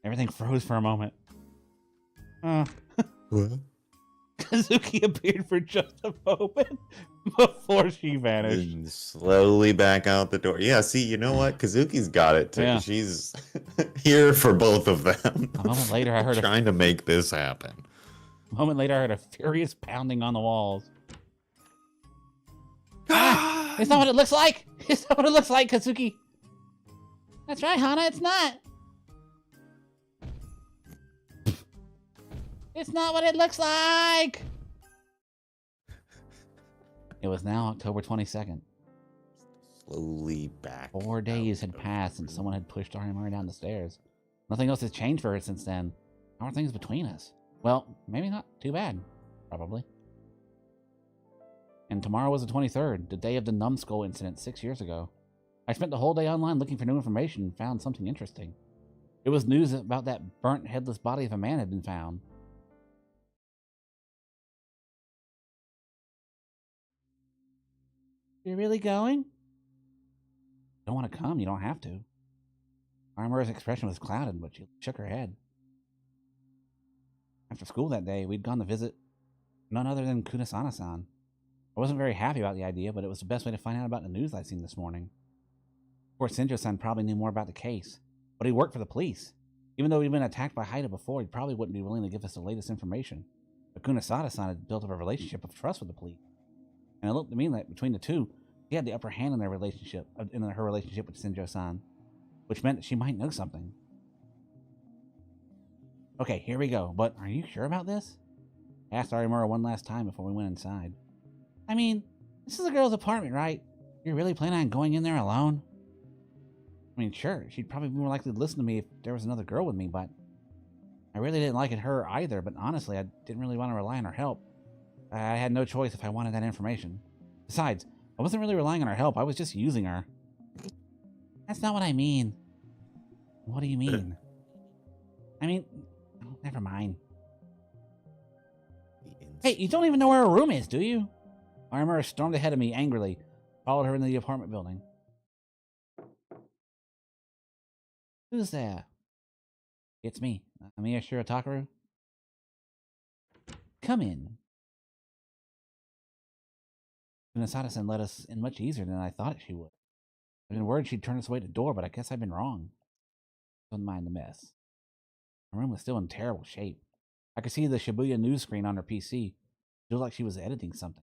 Everything froze for a moment. What? Kazuki appeared for just a moment before she vanished. And slowly back out the door. Yeah, see, you know what? Kazuki's got it too. Yeah. She's here for both of them. A moment later, I heard trying to make this happen. A moment later, I heard a furious pounding on the walls. It's not what it looks like. It's not what it looks like, Kazuki. That's right, Hana. It's not. It's not what it looks like. It was now October 22nd. Slowly back. 4 days had passed since someone had pushed Arimura down the stairs. Nothing else has changed for her since then. How are things between us? Well, maybe not too bad. Probably. And tomorrow was the 23rd, the day of the numbskull incident 6 years ago. I spent the whole day online looking for new information and found something interesting. It was news about that burnt, headless body of a man had been found. You're really going? You don't want to come, you don't have to. Arimura's expression was clouded, but she shook her head. After school that day, we'd gone to visit none other than Kunisana-san. I wasn't very happy about the idea, but it was the best way to find out about the news I'd seen this morning. Of course, Senjo-san probably knew more about the case, but he worked for the police. Even though he'd been attacked by Haida before, he probably wouldn't be willing to give us the latest information. But Kunisada-san had built up a relationship of trust with the police. And it looked to me like between the two, he had the upper hand in their relationship, in her relationship with Senjo-san, which meant that she might know something. Okay, here we go, but are you sure about this? I asked Arimura one last time before we went inside. I mean, this is a girl's apartment, right? You're really planning on going in there alone? I mean, sure, she'd probably be more likely to listen to me if there was another girl with me, but I really didn't like it her either, but honestly, I didn't really want to rely on her help. I had no choice if I wanted that information. Besides, I wasn't really relying on her help, I was just using her. That's not what I mean. What do you mean? I mean, oh, never mind. Hey, you don't even know where her room is, do you? Arimura stormed ahead of me angrily, followed her into the apartment building. Who's there? It's me, Amiya Shiratakaru. Come in. Kunisada-san let us in much easier than I thought she would. I've been worried she'd turn us away at the door, but I guess I've been wrong. Don't mind the mess. Her room was still in terrible shape. I could see the Shibuya news screen on her PC. It looked like she was editing something.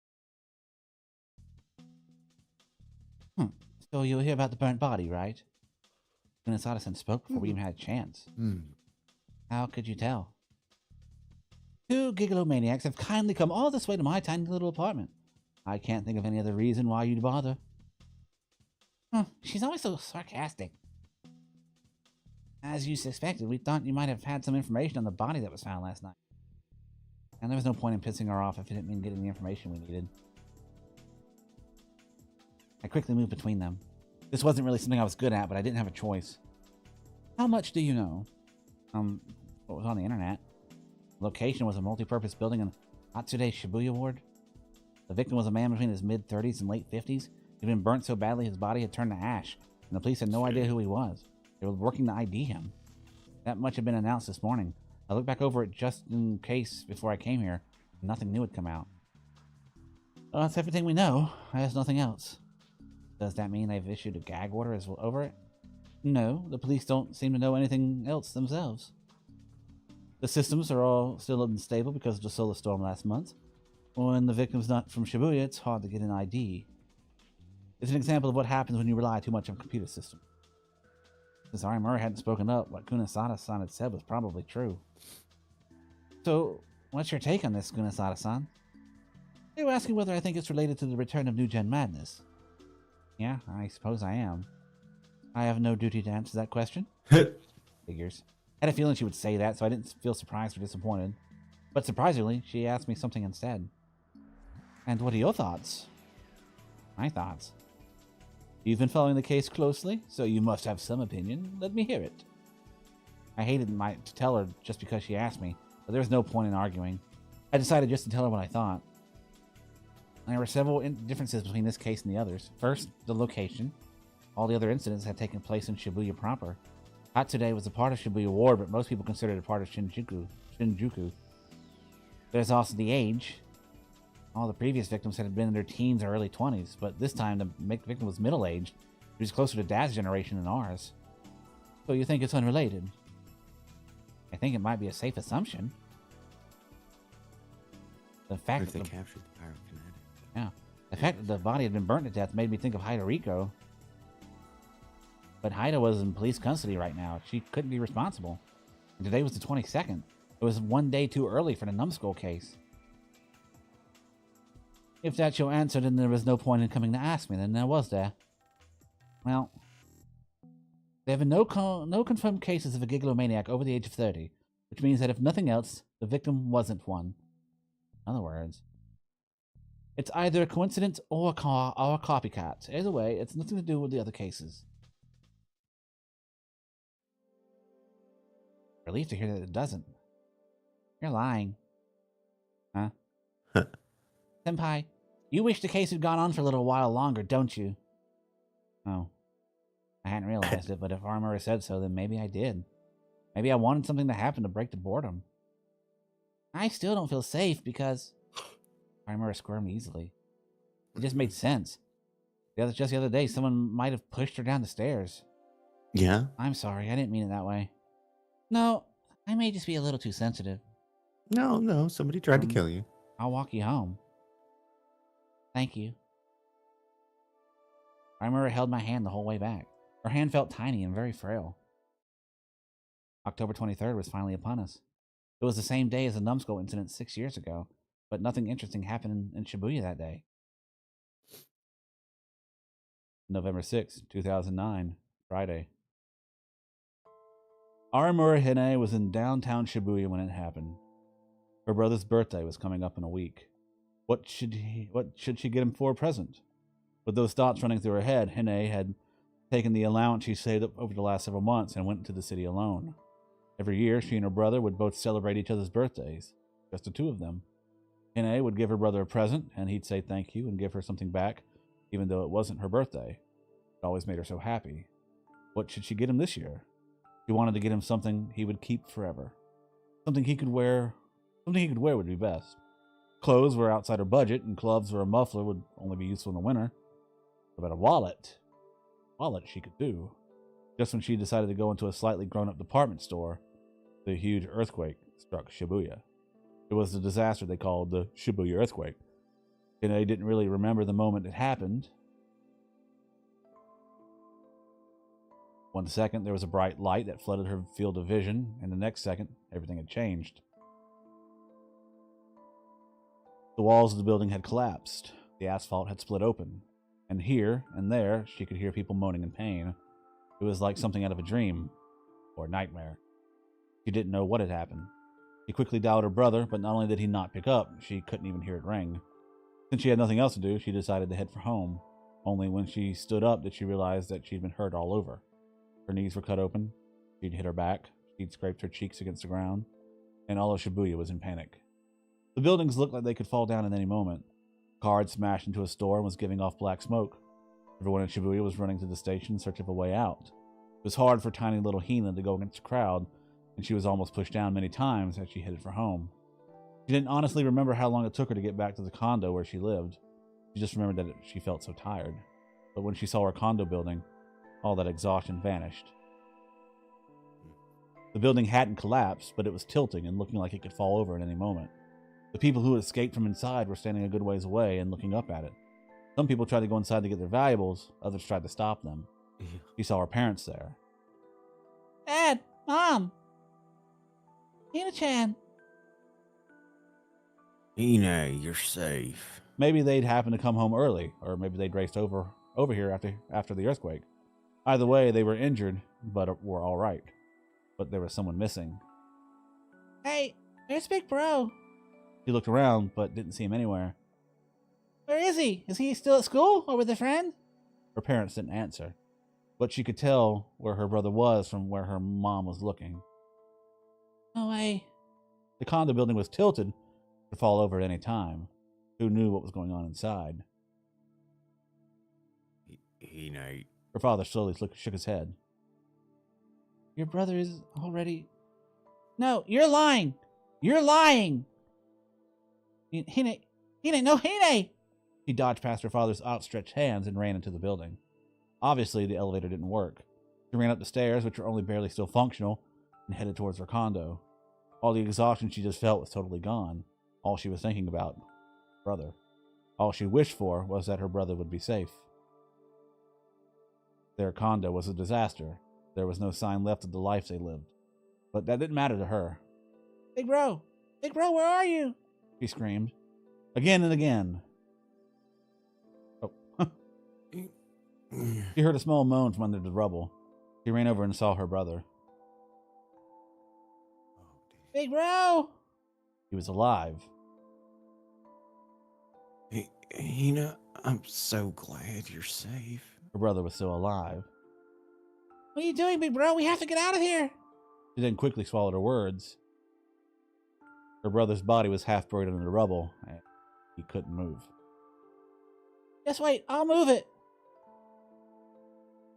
So you'll hear about the burnt body, right? Kunisada-san spoke before we even had a chance. How could you tell? Two gigalomaniacs have kindly come all this way to my tiny little apartment. I can't think of any other reason why you'd bother. She's always so sarcastic. As you suspected, we thought you might have had some information on the body that was found last night. And there was no point in pissing her off if it didn't mean getting the information we needed. I quickly moved between them. This wasn't really something I was good at, but I didn't have a choice. How much do you know? What was on the internet? The location was a multi-purpose building in Atsude Shibuya Ward. The victim was a man between his mid-30s and late 50s. He'd been burnt so badly his body had turned to ash, and the police had no idea who he was. They were working to ID him. That much had been announced this morning. I looked back over it just in case before I came here. Nothing new had come out. Well, that's everything we know. There's nothing else. Does that mean they've issued a gag order over it? No, the police don't seem to know anything else themselves. The systems are all still unstable because of the solar storm last month. When the victim's not from Shibuya, it's hard to get an ID. It's an example of what happens when you rely too much on computer systems. Since Arimura hadn't spoken up, what Kunisada-san had said was probably true. So, what's your take on this, Kunisada-san? They were asking whether I think it's related to the return of New Gen Madness. Yeah, I suppose I am. I have no duty to answer that question. Figures. I had a feeling she would say that, so I didn't feel surprised or disappointed. But surprisingly, she asked me something instead. And what are your thoughts? My thoughts? You've been following the case closely, so you must have some opinion. Let me hear it. I hated to tell her just because she asked me, but there was no point in arguing. I decided just to tell her what I thought. There were several differences between this case and the others. First, the location. All the other incidents had taken place in Shibuya proper. Atsude was a part of Shibuya Ward, but most people considered it a part of Shinjuku. There's also the age. All the previous victims had been in their teens or early 20s, but this time the victim was middle-aged. She was closer to Dad's generation than ours. So you think it's unrelated? I think it might be a safe assumption. The fact If they captured the pyrokinetic. Yeah. The fact that the body had been burnt to death made me think of Haida Riko. But Haida was in police custody right now. She couldn't be responsible. And today was the 22nd. It was one day too early for the numbskull case. If that's your answer, then there was no point in coming to ask me, then there was there. Well, There have been no confirmed cases of a gigalomaniac over the age of 30, which means that if nothing else, the victim wasn't one. In other words, it's either a coincidence or a copycat. Either way, it's nothing to do with the other cases. Relieved to hear that it doesn't. You're lying. Huh? Senpai, you wish the case had gone on for a little while longer, don't you? Oh. I hadn't realized it, but if Arimura said so, then maybe I did. Maybe I wanted something to happen to break the boredom. I still don't feel safe because... Arimura squirmed easily. It just made sense. Just the other day, someone might have pushed her down the stairs. Yeah? I'm sorry, I didn't mean it that way. No, I may just be a little too sensitive. No, somebody tried to kill you. I'll walk you home. Thank you. Arimura held my hand the whole way back. Her hand felt tiny and very frail. October 23rd was finally upon us. It was the same day as the numbskull incident 6 years ago, but nothing interesting happened in Shibuya that day. November 6, 2009, Friday. Arimura Hinae was in downtown Shibuya when it happened. Her brother's birthday was coming up in a week. What should she get him for a present? With those thoughts running through her head, Hinae had taken the allowance she saved up over the last several months and went to the city alone. Every year, she and her brother would both celebrate each other's birthdays, just the two of them. Hinae would give her brother a present, and he'd say thank you and give her something back, even though it wasn't her birthday. It always made her so happy. What should she get him this year? She wanted to get him something he would keep forever. Something he could wear. Something he could wear would be best. Clothes were outside her budget, and gloves or a muffler would only be useful in the winter. What about a wallet? Wallet she could do. Just when she decided to go into a slightly grown-up department store, the huge earthquake struck Shibuya. It was the disaster they called the Shibuya earthquake. Hinae didn't really remember the moment it happened. 1 second, there was a bright light that flooded her field of vision, and the next second, everything had changed. The walls of the building had collapsed. The asphalt had split open. And here and there, she could hear people moaning in pain. It was like something out of a dream or a nightmare. She didn't know what had happened. She quickly dialed her brother, but not only did he not pick up, she couldn't even hear it ring. Since she had nothing else to do, she decided to head for home. Only when she stood up did she realize that she'd been hurt all over. Her knees were cut open, she'd hit her back, she'd scraped her cheeks against the ground, and all of Shibuya was in panic. The buildings looked like they could fall down at any moment. A car had smashed into a store and was giving off black smoke. Everyone in Shibuya was running to the station in search of a way out. It was hard for tiny little Hina to go against the crowd, and she was almost pushed down many times as she headed for home. She didn't honestly remember how long it took her to get back to the condo where she lived. She just remembered that she felt so tired. But when she saw her condo building, all that exhaustion vanished. The building hadn't collapsed, but it was tilting and looking like it could fall over at any moment. The people who had escaped from inside were standing a good ways away and looking up at it. Some people tried to go inside to get their valuables, others tried to stop them. She saw her parents there. Dad! Mom! Hina-chan! Hinae, you're safe. Maybe they'd happened to come home early, or maybe they'd raced over here after the earthquake. Either way, they were injured, but were all right. But there was someone missing. Hey, there's Big Bro. She looked around, but didn't see him anywhere. Where is he? Is he still at school, or with a friend? Her parents didn't answer, but she could tell where her brother was from where her mom was looking. No way. The condo building was tilted to fall over at any time. Who knew what was going on inside? Hinae. Her father slowly shook his head. Your brother is already... No, you're lying! You're lying! Hinae! Hinae! No, Hinae! She dodged past her father's outstretched hands and ran into the building. Obviously, the elevator didn't work. She ran up the stairs, which were only barely still functional, and headed towards her condo. All the exhaustion she just felt was totally gone. All she was thinking about, brother. All she wished for was that her brother would be safe. Their condo was a disaster. There was no sign left of the life they lived. But that didn't matter to her. Big Bro! Big Bro, where are you? She screamed. Again and again. Oh. She heard a small moan from under the rubble. She ran over and saw her brother. Big bro! He was alive. Hey, Hina, I'm so glad you're safe. Her brother was still alive. What are you doing, big bro? We have to get out of here! She then quickly swallowed her words. Her brother's body was half buried under the rubble, and he couldn't move. Just wait, I'll move it!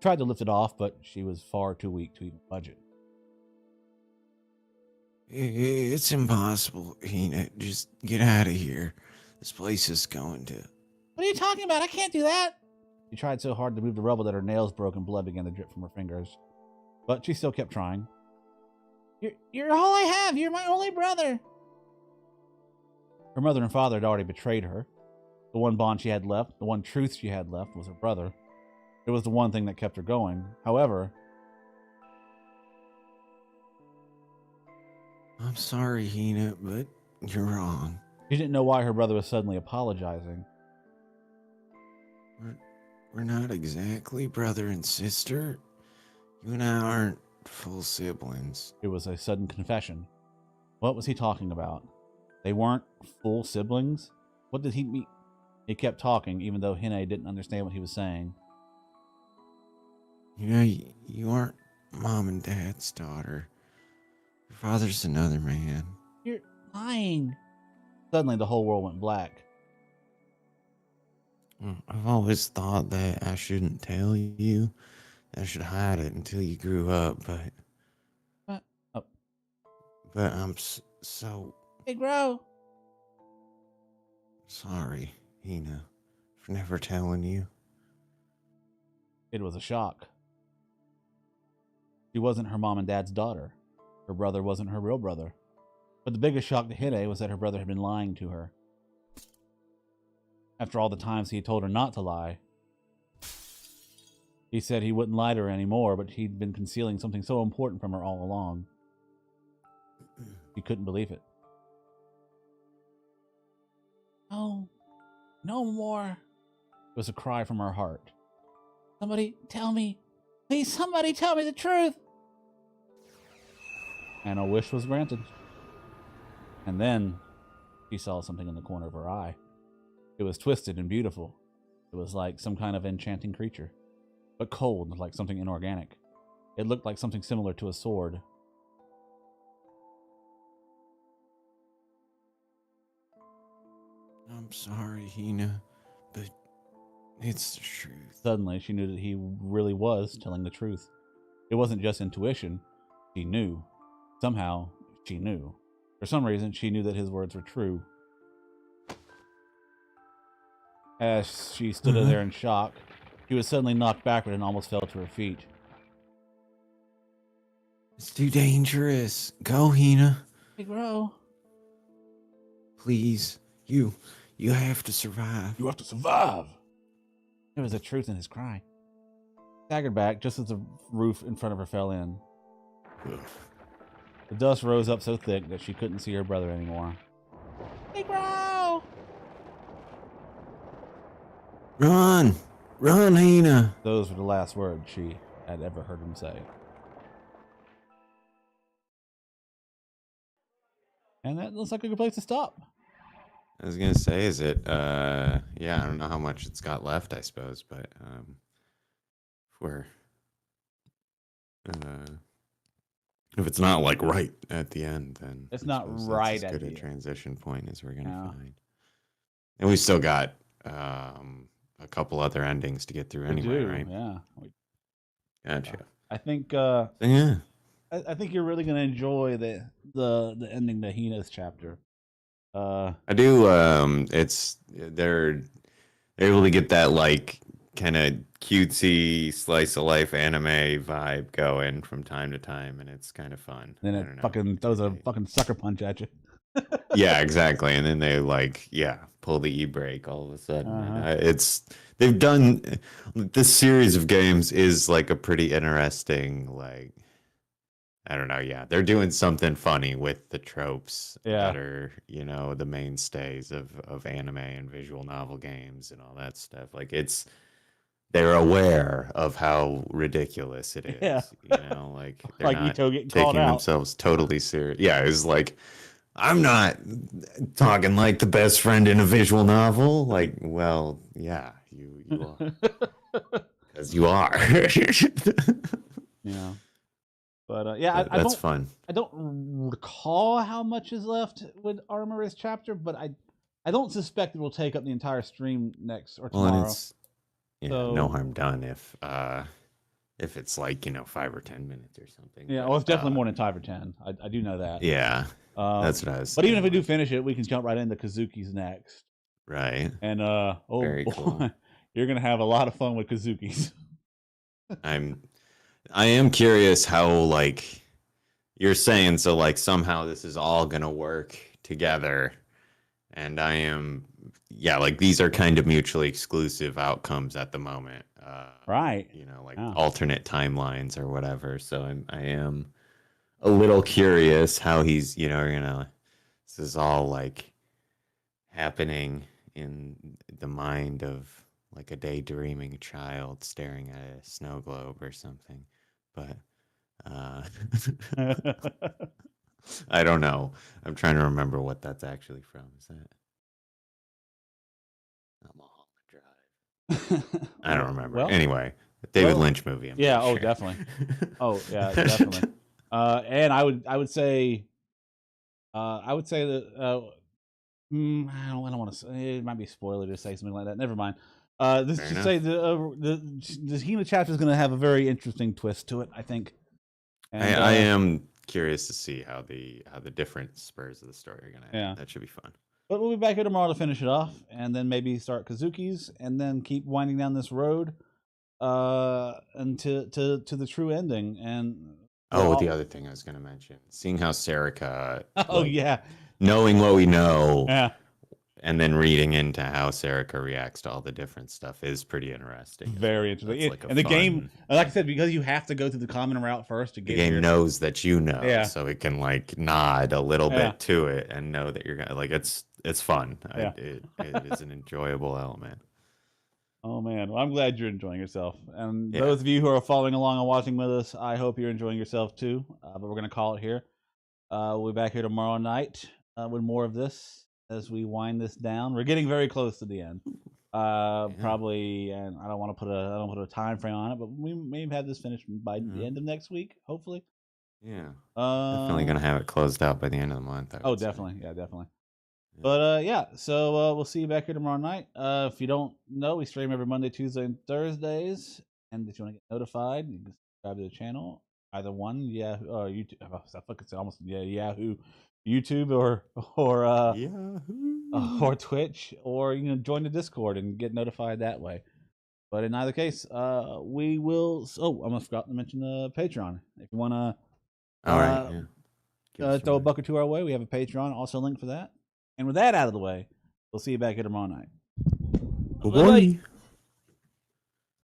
Tried to lift it off, but she was far too weak to even budge it. It's impossible, Hina. Just get out of here. This place is going to... What are you talking about? I can't do that! She tried so hard to move the rubble that her nails broke and blood began to drip from her fingers. But she still kept trying. You're all I have! You're my only brother! Her mother and father had already betrayed her. The one bond she had left, the one truth she had left, was her brother. It was the one thing that kept her going. However... I'm sorry, Hina, but you're wrong. She didn't know why her brother was suddenly apologizing. We're not exactly brother and sister. You and I aren't full siblings. It was a sudden confession. What was he talking about? They weren't full siblings? What did he mean? He kept talking, even though Hinae didn't understand what he was saying. You know, you aren't Mom and Dad's daughter. Your father's another man. You're lying. Suddenly the whole world went black. I've always thought that I shouldn't tell you. I should hide it until you grew up, but... What? Oh. But I'm so... Big bro. Sorry, Hina, for never telling you. It was a shock. She wasn't her mom and dad's daughter. Her brother wasn't her real brother. But the biggest shock to Hinae was that her brother had been lying to her. After all the times he had told her not to lie. He said he wouldn't lie to her anymore, but he'd been concealing something so important from her all along. She couldn't believe it. No, no more. It was a cry from her heart. Somebody tell me. Please, somebody tell me the truth. And a wish was granted. And then she saw something in the corner of her eye. It was twisted and beautiful. It was like some kind of enchanting creature, but cold, like something inorganic. It looked like something similar to a sword. I'm sorry, Hina, but it's the truth. Suddenly, she knew that he really was telling the truth. It wasn't just intuition. She knew. Somehow, she knew. For some reason, she knew that his words were true. As she stood there in shock, she was suddenly knocked backward and almost fell to her feet. It's too dangerous. Go, Hina. Big bro. Please, you have to survive. You have to survive. There was a truth in his cry. Staggered back just as the roof in front of her fell in. The dust rose up so thick that she couldn't see her brother anymore. Big bro! Run! Run, Hina! Those were the last words she had ever heard him say. And that looks like a good place to stop. I was gonna say, is it, yeah, I don't know how much it's got left, I suppose, but, if it's not, like, right at the end, then... It's I not suppose right that's at as good the a end. transition point as we're gonna No. find. And we still got, a couple other endings to get through We anyway, do, right? yeah. Gotcha. I think, So, yeah. I think you're really gonna enjoy the ending to Hina's chapter. I do. They're able to get that like kind of cutesy slice of life anime vibe going from time to time, and it's kind of fun. Then I it don't know. fucking throws a fucking sucker punch at you. Yeah, exactly. And then they like pull the e-brake all of a sudden. Uh-huh. And, they've done this series of games is like a pretty interesting like. I don't know. Yeah, they're doing something funny with the tropes that are, the mainstays of anime and visual novel games and all that stuff. Like they're aware of how ridiculous it is. Yeah. You know, like they're Like not Ito getting called taking out. themselves totally serious. Yeah, it's like I'm not talking like the best friend in a visual novel. Like, well, yeah, you are. Because you are. Yeah. But yeah, That's fun. I don't recall how much is left with Armorous chapter, but I don't suspect it will take up the entire stream next or tomorrow. Well, and it's no harm done if it's like 5 or 10 minutes or something. Yeah, but, well, it's definitely more than 5 or 10. I do know that. Yeah, that's what I was. But even if we do finish it, we can jump right into Kazuki's next. Right. And Very boy, cool. You're gonna have a lot of fun with Kazuki's. I am curious how, like, you're saying, so like somehow this is all gonna work together, and like these are kind of mutually exclusive outcomes at the moment. Right. Like alternate timelines or whatever. So I am a little curious how he's, this is all like happening in the mind of like a daydreaming child staring at a snow globe or something. But I don't know. I'm trying to remember what that's actually from. Is that Mulholland Drive? I don't remember. Well, anyway, David Lynch movie. Yeah. Sure. Definitely. Oh, yeah, definitely. And I would say that I don't want to say, it might be a spoiler to say something like that. Never mind. This Fair just enough. say the Hina chapter is going to have a very interesting twist to it, I think. And, I am curious to see how the different spurs of the story are gonna end. Yeah. That should be fun. But we'll be back here tomorrow to finish it off, and then maybe start Kazuki's, and then keep winding down this road, and to the true ending. And the other thing I was gonna mention, seeing how Serica, yeah, knowing what we know, yeah, and then reading into how Serica reacts to all the different stuff is pretty interesting. Very interesting. Like and the game, like I said, because you have to go through the common route first to get the game here. knows that Yeah. so it can like nod a little bit to it and know that you're gonna like it's fun. Yeah. It is an enjoyable element. Oh man, well, I'm glad you're enjoying yourself. And those of you who are following along and watching with us, I hope you're enjoying yourself too. But we're gonna call it here. We'll be back here tomorrow night with more of this as we wind this down. We're getting very close to the end. Probably, and I don't want to put a time frame on it, but we may have this finished by the end of next week, hopefully. Yeah. Definitely gonna have it closed out by the end of the month. Oh, definitely. Yeah, definitely. But so we'll see you back here tomorrow night. If you don't know, we stream every Monday, Tuesday, and Thursdays. And if you want to get notified, you can subscribe to the channel. Either one, Yahoo, YouTube. Oh, I fucking say almost Yahoo, YouTube, or Twitch, or join the Discord and get notified that way. But in either case, we will. Oh, I almost forgot to mention the Patreon. If you want to, all right, throw a buck or two our way, we have a Patreon. Also, a link for that. And with that out of the way, we'll see you back here tomorrow night. Bye.